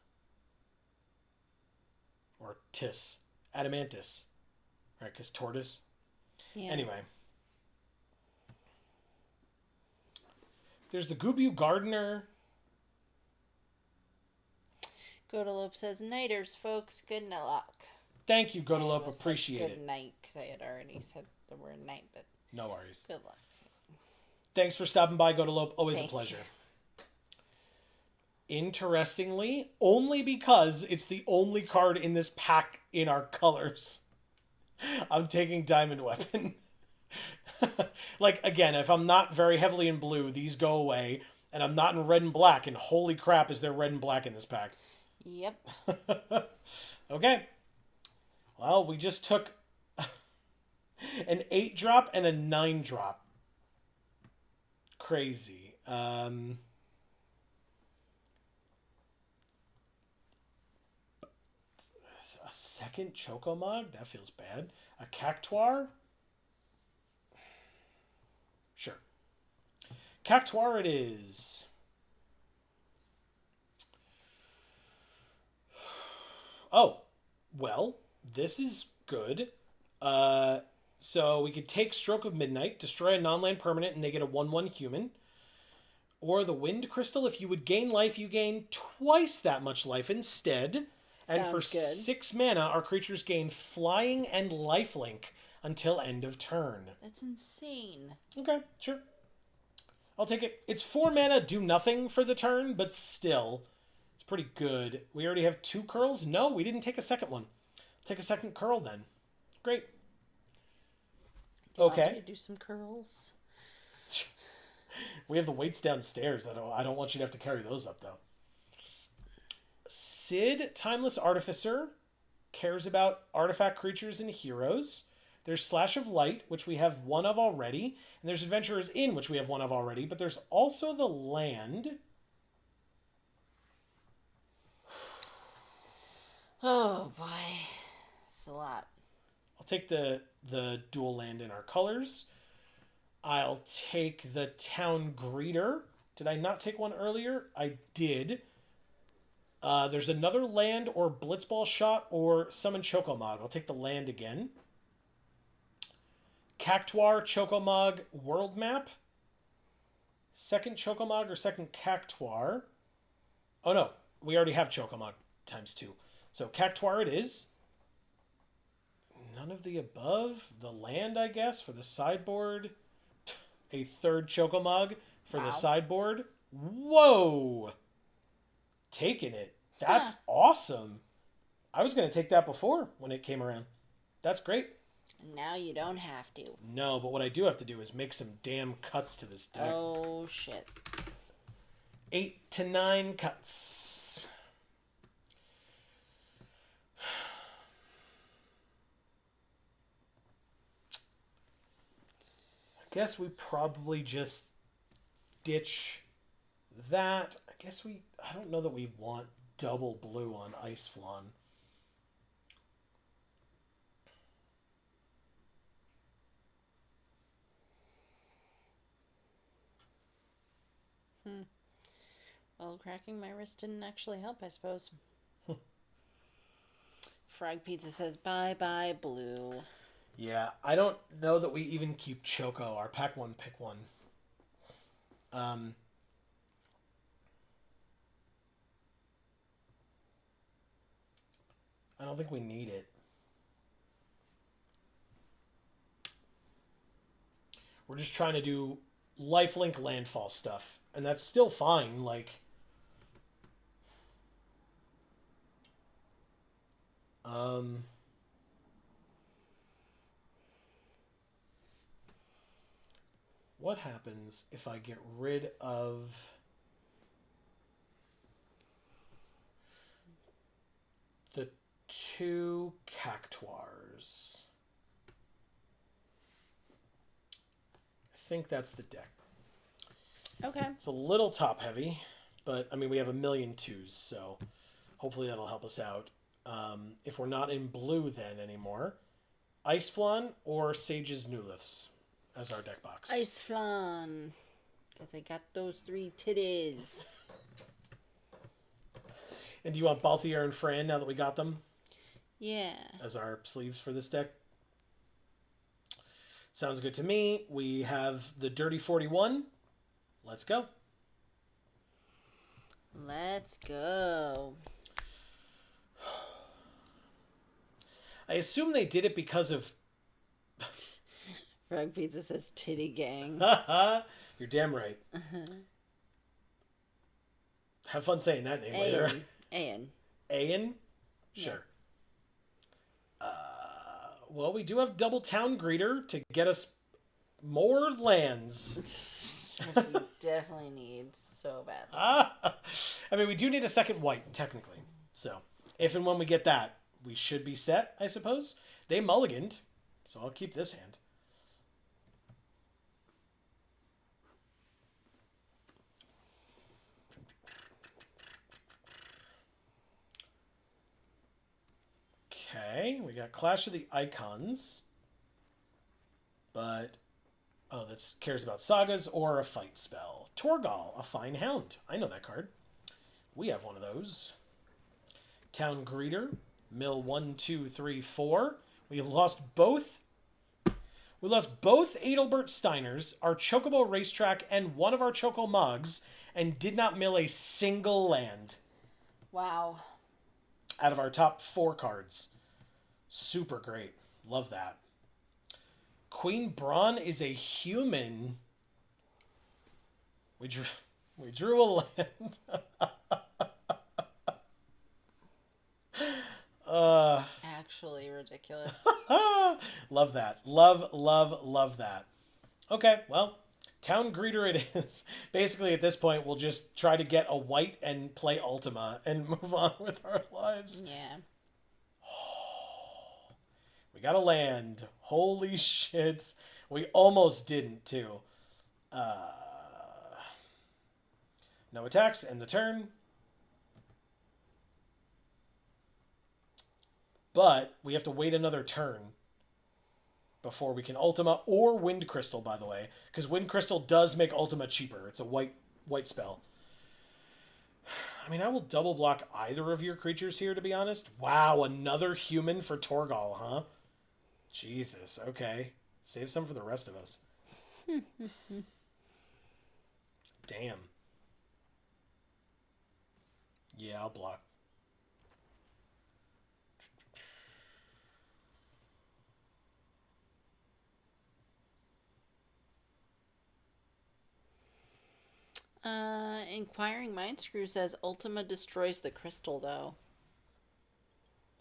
Or Tis. Adamantis. Right, because tortoise. Yeah. Anyway. There's the Gubu Gardener. Godalope says, Nighters, folks. Good luck. Thank you, Godalope. Appreciate it. Good night, because I had already said the word night, but no worries. good luck. Thanks for stopping by, Godalope. Always Thank a pleasure. You. Interestingly, only because it's the only card in this pack in our colors, I'm taking Diamond Weapon. Like, again, if I'm not very heavily in blue, these go away, and I'm not in red and black, and holy crap, is there red and black in this pack. Yep. Okay. Well, we just took an 8-drop and a 9-drop. Crazy. A second Chocomog? That feels bad. A Cactuar? Sure. Cactuar it is. Oh, well, this is good. So we could take Stroke of Midnight, destroy a non-land permanent, and they get a 1/1 human. Or the Wind Crystal, if you would gain life, you gain twice that much life instead. And for Sounds good. 6 mana, our creatures gain Flying and Lifelink until end of turn. That's insane. Okay, sure. I'll take it. It's 4 mana, do nothing for the turn, but still, it's pretty good. We already have 2 curls? No, we didn't take a second one. Take a second curl then. Great. Do you want me Okay. to do some curls? We have the weights downstairs. I don't want you to have to carry those up though. Sid, Timeless Artificer, cares about artifact creatures and heroes. There's Slash of Light, which we have one of already, and there's Adventurer's Inn, which we have one of already, but there's also the land. Oh boy, it's a lot. I'll take the dual land in our colors. I'll take the Town Greeter. Did I not take one earlier? I did. There's another land or Blitzball Shot or Summon Chocomog. I'll take the land again. Cactuar, Chocomog, World Map. Second Chocomog or second Cactuar. Oh no, we already have Chocomog times 2. So Cactuar it is. None of the above. The land, I guess, for the sideboard. A third Chocomog for the sideboard. Whoa! Taking it. That's awesome. I was going to take that before when it came around. That's great. Now you don't have to. No, but what I do have to do is make some damn cuts to this deck. Oh shit. 8 to 9 cuts. I guess we probably just ditch that. I don't know that we want double blue on Ice Flan. Well, cracking my wrist didn't actually help, I suppose. Frog Pizza says, bye-bye, blue. Yeah, I don't know that we even keep Choco, our pack one, pick one. I don't think we need it. We're just trying to do lifelink landfall stuff, and that's still fine, like... What happens if I get rid of the 2 Cactuars? I think that's the deck. Okay. It's a little top heavy, but I mean, we have a million 2s, so hopefully that'll help us out. If we're not in blue then anymore, Ice Flan or Sage's Newliths as our deck box. Ice Flan. Because I got those 3 titties. And do you want Balthier and Fran now that we got them Yeah. as our sleeves for this deck? Sounds good to me. We have the Dirty 41. Let's go. Let's go. I assume they did it because of... Frog Pizza says titty gang. You're damn right. Have fun saying that name later. Ayan. Ayan? Sure. Well, we do have double Town Greeter to get us more lands. Which we definitely need so badly. I mean, we do need a second white, technically. So, if and when we get that, we should be set, I suppose. They mulliganed, so I'll keep this hand. Okay, we got Clash of the Icons. But, oh, that cares about sagas or a fight spell. Torgal, a fine hound. I know that card. We have one of those. Town Greeter, mill 1, 2, 3, 4. We lost both. We lost both Adelbert Steiners, our Chocobo Racetrack, and one of our Choco Mugs, and did not mill a single land. Wow. Out of our top 4 cards. Super great. Love that. Queen Braun is a human. We drew a land. Actually ridiculous. Love that. Love that. Okay, well, Town Greeter it is. Basically, at this point, we'll just try to get a white and play Ultima and move on with our lives. Yeah. We got a land. Holy shit. We almost didn't, too. No attacks. End the turn. But we have to wait another turn before we can Ultima or Wind Crystal, by the way. Because Wind Crystal does make Ultima cheaper. It's a white spell. I mean, I will double block either of your creatures here, to be honest. Wow, another human for Torgal, huh? Jesus, okay. Save some for the rest of us. Damn. Yeah, I'll block. Inquiring Mindscrew says Ultima destroys the crystal, though.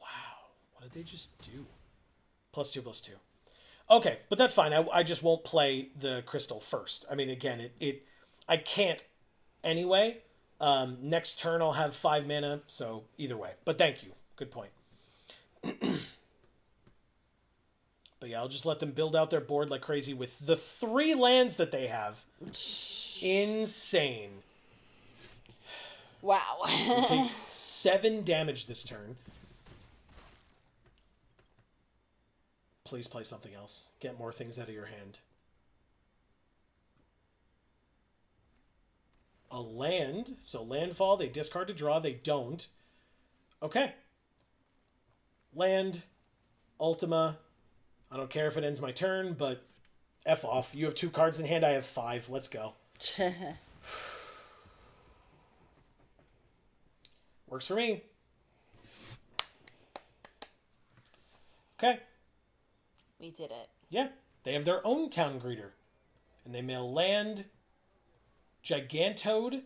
Wow. What did they just do? +2/+2. Okay, but that's fine. I just won't play the crystal first. I mean, again, I can't anyway. Next turn I'll have 5 mana, so either way. But thank you. Good point. But yeah, I'll just let them build out their board like crazy with the 3 lands that they have. Insane. Wow. We take 7 damage this turn. Please play something else. Get more things out of your hand. A land. So landfall, they discard to draw. They don't. Okay. Land. Ultima. I don't care if it ends my turn, but F off. You have 2 cards in hand. I have 5. Let's go. Works for me. Okay. We did it. Yeah. They have their own Town Greeter. And they mail land, Gigantode,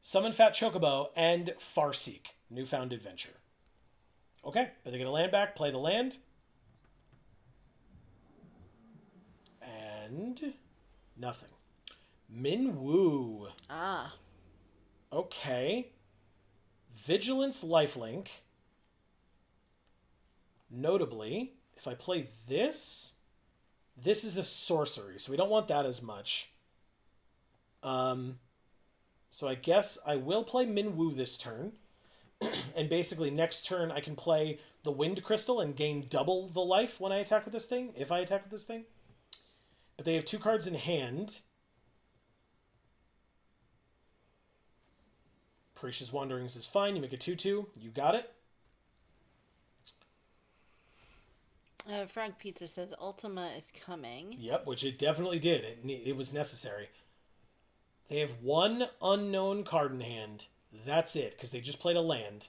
Summon Fat Chocobo, and Farseek, Newfound Adventure. Okay, but they get a land back, play the land. And nothing. Minwoo. Ah. Okay. Vigilance Lifelink. Notably, if I play this, this is a sorcery, so we don't want that as much. So I guess I will play Minwoo this turn. And basically next turn I can play the Wind Crystal and gain double the life when I attack with this thing, if I attack with this thing. But they have 2 cards in hand. Parish's Wanderings is fine. You make a 2/2. You got it. Frog Pizza says Ultima is coming. Yep, which it definitely did. It was necessary. They have 1 unknown card in hand. That's it, because they just played a land.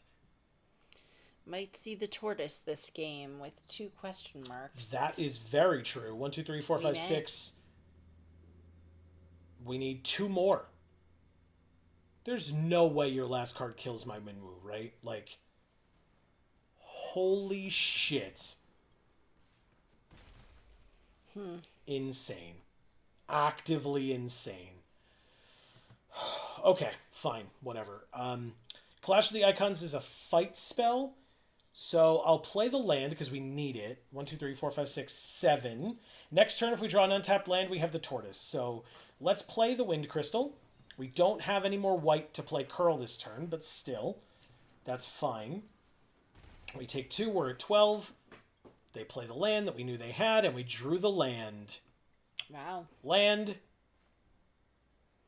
Might see the tortoise this game with 2 question marks. That is very true. 1, 2, 3, 4, We 5, may. 6. We need 2 more. There's no way your last card kills my Minwoo, right? Like, holy shit. Insane. Actively insane. Okay, fine, whatever. Clash of the Icons is a fight spell, so I'll play the land because we need it. 1, 2, 3, 4, 5, 6, 7. Next turn, if we draw an untapped land, we have the tortoise. So let's play the Wind Crystal. We don't have any more white to play Curl this turn, but still, that's fine. We take 2, we're at 12. They play the land that we knew they had, and we drew the land. Wow. Land,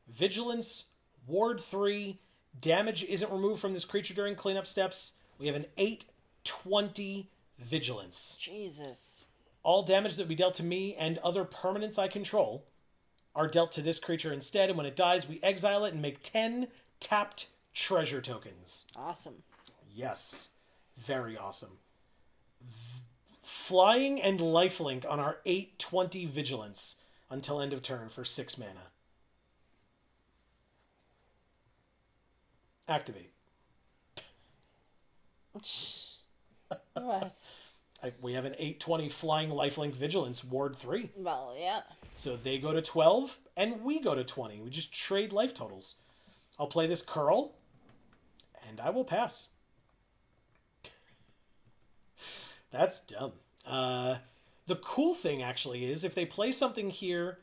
Vigilance, Ward 3. Damage isn't removed from this creature during cleanup steps. We have an 8/20 Vigilance. Jesus. All damage that would be dealt to me and other permanents I control are dealt to this creature instead, and when it dies, we exile it and make 10 tapped treasure tokens. Awesome. Yes. Very awesome. Flying and lifelink on our 8/20 Vigilance until end of turn for 6 mana. Activate. What? We have an 8/20 Flying Lifelink Vigilance Ward 3. Well, yeah. So they go to 12, and we go to 20. We just trade life totals. I'll play this Curl, and I will pass. That's dumb. The cool thing, actually, is if they play something here...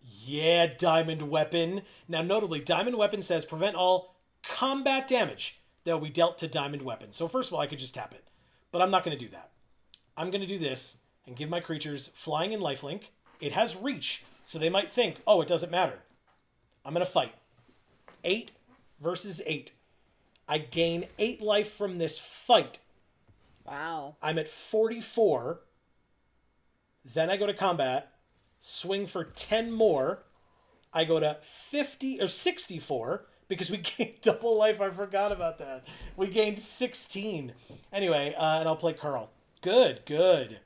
Yeah, Diamond Weapon. Now, notably, Diamond Weapon says prevent all combat damage that will be dealt to Diamond Weapon. So, first of all, I could just tap it. But I'm not going to do that. I'm going to do this and give my creatures Flying and Lifelink. It has Reach, so they might think, oh, it doesn't matter. I'm going to fight. 8 versus 8. I gain 8 life from this fight. Wow. I'm at 44. Then I go to combat. Swing for 10 more. I go to 50 or 64 because we gained double life. I forgot about that. We gained 16. Anyway, and I'll play Curl. Good, good.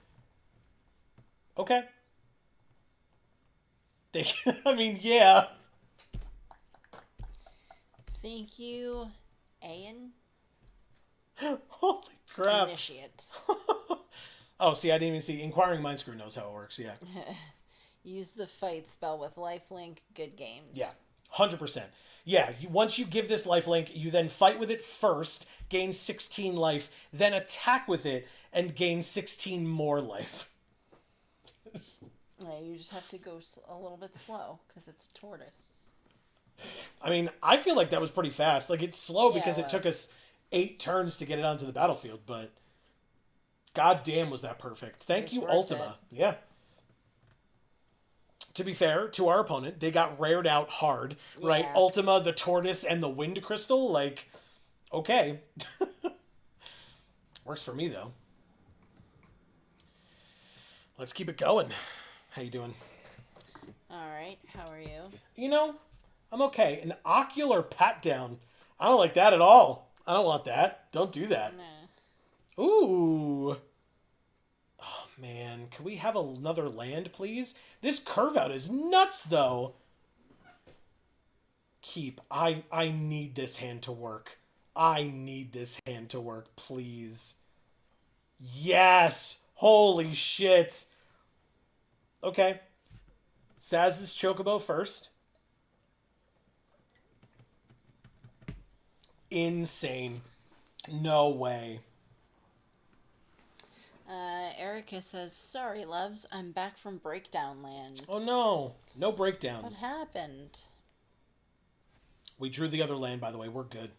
Okay. I mean, yeah. Thank you, Ayan. Holy crap. Initiate. Oh, see, I didn't even see. Inquiring Mindscrew knows how it works, yeah. Use the fight spell with lifelink. Good games. Yeah, 100%. Yeah, once you give this lifelink, you then fight with it first, gain 16 life, then attack with it, and gain 16 more life. Yeah, you just have to go a little bit slow, because it's a tortoise. I mean, I feel like that was pretty fast. Like, it's slow because Yeah, it took us 8 turns to get it onto the battlefield, but goddamn was that perfect. Thank you, Ultima. Yeah. To be fair, to our opponent, they got rared out hard, right? Yeah. Ultima, the Tortoise, and the Wind Crystal, like, okay. Works for me, though. Let's keep it going. How you doing? All right, how are you? You know, I'm okay. An ocular pat down. I don't like that at all. I don't want that. Don't do that. Nah. Ooh. Oh, man. Can we have another land, please? This curve out is nuts, though. Keep. I need this hand to work. I need this hand to work, please. Yes! Holy shit. Okay. Saz's Chocobo first. Insane. No way. Erica says, sorry, loves, I'm back from Breakdown Land. Oh no. No What breakdowns. happened? We drew the other land, by the way. We're good.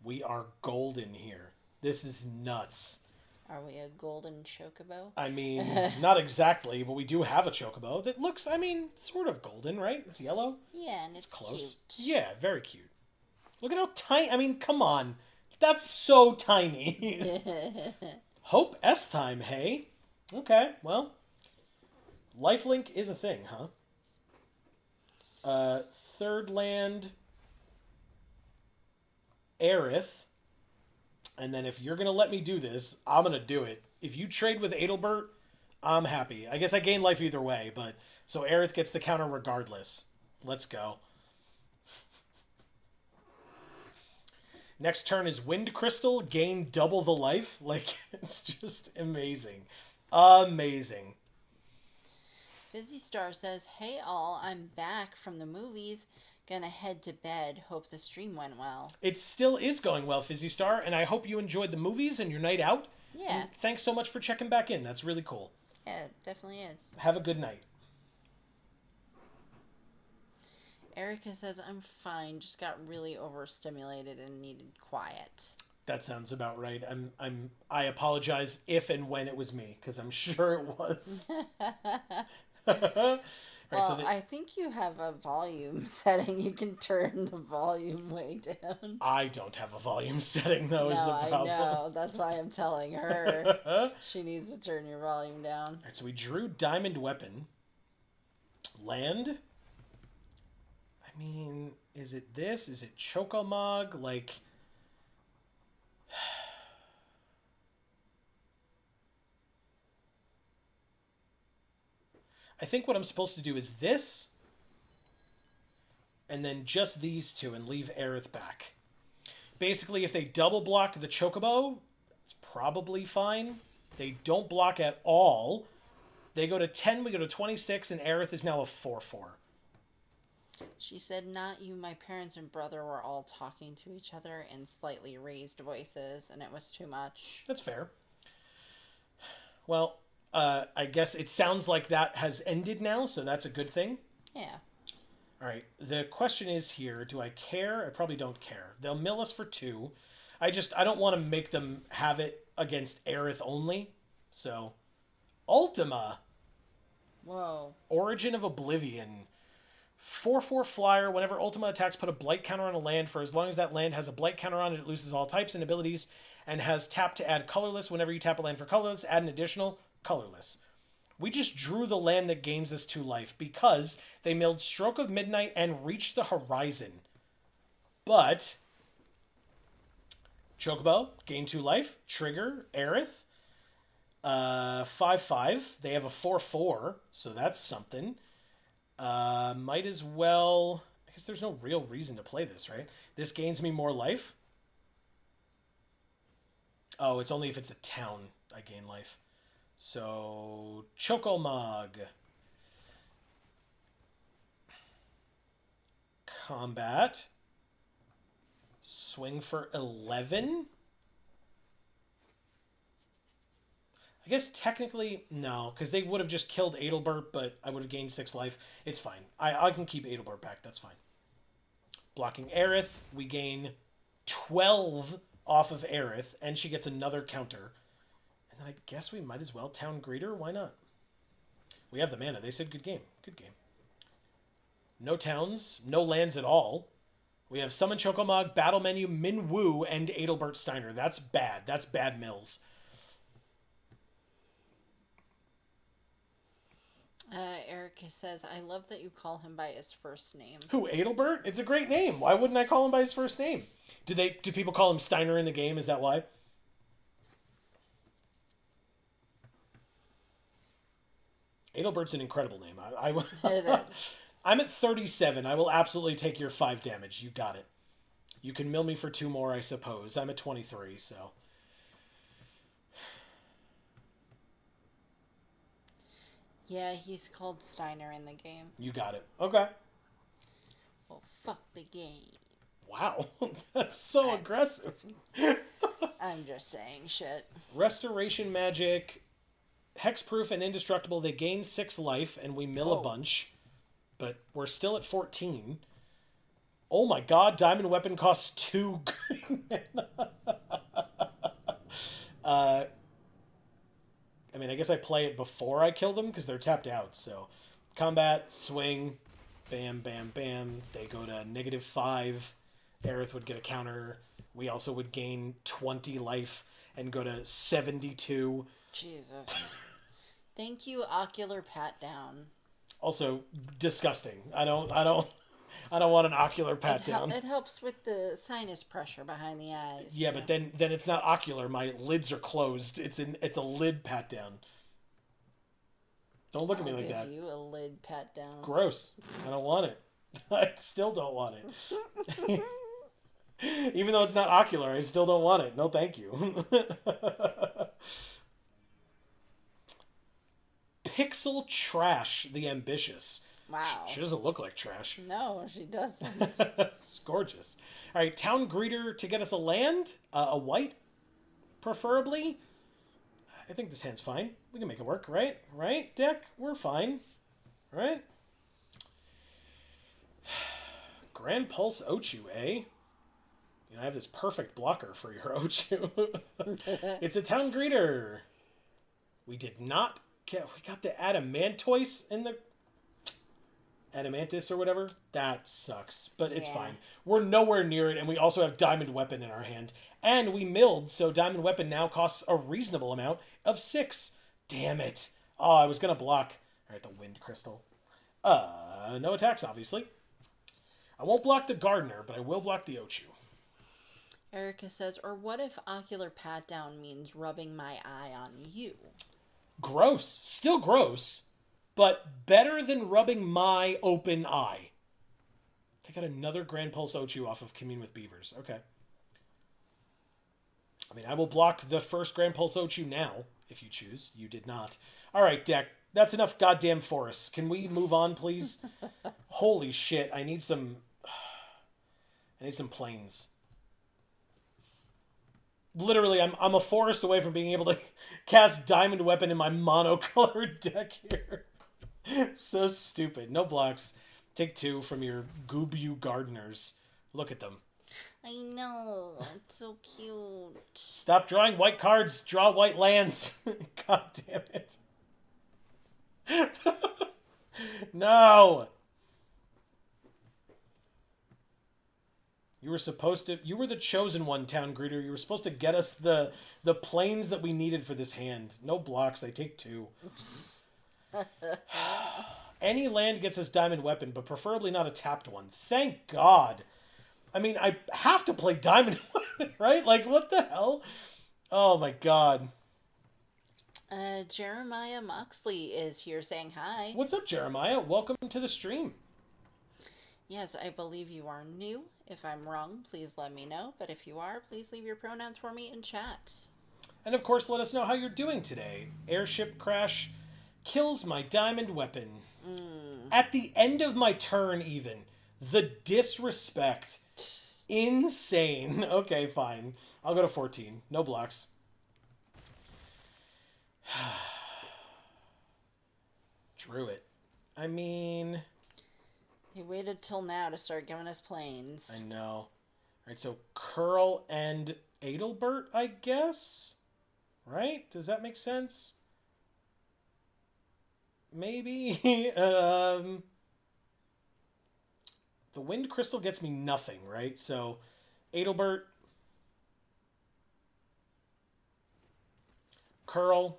We are golden here. This is nuts. Are we a golden chocobo? I mean, not exactly, but we do have a Chocobo that looks, I mean, sort of golden, right? It's yellow. Yeah, and it's Close. cute. Yeah, very cute. Look at how tiny. I mean, come on. That's so tiny. Hope S time, hey? Okay, well. Lifelink is a thing, huh? Third land. Aerith. And then if you're going to let me do this, I'm going to do it. If you trade with Adelbert, I'm happy. I guess I gain life either way, but... So Aerith gets the counter regardless. Let's go. Next turn is Wind Crystal. Gain double the life. Like, it's just amazing. Amazing. Fizzy Star says, hey all, I'm back from the movies. Gonna head to bed. Hope the stream went well. It still is going well, Fizzy Star, and I hope you enjoyed the movies and your night out. Yeah. And thanks so much for checking back in. That's really cool. Yeah, it definitely is. Have a good night. Erica says, I'm fine. Just got really overstimulated and needed quiet. That sounds about right. I apologize if and when it was me, because I'm sure it was. Right, so Well, I think you have a volume setting. You can turn the volume way down. I don't have a volume setting, though, is No, the I problem. know. That's why I'm telling her Alright, she needs to turn your volume down. so we drew Diamond Weapon. Land? I mean, is it this? Is it Chocomog? Like, I think what I'm supposed to do is this, and then just these two, and leave Aerith back. Basically, if they double block the Chocobo, it's probably fine. They don't block at all. They go to 10, we go to 26, and Aerith is now a 4/4. She said, not you, my parents and brother were all talking to each other in slightly raised voices, and it was too much. That's fair. Well, I guess it sounds like that has ended now, so that's a good thing. Yeah. All right. The question is here, do I care? I probably don't care. They'll mill us for 2. I don't want to make them have it against Aerith only. So, Ultima, Whoa. Origin of Oblivion. 4/4 flyer. Whenever Ultima attacks, put a blight counter on a land. For as long as that land has a blight counter on it, it loses all types and abilities and has tap to add colorless. Whenever you tap a land for colorless, add an additional colorless. We just drew the land that gains us 2 life because they milled Stroke of Midnight and Reach the Horizon. But Chocobo, gain 2 life. Trigger, Aerith. 5/5. They have a 4/4, so that's something. Might as well... I guess there's no real reason to play this, right? This gains me more life. Oh, it's only if it's a town I gain life. So, Chocomog. Combat. Swing for 11. I guess technically, no, because they would have just killed Adelbert, but I would have gained 6 life. It's fine. I can keep Adelbert back. That's fine. Blocking Aerith, we gain 12 off of Aerith, and she gets another counter. And then I guess we might as well Town Greeter. Why not? We have the mana. They said good game. Good game. No towns, no lands at all. We have Summon Chocomog, Battle Menu, Min Woo, and Adelbert Steiner. That's bad. That's bad mills. Erica says, I love that you call him by his first name. Who, Adelbert? It's a great name. Why wouldn't I call him by his first name? Do people call him Steiner in the game? Is that why? Adelbert's an incredible name. I'm at 37. I will absolutely take your 5 damage. You got it. You can mill me for 2 more, I suppose. I'm at 23, so... Yeah, he's called Steiner in the game. You got it. Okay. Well, fuck the game. Wow. That's so aggressive. I'm just saying shit. Restoration magic. Hexproof and indestructible. They gain 6 life, and we mill a bunch. But we're still at 14. Oh my god, Diamond Weapon costs 2 green mana. I mean, I guess I play it before I kill them because they're tapped out. So, combat, swing, bam, bam, bam. They go to -5. Aerith would get a counter. We also would gain 20 life and go to 72. Jesus. Thank you, Ocular Pat Down. Also, disgusting. I don't want an ocular pat down. It helps with the sinus pressure behind the eyes. Yeah, but then it's not ocular. My lids are closed. It's a lid pat down. Don't look at me like that. I'll give you a lid pat down. Gross. I don't want it. I still don't want it. Even though it's not ocular, I still don't want it. No, thank you. Pixel Trash the Ambitious. Wow. She doesn't look like trash. No, she doesn't. It's gorgeous. All right, Town Greeter to get us a land, a white, preferably. I think this hand's fine. We can make it work, right? Right, deck? We're fine. Right? Grand Pulse Ochu, eh? You know, I have this perfect blocker for your Ochu. It's a town greeter. We did not get... We got the Adamantoise in the... Adamantis or whatever. That sucks, but it's fine. We're nowhere near it, and we also have Diamond Weapon in our hand. And we milled, so Diamond Weapon now costs a reasonable amount of 6. Damn it. Oh, I was going to block. All right, the Wind Crystal. No attacks, obviously. I won't block the Gardener, but I will block the Ochu. Erica says, or what if ocular pat down means rubbing my eye on you? Gross. Still gross, but better than rubbing my open eye. I got another Grand Pulse Ochu off of Commune with Beavers. Okay. I mean, I will block the first Grand Pulse Ochu now, if you choose. You did not. All right, deck. That's enough goddamn forests. Can we move on, please? Holy shit. I need some plains. Literally, I'm a forest away from being able to cast Diamond Weapon in my monocolored deck here. So stupid. No blocks. Take 2 from your Goobu Gardeners. Look at them. I know. It's so cute. Stop drawing white cards. Draw white lands. God damn it. No. You were the chosen one, Town Greeter. You were supposed to get us the planes that we needed for this hand. No blocks. I take 2. Any land gets us Diamond Weapon, but preferably not a tapped one. Thank God. I mean, I have to play Diamond Weapon, right? Like, what the hell? Oh, my God. Jeremiah Moxley is here saying hi. What's up, Jeremiah? Welcome to the stream. Yes, I believe you are new. If I'm wrong, please let me know. But if you are, please leave your pronouns for me in chat. And of course, let us know how you're doing today. Airship crash kills my Diamond Weapon. At the end of my turn, even. The disrespect. Insane. Okay, fine. I'll go to 14. No blocks. Drew it. I mean... He waited till now to start giving us planes. I know. All right, so Curl and Adelbert, I guess? Right? Does that make sense? Maybe. The Wind Crystal gets me nothing, right? So Adelbert, Curl,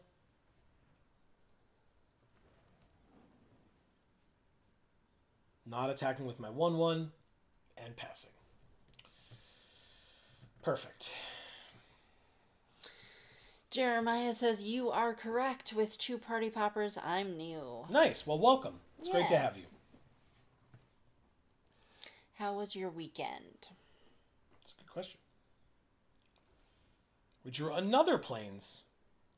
not attacking with my 1/1, and passing. Perfect. Jeremiah says, you are correct. With 2 party poppers, I'm new. Nice. Well, welcome. It's great to have you. How was your weekend? That's a good question. We drew another plains.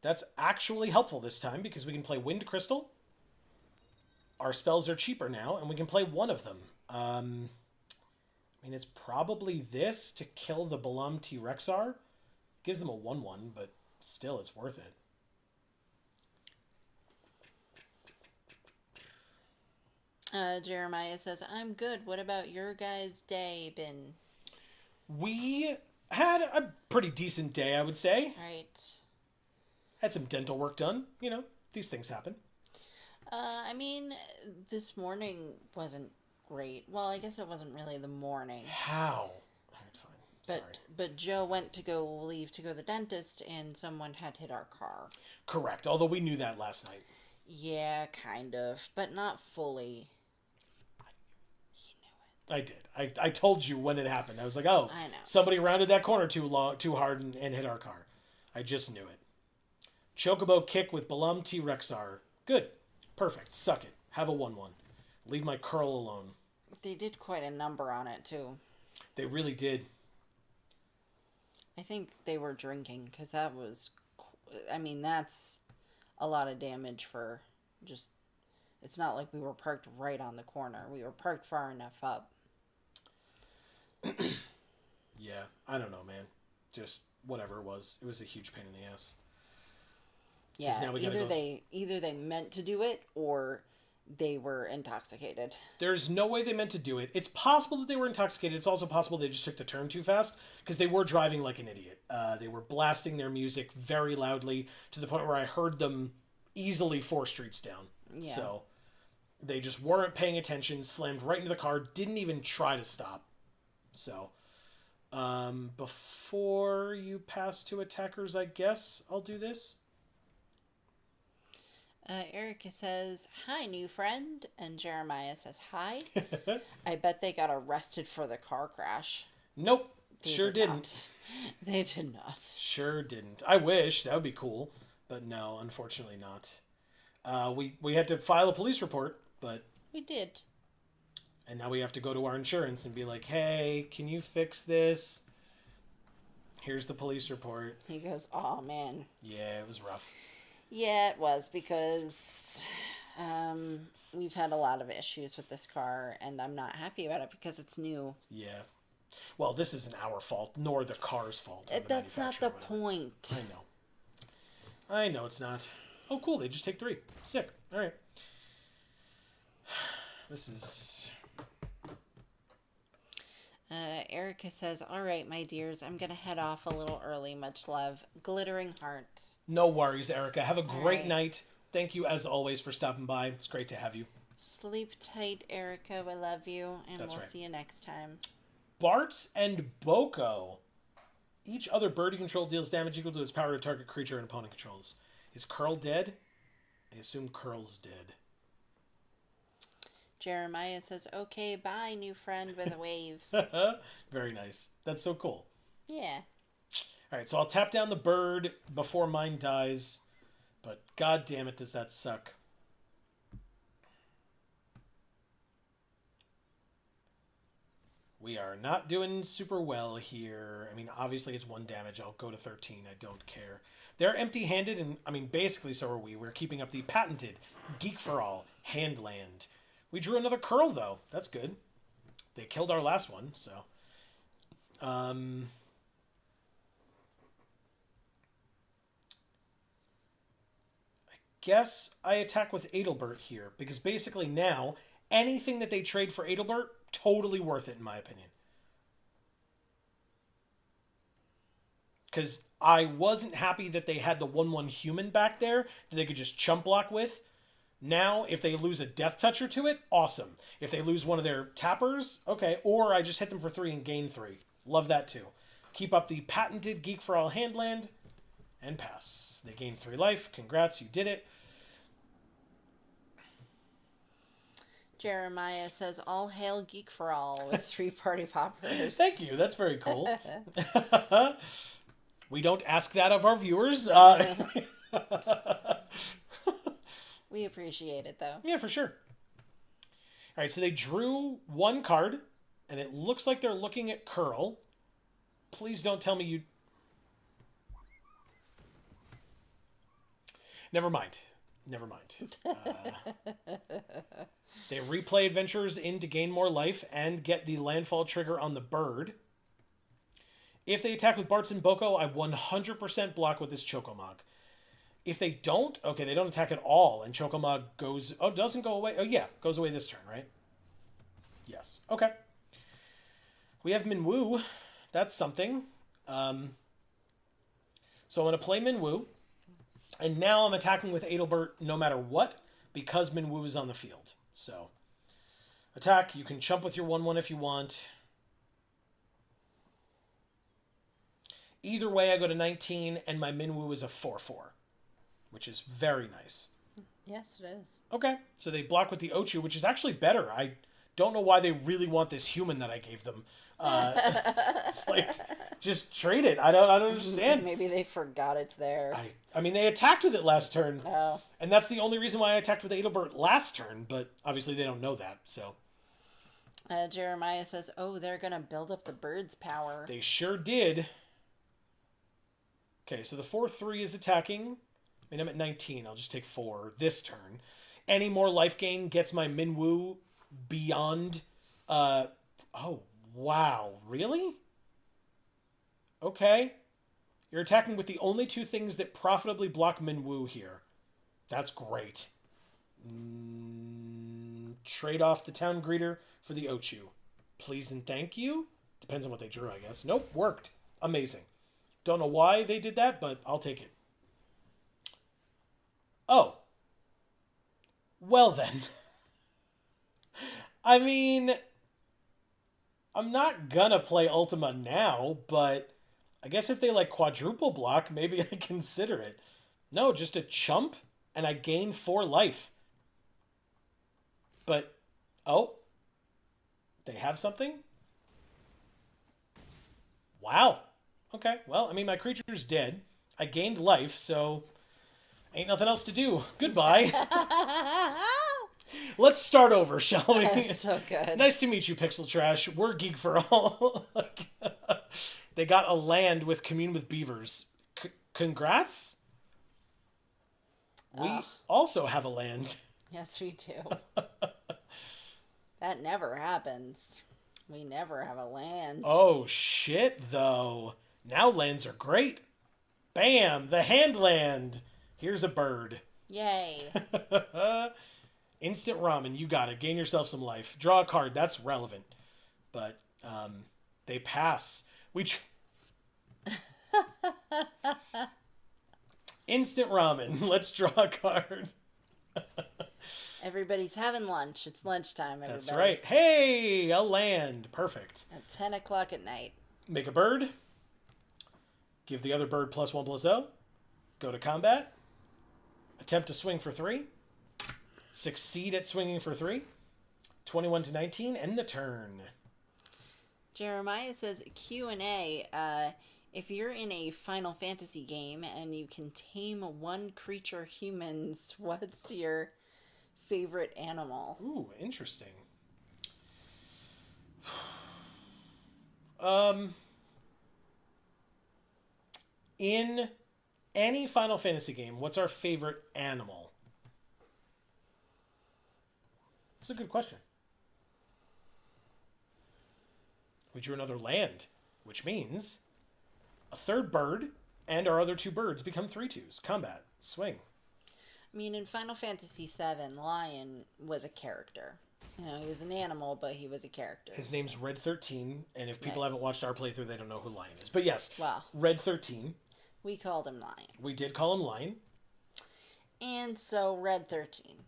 That's actually helpful this time because we can play Wind Crystal. Our spells are cheaper now, and we can play one of them. I mean, it's probably this to kill the Balam T-Rexar. Gives them a 1/1, but still, it's worth it. Jeremiah says, I'm good. What about your guys' day been? We had a pretty decent day, I would say. Right. Had some dental work done. You know, these things happen. I mean, this morning wasn't great. Well, I guess it wasn't really the morning. How? All right, fine. Sorry. But Joe went to leave to go to the dentist, and someone had hit our car. Correct, although we knew that last night. Yeah, kind of, but not fully. I did. I told you when it happened. I was like, oh, I know. Somebody rounded that corner too hard and hit our car. I just knew it. Chocobo kick with Balam T-Rexar. Good. Perfect. Suck it. Have a 1/1. Leave my Curl alone. They did quite a number on it, too. They really did. I think they were drinking, because that was... I mean, that's a lot of damage for just... It's not like we were parked right on the corner. We were parked far enough up. Yeah, I don't know, man. Just whatever it was a huge pain in the ass. Yeah, Now we either they meant to do it, or they were intoxicated. There's no way they meant to do it. It's possible that they were intoxicated. It's also possible they just took the turn too fast because they were driving like an idiot. They were blasting their music very loudly to the point where I heard them easily 4 streets down. Yeah. So they just weren't paying attention, slammed right into the car, didn't even try to stop. So before you pass to attackers, I guess I'll do this. Erica says, "Hi, new friend." And Jeremiah says, "Hi." I bet they got arrested for the car crash. Nope. They Sure did didn't. not. They did not. Sure didn't. I wish. That would be cool. But no, unfortunately not. We had to file a police report, but... We did. And now we have to go to our insurance and be like, hey, can you fix this? Here's the police report. He goes, "Oh, man." Yeah, it was rough. Yeah, it was because we've had a lot of issues with this car, and I'm not happy about it because it's new. Yeah. Well, this isn't our fault, nor the car's fault. That's not the point. I know it's not. Oh, cool. They just take 3. Sick. All right. This is... Erica says, "All right, my dears, I'm going to head off a little early. Much love. Glittering heart." No worries, Erica. Have a great right. night. Thank you, as always, for stopping by. It's great to have you. Sleep tight, Erica. I love you, and That's we'll right. see you next time. Bartz and Boko. Each other bird you control deals damage equal to its power to target creature and opponent controls. Is Curl dead? I assume Curl's dead. Jeremiah says, "Okay, bye, new friend," with a wave. Very nice. That's so cool. Yeah. All right, so I'll tap down the bird before mine dies, but god damn it, does that suck. We are not doing super well here. I mean, obviously it's 1 damage. I'll go to 13. I don't care. They're empty-handed, and I mean, basically so are we. We're keeping up the patented Geek for All Handland. We drew another Curl, though. That's good. They killed our last one, so... I guess I attack with Adelbert here, because basically now, anything that they trade for Adelbert, totally worth it in my opinion. Because I wasn't happy that they had the 1/1 human back there that they could just chump block with. Now, if they lose a Death Toucher to it, awesome. If they lose one of their tappers, okay. Or I just hit them for 3 and gain 3. Love that too. Keep up the patented Geek for All Handland and pass. They gain 3 life. Congrats, you did it. Jeremiah says, "All hail Geek for All," with 3 party poppers. Thank you. That's very cool. We don't ask that of our viewers. We appreciate it, though. Yeah, for sure. All right, so they drew 1 card, and it looks like they're looking at Curl. Please don't tell me you... Never mind. Never mind. They replay Adventurers in to gain more life and get the landfall trigger on the bird. If they attack with Bartz and Boko, I 100% block with this Chocomog. If they don't, okay, they don't attack at all, and Chocomog goes... Oh, doesn't go away? Oh, yeah, goes away this turn, right? Yes. Okay. We have Minwoo. That's something. So I'm going to play Minwoo, and now I'm attacking with Adelbert no matter what, because Minwoo is on the field. So, attack. You can chump with your 1/1 if you want. Either way, I go to 19, and my Minwoo is a 4/4, which is very nice. Yes, it is. Okay, so they block with the Ochu, which is actually better. I don't know why they really want this human that I gave them. It's like, just trade it. I don't understand. Maybe they forgot it's there. I mean, they attacked with it last turn. Oh. And that's the only reason why I attacked with Adelbert last turn, but obviously they don't know that, so. Jeremiah says, "Oh, they're going to build up the bird's power." They sure did. Okay, so the 4/3 is attacking. I mean, I'm at 19. I'll just take 4 this turn. Any more life gain gets my Minwoo beyond... Oh, wow. Really? Okay. You're attacking with the only 2 things that profitably block Minwoo here. That's great. Trade off the town greeter for the Ochu. Please and thank you. Depends on what they drew, I guess. Nope, worked. Amazing. Don't know why they did that, but I'll take it. Oh. Well then. I mean, I'm not gonna play Ultima now, but I guess if they like quadruple block, maybe I consider it. No, just a chump, and I gain 4 life. But, oh, they have something? Wow. Okay, well, I mean, my creature's dead. I gained life, so ain't nothing else to do. Goodbye. Let's start over, shall we? That's so good. Nice to meet you, Pixel Trash. We're Geek for All. They got a land with Commune with Beavers. Congrats? We also have a land. Yes, we do. That never happens. We never have a land. Oh, shit, though. Now lands are great. Bam! The hand land. Here's a bird. Yay. Instant ramen, you got it. Gain yourself some life. Draw a card, that's relevant. But, they pass. Instant ramen. Let's draw a card. Everybody's having lunch. It's lunchtime, everybody. That's right. Hey, a land. Perfect. At 10 o'clock at night. Make a bird. Give the other bird +1/+0. Go to combat. Attempt to swing for 3. Succeed at swinging for 3. 21 to 19. End the turn. Jeremiah says Q&A. If you're in a Final Fantasy game and you can tame 1 creature humans, what's your favorite animal? Ooh, interesting. In any Final Fantasy game, what's our favorite animal? That's a good question. We drew another land, which means a 3rd bird and our other 2 birds become 3/2s. Combat. Swing. I mean, in Final Fantasy VII, Lion was a character. You know, he was an animal, but he was a character. His name's Red 13, and if people haven't watched our playthrough, they don't know who Lion is. But yes, Well, Red 13. we called him Lion. We did call him Lion. And so, Red 13.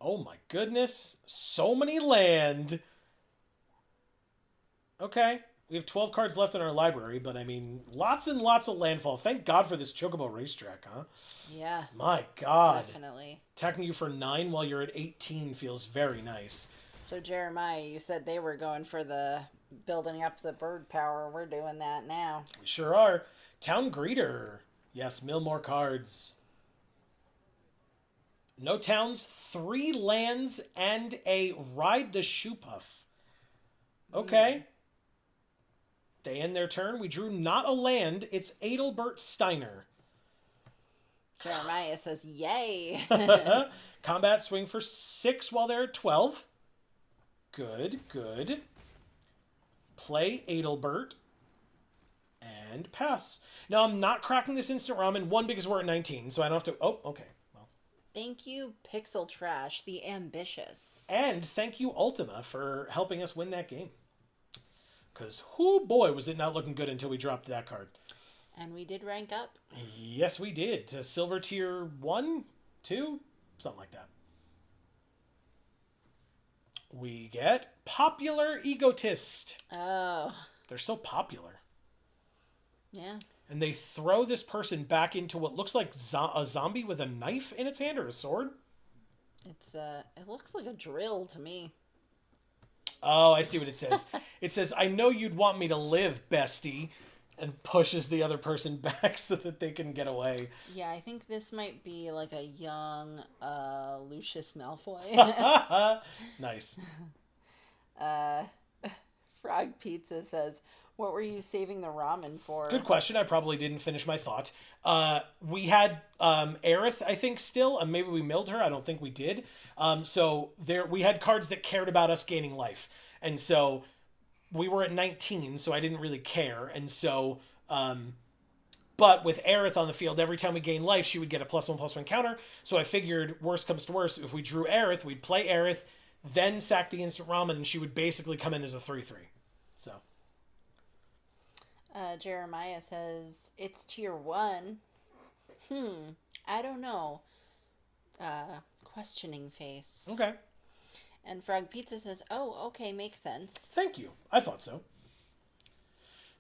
Oh my goodness. So many land. Okay. We have 12 cards left in our library, but I mean, lots and lots of landfall. Thank God for this Chocobo racetrack, huh? Yeah. My God. Definitely. Attacking you for 9 while you're at 18 feels very nice. So, Jeremiah, you said they were going for the building up the bird power. We're doing that now. We sure are. Town Greeter. Yes, mill more cards. No towns, 3 lands, and a Ride the Shoe Puff. Okay. They end their turn. We drew not a land. It's Adelbert Steiner. Jeremiah says, yay. Combat, swing for 6 while they're at 12. Good, good. Play Adelbert. And pass. Now, I'm not cracking this instant ramen. 1, because we're at 19, so I don't have to... Oh, okay. Well. Thank you, Pixel Trash, the ambitious. And thank you, Ultima, for helping us win that game. Because, whoo boy, was it not looking good until we dropped that card. And we did rank up. Yes, we did. To Silver Tier 1, 2, something like that. We get Popular Egotist. Oh. They're so popular. Yeah. And they throw this person back into what looks like a zombie with a knife in its hand or a sword. It looks like a drill to me. Oh, I see what it says. It says, I know you'd want me to live, bestie. And pushes the other person back so that they can get away. Yeah, I think this might be like a young Lucius Malfoy. Nice. Frog Pizza says, what were you saving the ramen for? Good question. I probably didn't finish my thought. We had Aerith, I think, still. And maybe we milled her. I don't think we did. So we had cards that cared about us gaining life. And so... we were at 19, so I didn't really care. And so But with Aerith on the field, every time we gain life, she would get a +1/+1 counter. So I figured, worst comes to worst, if we drew Aerith, we'd play Aerith, then sack the instant ramen, and she would basically come in as a 3/3. So. Jeremiah says, it's tier 1. I don't know. Questioning face. Okay. And Frog Pizza says, oh, okay, makes sense. Thank you. I thought so.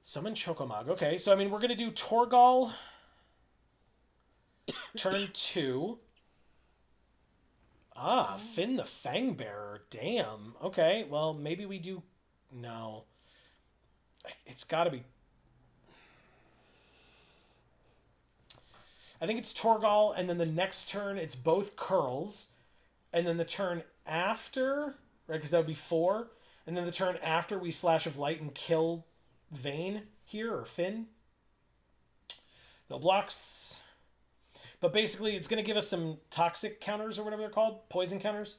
Summon Chocomog. Okay, so I mean, we're going to do Torgal turn 2. Finn the Fangbearer. Damn. Okay, well, maybe we do... No. It's got to be... I think it's Torgal, and then the next turn it's both curls, and then the turn after, right, because that would be 4, and then the turn after we Slash of Light and kill Vayne here, or Finn. No blocks. But basically, it's going to give us some toxic counters, or whatever they're called, poison counters.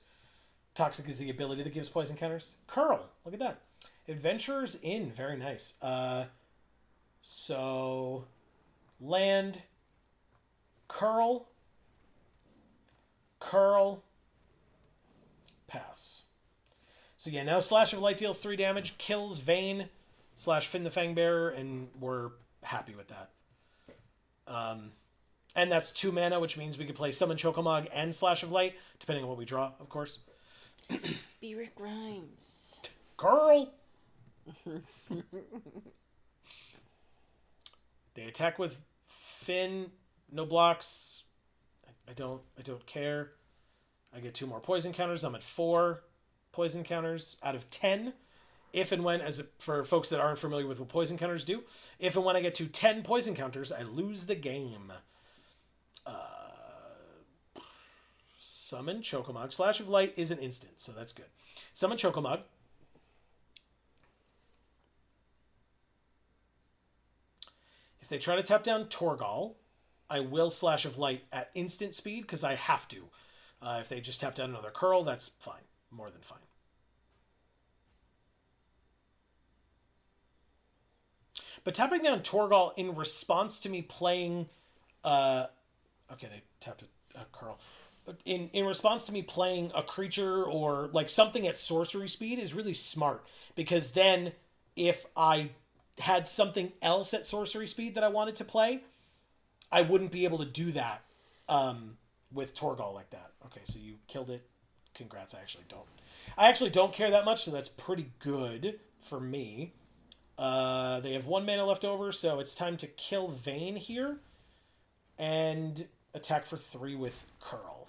Toxic is the ability that gives poison counters. Curl, look at that. Adventurers in, very nice. So, land... Curl, pass. So yeah, now Slash of Light deals 3 damage, kills Vayne / Finn the Fangbearer, and we're happy with that. And that's 2 mana, which means we could play Summon Chocomog and Slash of Light, depending on what we draw, of course. Be Rick Grimes. Curl! They attack with Finn... No blocks. I don't care. I get 2 more poison counters. I'm at 4 poison counters out of 10. If and when, for folks that aren't familiar with what poison counters do, if and when I get to 10 poison counters, I lose the game. Summon Chocomog. Slash of Light is an instant, so that's good. Summon Chocomog. If they try to tap down Torgal, I will Slash of Light at instant speed, because I have to. If they just tap down another curl, that's fine. More than fine. But tapping down Torgal in response to me playing... okay, they tapped a curl. In response to me playing a creature or like something at sorcery speed is really smart. Because then if I had something else at sorcery speed that I wanted to play... I wouldn't be able to do that with Torgal like that. Okay, so you killed it. Congrats. I actually don't care that much, so that's pretty good for me. They have 1 mana left over, so it's time to kill Vayne here. And attack for 3 with Curl.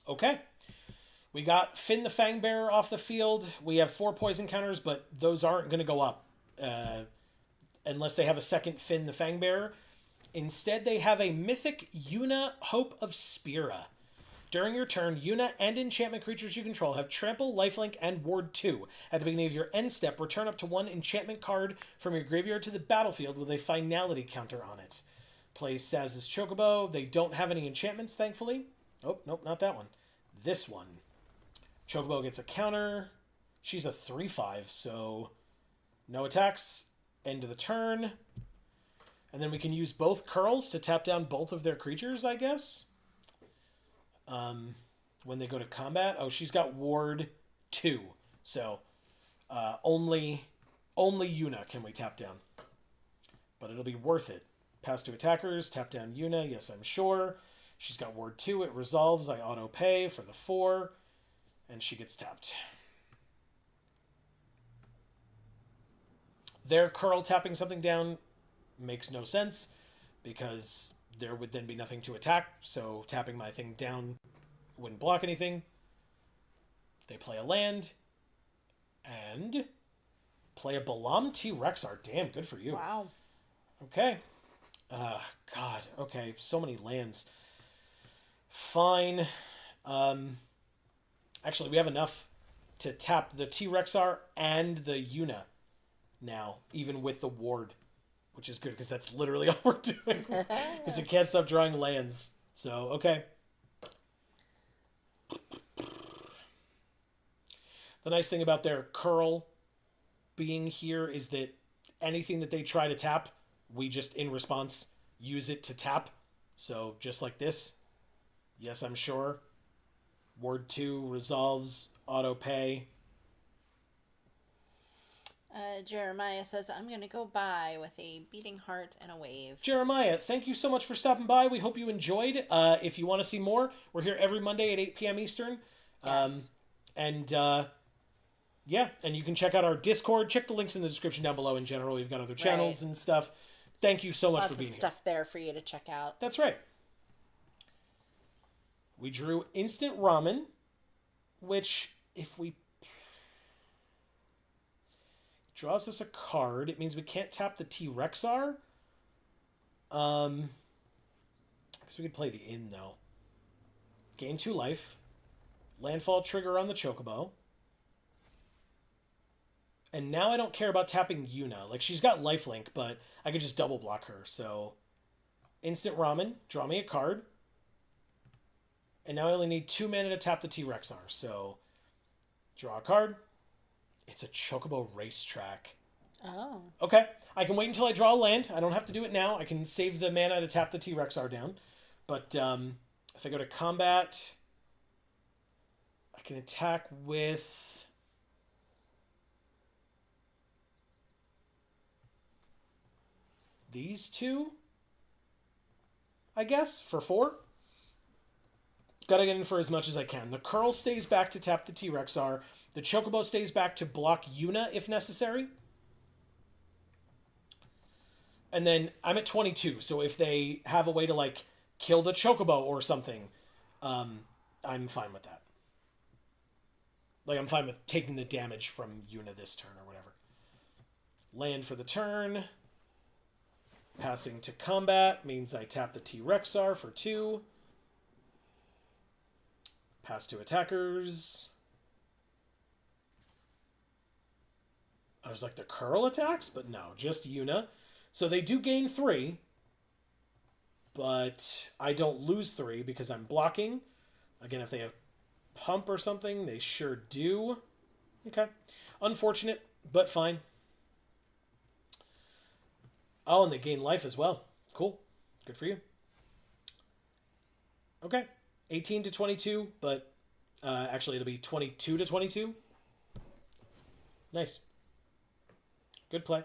Okay. We got Finn the Fangbearer off the field. We have 4 poison counters, but those aren't going to go up. Unless they have a second Finn the Fangbearer. Instead, they have a mythic Yuna Hope of Spira. During your turn, Yuna and enchantment creatures you control have Trample, Lifelink, and Ward 2. At the beginning of your end step, return up to 1 enchantment card from your graveyard to the battlefield with a finality counter on it. Play Saz's Chocobo. They don't have any enchantments, thankfully. Oh, nope, not that one. This one. Chocobo gets a counter. She's a 3/5, so no attacks. End of the turn. And then we can use both curls to tap down both of their creatures, I guess. When they go to combat. Oh, she's got Ward 2. So only Yuna can we tap down. But it'll be worth it. Pass to attackers. Tap down Yuna. Yes, I'm sure. She's got Ward 2. It resolves. I auto pay for the 4. And she gets tapped. Their curl tapping something down makes no sense because there would then be nothing to attack, so tapping my thing down wouldn't block anything. They play a land and play a Balam T-Rexar. Damn, good for you. Wow. Okay. God, okay, so many lands. Fine. Actually, we have enough to tap the T-Rexar and the Yuna now, even with the ward, which is good because that's literally all we're doing because we can't stop drawing lands. So, okay. The nice thing about their curl being here is that anything that they try to tap we just, in response, use it to tap. So just like this. Yes, I'm sure. Ward 2 resolves auto pay. Jeremiah says, I'm going to go by with a beating heart and a wave. Jeremiah, thank you so much for stopping by. We hope you enjoyed. If you want to see more, we're here every Monday at 8 p.m. Eastern. Yes. And yeah, and you can check out our Discord. Check the links in the description down below in general. We've got other channels and stuff. Thank you so much Lots for being of here. stuff there for you to check out. That's right. We drew instant ramen, which if we draws us a card, it means we can't tap the T-Rexar. I guess we could play the inn though. Gain 2 life. Landfall trigger on the Chocobo. And now I don't care about tapping Yuna. Like, she's got lifelink, but I could just double block her. So, instant ramen. Draw me a card. And now I only need 2 mana to tap the T-Rexar. So, draw a card. It's a Chocobo Racetrack. Oh. Okay. I can wait until I draw a land. I don't have to do it now. I can save the mana to tap the T-Rexar down. But if I go to combat, I can attack with... these two, I guess, for 4. Gotta get in for as much as I can. The Curl stays back to tap the T-Rexar. The Chocobo stays back to block Yuna if necessary. And then I'm at 22, so if they have a way to, like, kill the Chocobo or something, I'm fine with that. Like, I'm fine with taking the damage from Yuna this turn or whatever. Land for the turn. Passing to combat means I tap the T-Rexar for 2. Pass to attackers. I was like, the Curl attacks? But no, just Yuna. So they do gain 3. But I don't lose 3 because I'm blocking. Again, if they have Pump or something, they sure do. Okay. Unfortunate, but fine. Oh, and they gain life as well. Cool. Good for you. Okay. 18 to 22, but actually it'll be 22 to 22. Nice. Good play.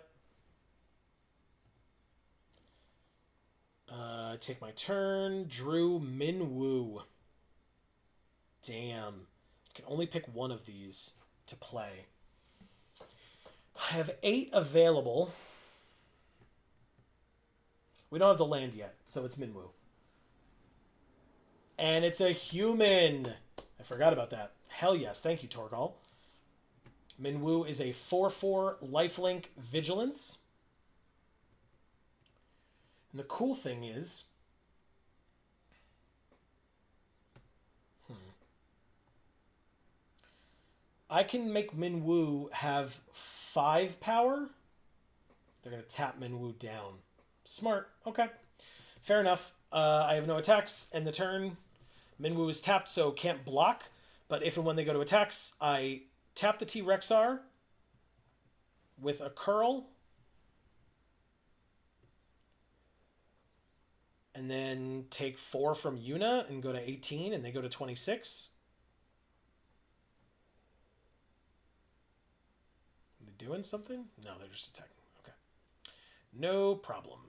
Take my turn. Drew Minwoo. Damn. I can only pick one of these to play. I have 8 available. We don't have the land yet, so it's Minwoo. And it's a human. I forgot about that. Hell yes. Thank you, Torgal. Minwoo is a 4/4 lifelink vigilance. And the cool thing is... I can make Minwoo have 5 power. They're going to tap Minwoo down. Smart. Okay. Fair enough. I have no attacks, and the turn Minwoo is tapped, so can't block. But if and when they go to attacks, I tap the T-Rexar with a Curl. And then take 4 from Yuna and go to 18, and they go to 26. Are they doing something? No, they're just attacking. Okay. No problem.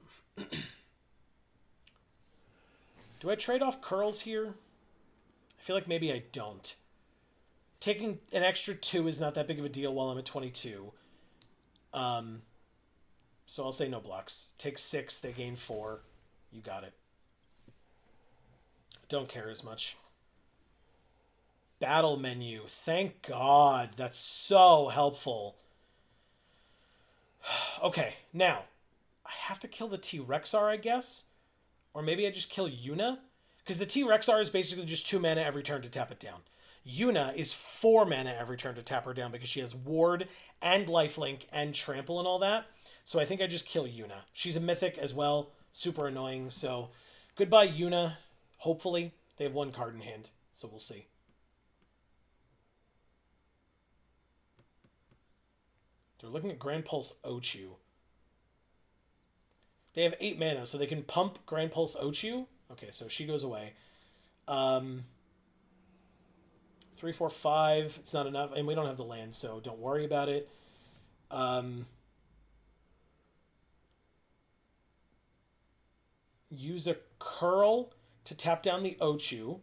Do I trade off curls here? I feel like maybe I don't. Taking an extra 2 is not that big of a deal while I'm at 22. So I'll say no blocks. Take 6, they gain 4. You got it. Don't care as much. Battle menu. Thank God. That's so helpful. Okay, now. I have to kill the T-Rexar, I guess? Or maybe I just kill Yuna? Because the T-Rexar is basically just 2 mana every turn to tap it down. Yuna is 4 mana every turn to tap her down because she has Ward and Lifelink and Trample and all that. So I think I just kill Yuna. She's a mythic as well. Super annoying. So goodbye, Yuna. Hopefully. They have 1 card in hand. So we'll see. They're looking at Grand Pulse Ochu. They have 8 mana, so they can pump Grand Pulse Ochu. Okay, so she goes away. 3, 4, 5. It's not enough, and we don't have the land, so don't worry about it. Use a curl to tap down the Ochu.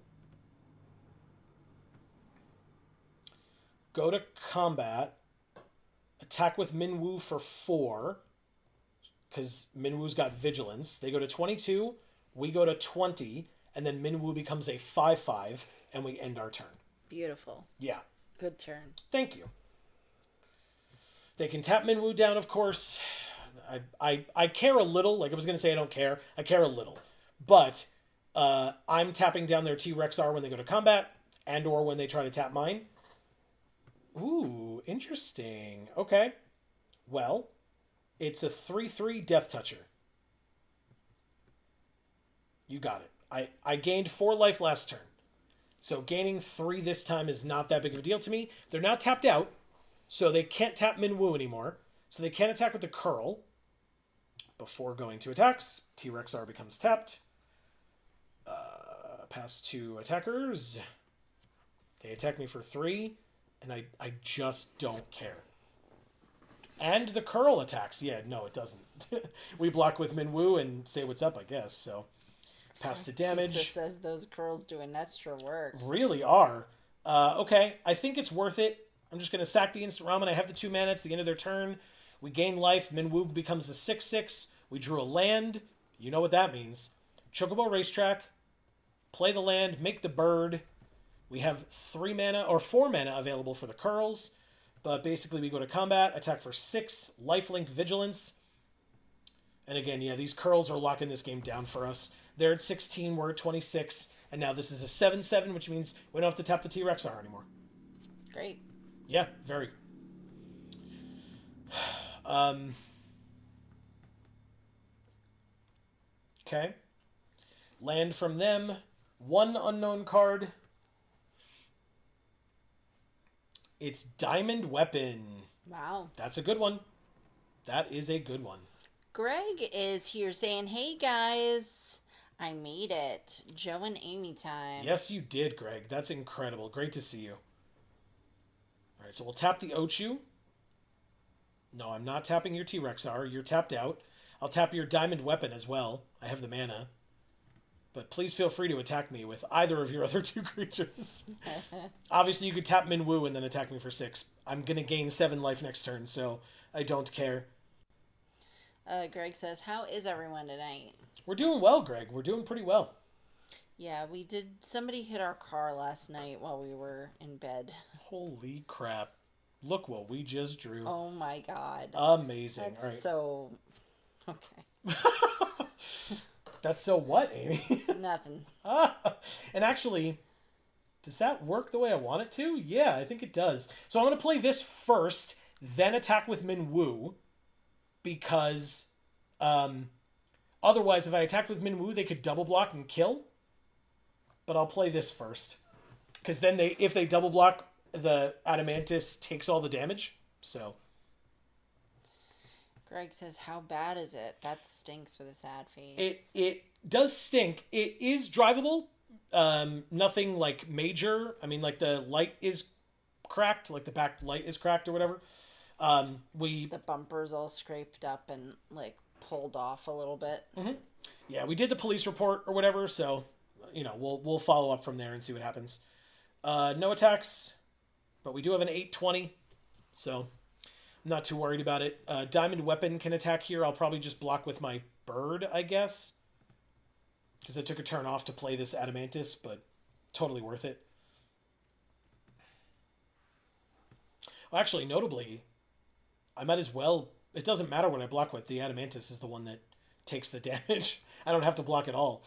Go to combat. Attack with Minwoo for 4. Because Minwoo's got vigilance. They go to 22. We go to 20. And then Minwoo becomes a 5/5. And we end our turn. Beautiful. Yeah. Good turn. Thank you. They can tap Minwoo down, of course. I care a little. Like I was going to say I don't care. I care a little. But I'm tapping down their T-Rexar when they go to combat. And or when they try to tap mine. Ooh, interesting. Okay. Well, it's a 3/3 Death Toucher. You got it. I gained 4 life last turn. So gaining 3 this time is not that big of a deal to me. They're now tapped out, so they can't tap Minwoo anymore. So they can't attack with the curl. Before going to attacks, T-Rexar becomes tapped. Pass to attackers. They attack me for 3, and I just don't care. And the curl attacks. Yeah, no, it doesn't. We block with Minwoo and say what's up, I guess. So, pass to damage. Pizza says those curls do an extra work. Really are. Okay, I think it's worth it. I'm just going to sack the instant ramen. I have the 2 mana. It's the end of their turn. We gain life. Minwoo becomes a 6/6. We drew a land. You know what that means. Chocobo Racetrack. Play the land. Make the bird. We have 3 mana or 4 mana available for the curls. But basically we go to combat. Attack for 6. Lifelink Vigilance. And again, yeah, these curls are locking this game down for us. They're at 16. We're at 26. And now this is a 7/7, which means we don't have to tap the T-Rexar anymore. Great. Yeah, very. Okay. Land from them. 1 unknown card. It's Diamond Weapon. Wow. That's a good one. That is a good one. Greg is here saying, hey guys, I made it. Joe and Amy time. Yes, you did, Greg. That's incredible. Great to see you. All right, so we'll tap the Ochu. No, I'm not tapping your T-Rexar. You're tapped out. I'll tap your Diamond Weapon as well. I have the mana. But please feel free to attack me with either of your other 2 creatures. Obviously, you could tap Minwoo and then attack me for 6. I'm going to gain 7 life next turn, so I don't care. Greg says, how is everyone tonight? We're doing well, Greg. We're doing pretty well. Yeah, we did. Somebody hit our car last night while we were in bed. Holy crap. Look what we just drew. Oh my god. Amazing. That's All right. so... Okay. That's so what, Amy? Nothing. And actually, does that work the way I want it to? Yeah, I think it does. So I'm going to play this first, then attack with Minwoo, because otherwise, if I attacked with Minwoo, they could double block and kill. But I'll play this first, because then if they double block, the Adamantis takes all the damage. So Greg says, how bad is it? That stinks with a sad face. It does stink. It is drivable. Nothing like major. I mean, like the light is cracked, like the back light is cracked or whatever. The bumper's all scraped up and like pulled off a little bit. Mm-hmm. Yeah, we did the police report or whatever, so we'll follow up from there and see what happens. No attacks, but we do have an 8/20, so I'm not too worried about it. Diamond Weapon can attack here. I'll probably just block with my bird, I guess, because I took a turn off to play this Adamantis, but totally worth it. Well, actually, notably, I might as well... It doesn't matter what I block with. The Adamantis is the one that takes the damage. I don't have to block at all.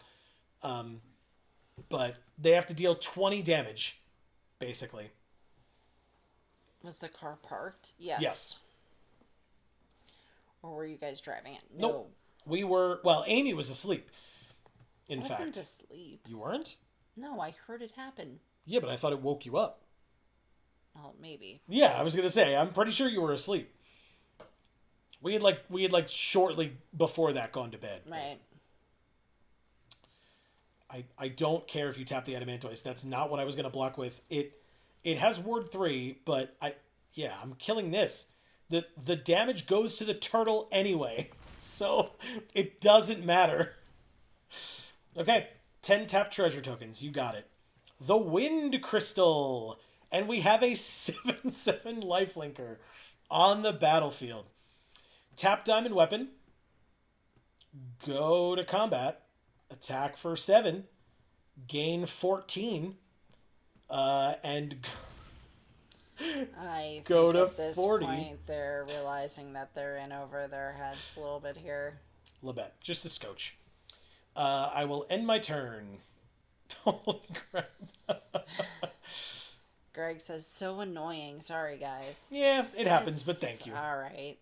But they have to deal 20 damage, basically. Was the car parked? Yes. Yes. Or were you guys driving it? Nope. We were... Well, Amy was asleep, in fact. I wasn't asleep. You weren't? No, I heard it happen. Yeah, but I thought it woke you up. Oh, maybe. Yeah, I was going to say, I'm pretty sure you were asleep. We had shortly before that gone to bed. Right. I don't care if you tap the Adamantoise. That's not what I was gonna block with. It has Ward 3, but I'm killing this. The damage goes to the turtle anyway. So it doesn't matter. Okay, 10 tap treasure tokens. You got it. The Wind Crystal. And we have a 7/7 lifelinker on the battlefield. Tap Diamond Weapon. Go to combat. Attack for 7. Gain 14. And I go think to at this 40. point they're realizing that they're in over their heads a little bit here. Labette. Just a scotch. I will end my turn. Holy crap. Greg says, so annoying. Sorry, guys. Yeah, it happens, but thank you. All right.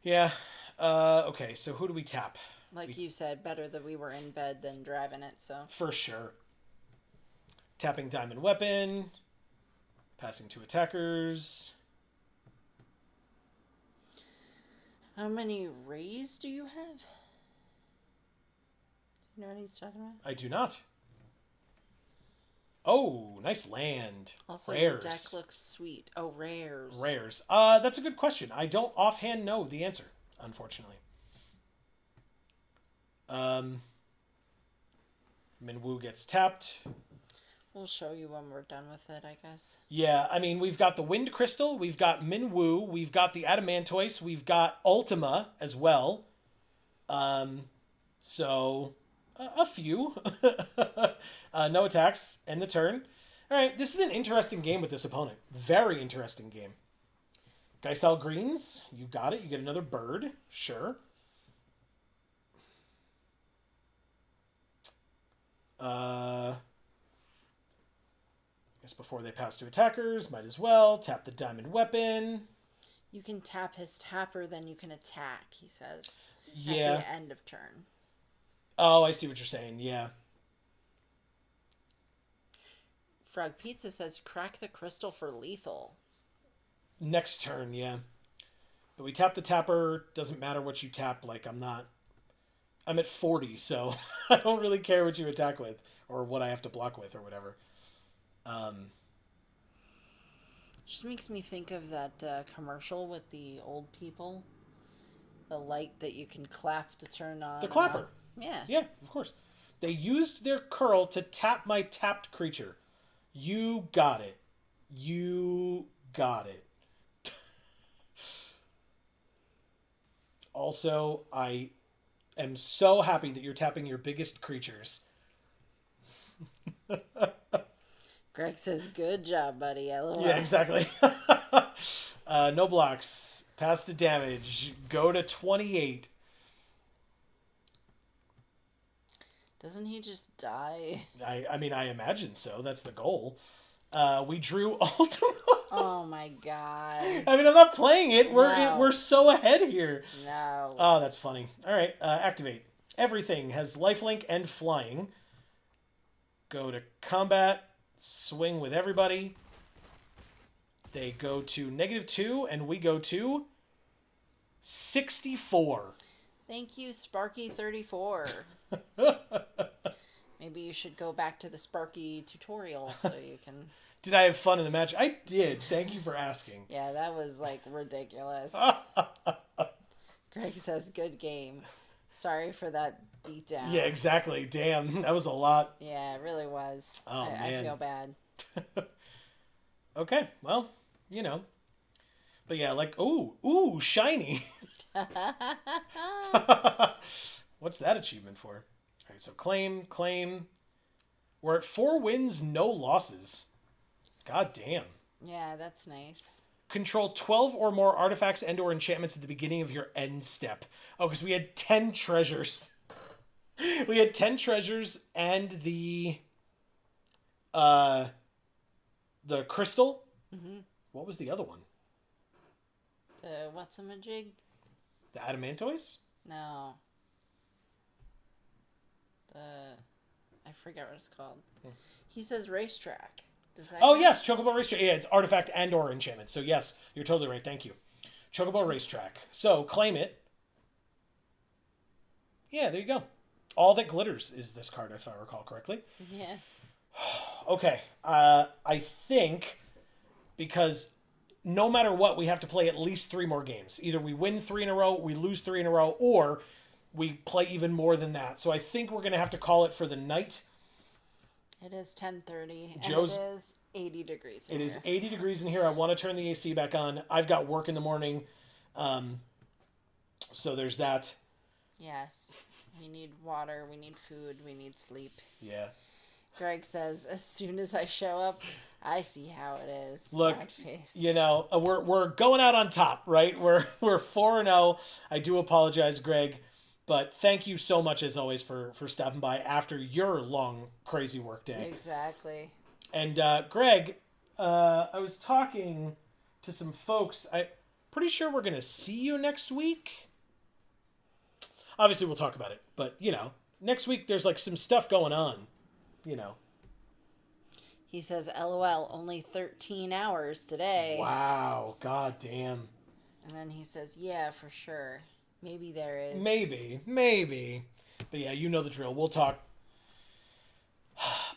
Yeah. Okay, so who do we tap? Like you said, better that we were in bed than driving it, so. For sure. Tapping Diamond Weapon. Passing 2 attackers. How many rays do you have? Do you know what he's talking about? I do not. Oh, nice land. Also, rares. your deck looks sweet. Oh, rares. Rares. That's a good question. I don't offhand know the answer, unfortunately. Minwoo gets tapped. We'll show you when we're done with it, I guess. Yeah, I mean, we've got the Wind Crystal, we've got Minwoo, we've got the Adamantoise, we've got Ultima as well. So, a few. No attacks, end the turn. Alright, this is an interesting game with this opponent. Very interesting game. Geisel Greens, you got it. You get another bird. Sure. I guess before they pass to attackers, might as well. Tap the Diamond Weapon. You can tap his tapper, then you can attack, he says. Yeah. At the end of turn. Oh, I see what you're saying. Yeah. Frog Pizza says, crack the crystal for lethal. Next turn, yeah. But we tap the tapper. Doesn't matter what you tap. Like, I'm at 40, so I don't really care what you attack with or what I have to block with or whatever. Just makes me think of that commercial with the old people. The light that you can clap to turn on. The clapper. On. Yeah. Yeah, of course. They used their curl to tap my tapped creature. You got it. You got it. Also, I am so happy that you're tapping your biggest creatures. Greg says, good job, buddy. LOL. Yeah, exactly. No blocks. Pass to damage. Go to 28. Doesn't he just die? I mean, I imagine so. That's the goal. We drew Ultima. Oh my god. I mean, I'm not playing it. No. We're so ahead here. No. Oh, that's funny. All right, activate. Everything has lifelink and flying. Go to combat. Swing with everybody. They go to -2, and we go to 64. Thank you, Sparky34. Maybe you should go back to the Sparky tutorial so you can... Did I have fun in the match? I did. Thank you for asking. Yeah, that was, like, ridiculous. Greg says, good game. Sorry for that beatdown. Yeah, exactly. Damn, that was a lot. Yeah, it really was. Oh, I man. feel bad. Okay, well, you know. But yeah, like, ooh, shiny. What's that achievement for? All right, so claim. We're at 4 wins, no losses. God damn. Yeah, that's nice. Control 12 or more artifacts and or enchantments at the beginning of your end step. Oh, because we had 10 treasures. We had 10 treasures and the crystal. Mm-hmm. What was the other one? The what's-a-majig? The Adamantoise? No. I forget what it's called. He says racetrack. Does that count? Yes, Chocobo Racetrack. Yeah, it's artifact and or enchantment. So yes, you're totally right. Thank you. Chocobo Racetrack. So claim it. Yeah, there you go. All That Glitters is this card, if I recall correctly. Yeah. Okay. I think because no matter what, we have to play at least 3 more games. Either we win 3 in a row, we lose 3 in a row, or we play even more than that. So I think we're going to have to call it for the night. It is 10:30. Joe's- And it is 80 degrees in It here. is 80 degrees in here. I want to turn the AC back on. I've got work in the morning. So there's that. Yes. We need water. We need food. We need sleep. Yeah. Greg says, as soon as I show up, I see how it is. Look, Sad face. you know, we're going out on top, right? We're 4-0. I do apologize, Greg, but thank you so much as always for stopping by after your long crazy work day. Exactly. And Greg, I was talking to some folks. I pretty sure we're gonna see you next week. Obviously, we'll talk about it, but you know, next week there's like some stuff going on. You know. He says, LOL, only 13 hours today. Wow, god damn. And then he says, yeah, for sure. Maybe there is. Maybe. But yeah, you know the drill. We'll talk.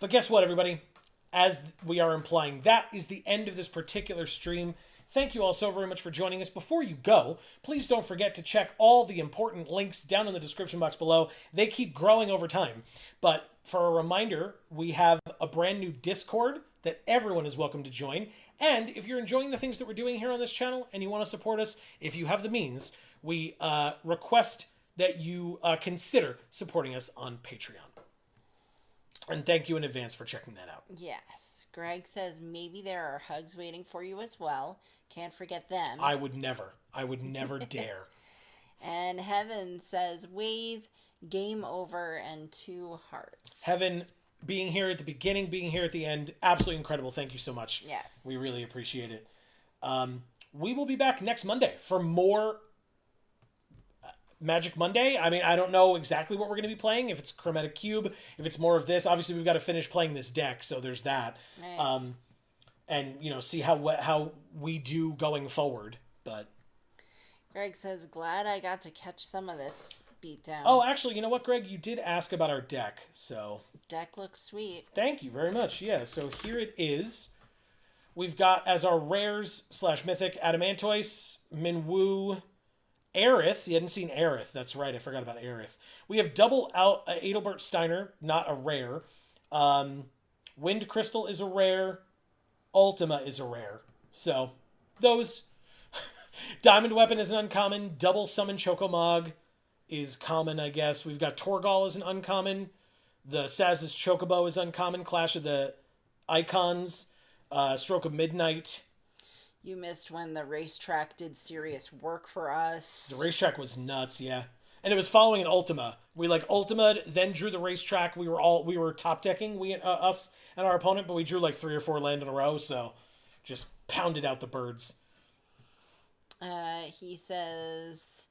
But guess what, everybody? As we are implying, that is the end of this particular stream. Thank you all so very much for joining us. Before you go, please don't forget to check all the important links down in the description box below. They keep growing over time. But for a reminder, we have a brand new Discord that everyone is welcome to join. And if you're enjoying the things that we're doing here on this channel and you want to support us, if you have the means, we request that you consider supporting us on Patreon. And thank you in advance for checking that out. Yes. Greg says, maybe there are hugs waiting for you as well. Can't forget them. I would never dare. And Heaven says, wave, game over, and 2 hearts. Heaven, being here at the beginning, being here at the end, absolutely incredible. Thank you so much. Yes. We really appreciate it. We will be back next Monday for more Magic Monday. I mean, I don't know exactly what we're going to be playing. If it's Chromatic Cube, if it's more of this. Obviously, we've got to finish playing this deck, so there's that. Right. And, you know, see how we do going forward. But Greg says, glad I got to catch some of this beatdown. oh, actually, you know what, Greg? You did ask about our deck, so Deck looks sweet. thank you very much. Yeah, so here it is. We've got as our rares / mythic Adamantoise, Minwoo, Aerith. You hadn't seen Aerith. That's right. I forgot about Aerith. We have double out Adelbert Steiner, not a rare. Wind Crystal is a rare. Ultima is a rare. So those. Diamond Weapon is an uncommon. Double Summon Chocomog is common, I guess. We've got Torgal as an uncommon. The Saz's Chocobo is uncommon. Clash of the Icons. Stroke of Midnight. You missed when the racetrack did serious work for us. The racetrack was nuts, yeah. And it was following an Ultima. We like Ultima, then drew the racetrack. We were top decking, us and our opponent, but we drew like 3 or 4 land in a row, so just pounded out the birds. He says,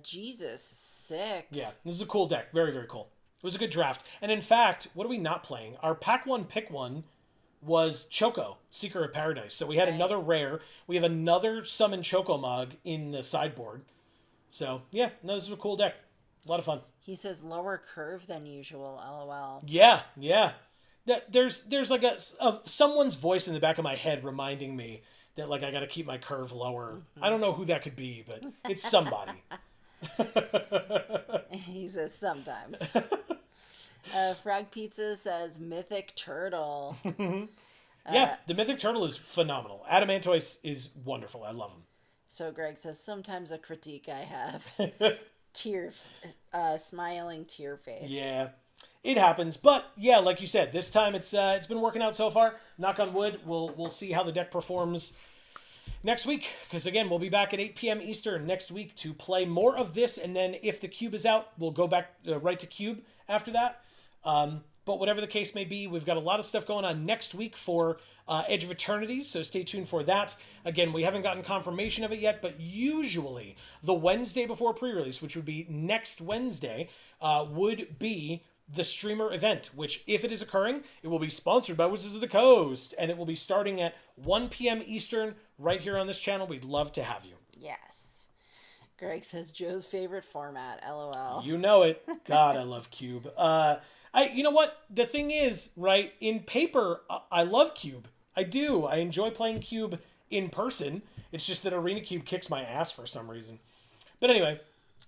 Jesus, sick. Yeah, this is a cool deck. Very, very cool. It was a good draft. And in fact, what are we not playing? Our pack 1 pick 1 was Choco, Seeker of Paradise. So we had another rare. We have another Summon Chocomog in the sideboard. So, yeah, no, this is a cool deck. A lot of fun. He says lower curve than usual, LOL. Yeah. There's like someone's voice in the back of my head reminding me that like I got to keep my curve lower. Mm-hmm. I don't know who that could be, but it's somebody. He says sometimes. Frog Pizza says Mythic Turtle. Yeah, the Mythic Turtle is phenomenal. Adamantoise is wonderful. I love him. So Greg says, sometimes a critique I have. Smiling tear face. Yeah, it happens. But yeah, like you said, this time it's been working out so far. Knock on wood. We'll see how the deck performs next week. Because again, we'll be back at 8 p.m. Eastern next week to play more of this. And then if the cube is out, we'll go back right to cube after that. But whatever the case may be, we've got a lot of stuff going on next week for Edge of Eternity, so stay tuned for that. Again, we haven't gotten confirmation of it yet, but usually the Wednesday before pre-release, which would be next Wednesday, would be the streamer event, which, if it is occurring, it will be sponsored by Wizards of the Coast, and it will be starting at 1 p.m. Eastern right here on this channel. We'd love to have you. Yes. Greg says Joe's favorite format. LOL. You know it. God, I love Cube. You know what? The thing is, right, in paper, I love Cube. I do. I enjoy playing Cube in person. It's just that Arena Cube kicks my ass for some reason. But anyway.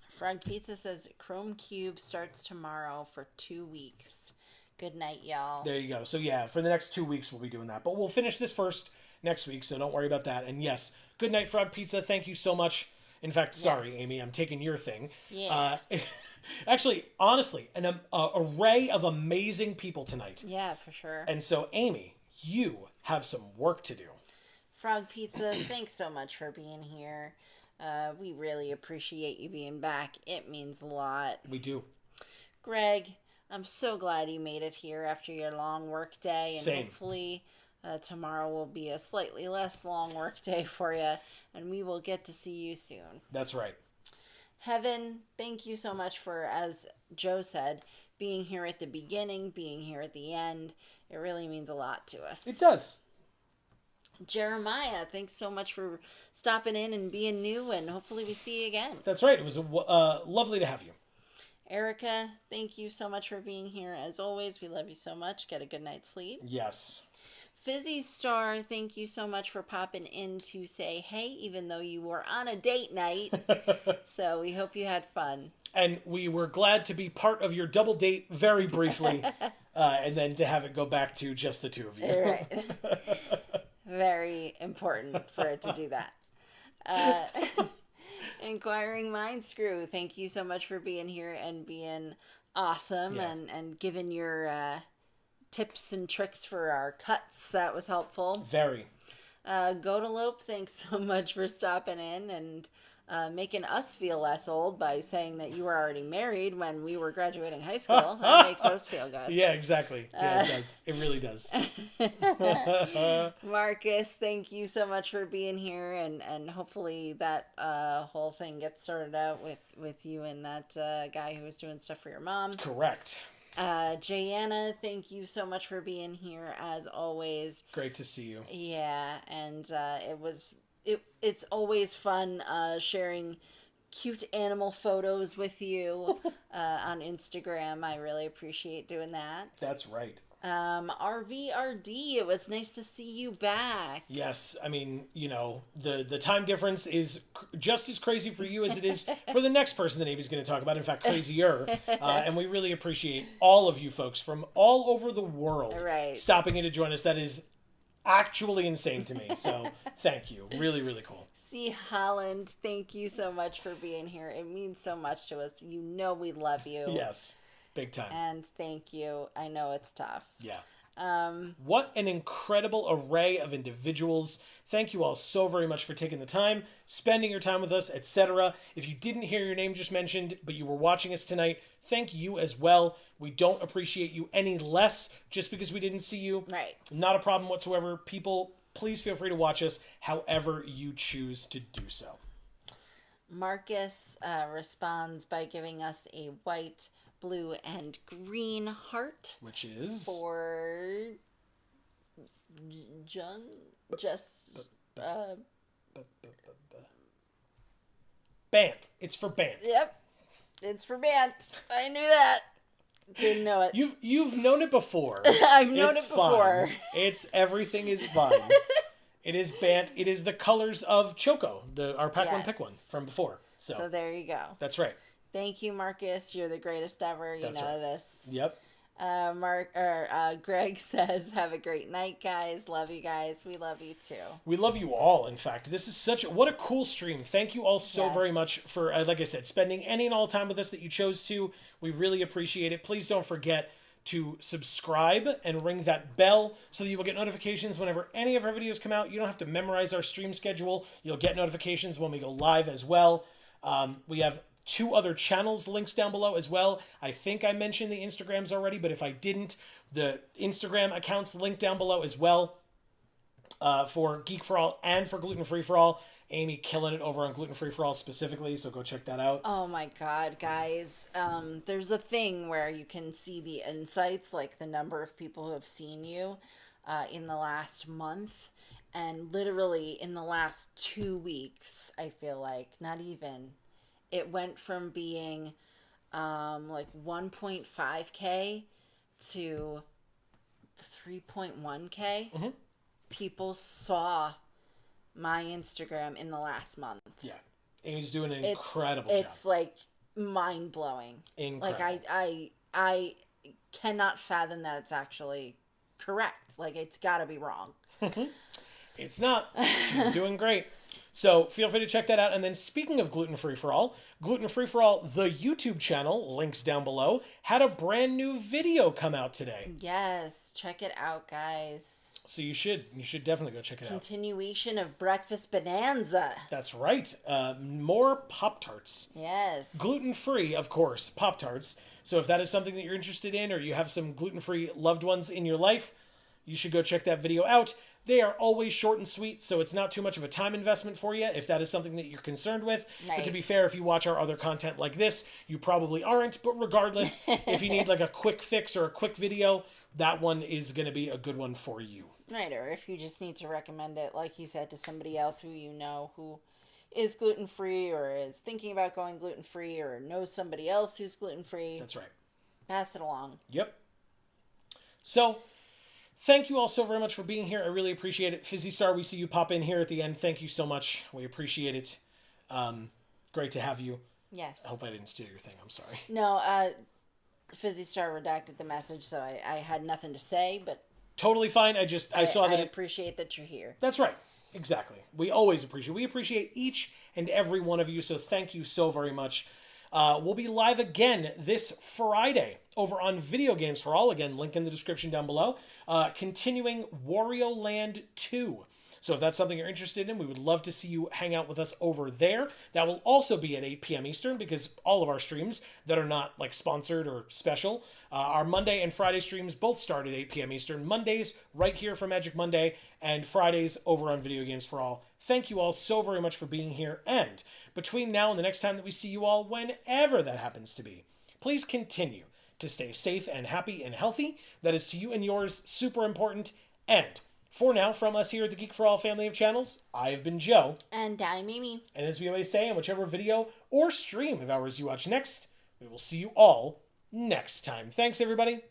Frog Pizza says Chrome Cube starts tomorrow for 2 weeks. Good night, y'all. There you go. So yeah, for the next 2 weeks we'll be doing that. But we'll finish this first next week, so don't worry about that. And yes, good night, Frog Pizza. Thank you so much. In fact, sorry, Yes. Amy, I'm taking your thing. Yeah. Actually, honestly, an array of amazing people tonight. Yeah, for sure. And so, Amy, you have some work to do. Frog Pizza, thanks so much for being here. We really appreciate you being back. It means a lot. We do. Greg, I'm so glad you made it here after your long work day. And Same. hopefully tomorrow will be a slightly less long work day for you. And we will get to see you soon. That's right. Heaven, thank you so much for, as Joe said, being here at the beginning, being here at the end. It really means a lot to us. It does. Jeremiah, thanks so much for stopping in and being new, and hopefully we see you again. That's right. It was lovely to have you. Erica, thank you so much for being here. As always, we love you so much. Get a good night's sleep. Yes. Fizzy Star, thank you so much for popping in to say hey, even though you were on a date night. So we hope you had fun. And we were glad to be part of your double date very briefly, and then to have it go back to just the two of you. Right. Very important for it to do that. Inquiring Mind Screw, thank you so much for being here and being awesome. Yeah. And giving your tips and tricks for our cuts. That was helpful. Very. Godalope, thanks so much for stopping in and making us feel less old by saying that you were already married when we were graduating high school. That makes us feel good. Yeah, exactly. Yeah, it does. It really does. Marcus, thank you so much for being here, and hopefully that whole thing gets sorted out with you and that guy who was doing stuff for your mom. Correct. Jayanna, thank you so much for being here as always. Great to see you. Yeah, and it's always fun sharing cute animal photos with you on Instagram. I really appreciate doing that. That's right. RVRD, it was nice to see you back. Yes, I mean, you know, the time difference is just as crazy for you as it is for the next person that Amy's going to talk about. In fact, crazier. And we really appreciate all of you folks from all over the world stopping in to join us. That is actually insane to me. So thank you. Really, really cool. C. Holland, thank you so much for being here. It means so much to us. You know we love you. Yes, big time. And thank you. I know it's tough. Yeah. What an incredible array of individuals. Thank you all so very much for taking the time, spending your time with us, etc. If you didn't hear your name just mentioned, but you were watching us tonight, thank you as well. We don't appreciate you any less just because we didn't see you. Right. Not a problem whatsoever. People, please feel free to watch us however you choose to do so. Marcus responds by giving us a white, blue, and green heart. Which is? For John, Bant. It's for Bant. Yep. It's for Bant. I knew that. Didn't know it. You've known it before. I've known it before. Fine. Everything is fine. It is Bant. It is the colors of Choco, our Pack One Pick One from before. So there you go. That's right. Thank you, Marcus. You're the greatest ever. You That's know right. this. Yep. Greg says, "Have a great night, guys. Love you guys. We love you too." We love you all. In fact, this is what a cool stream. Thank you all so very much for, like I said, spending any and all time with us that you chose to. We really appreciate it. Please don't forget to subscribe and ring that bell so that you will get notifications whenever any of our videos come out. You don't have to memorize our stream schedule. You'll get notifications when we go live as well. We have 2 other channels links down below as well. I think I mentioned the Instagrams already, but if I didn't, the Instagram accounts linked down below as well for Geek for All and for Gluten Free for All. Amy killing it over on Gluten Free for All specifically, so go check that out. Oh my god, guys. There's a thing where you can see the insights, like the number of people who have seen you in the last month. And literally in the last 2 weeks, I feel like, not even, it went from being like 1.5K to 3.1K. Mm-hmm. People saw my Instagram in the last month. Yeah. Amy's doing an incredible job. It's like mind blowing. Incredible. Like I cannot fathom that it's actually correct. Like it's got to be wrong. It's not. She's doing great. So feel free to check that out. And then speaking of Gluten Free for All, Gluten Free for All, the YouTube channel, links down below, had a brand new video come out today. Yes, check it out, guys. So you should definitely go check it out. Continuation of Breakfast Bonanza. That's right. More Pop-Tarts. Yes. Gluten-free, of course, Pop-Tarts. So if that is something that you're interested in, or you have some gluten-free loved ones in your life, you should go check that video out. They are always short and sweet, so it's not too much of a time investment for you if that is something that you're concerned with. Right. But to be fair, if you watch our other content like this, you probably aren't. But regardless, if you need like a quick fix or a quick video, that one is going to be a good one for you. Right, or if you just need to recommend it, like he said, to somebody else who you know who is gluten-free or is thinking about going gluten-free or knows somebody else who's gluten-free. That's right. Pass it along. Yep. So, thank you all so very much for being here. I really appreciate it. Fizzy Star, we see you pop in here at the end. Thank you so much. We appreciate it. Great to have you. Yes. I hope I didn't steal your thing. I'm sorry. No, Fizzy Star redacted the message, so I had nothing to say, but Totally fine. I saw that I appreciate that you're here. That's right. Exactly. We always appreciate. We appreciate each and every one of you. So thank you so very much. We'll be live again this Friday over on Video Games for All. Again, link in the description down below. Continuing Wario Land 2. So if that's something you're interested in, we would love to see you hang out with us over there. That will also be at 8 p.m. Eastern, because all of our streams that are not like sponsored or special, our Monday and Friday streams both start at 8 p.m. Eastern. Mondays right here for Magic Monday, and Fridays over on Video Games for All. Thank you all so very much for being here. And between now and the next time that we see you all, whenever that happens to be, please continue to stay safe and happy and healthy. That is to you and yours super important. And for now, from us here at the Geek for All family of channels, I have been Joe. And I'm Mimi. And as we always say, in whichever video or stream of ours you watch next, we will see you all next time. Thanks, everybody.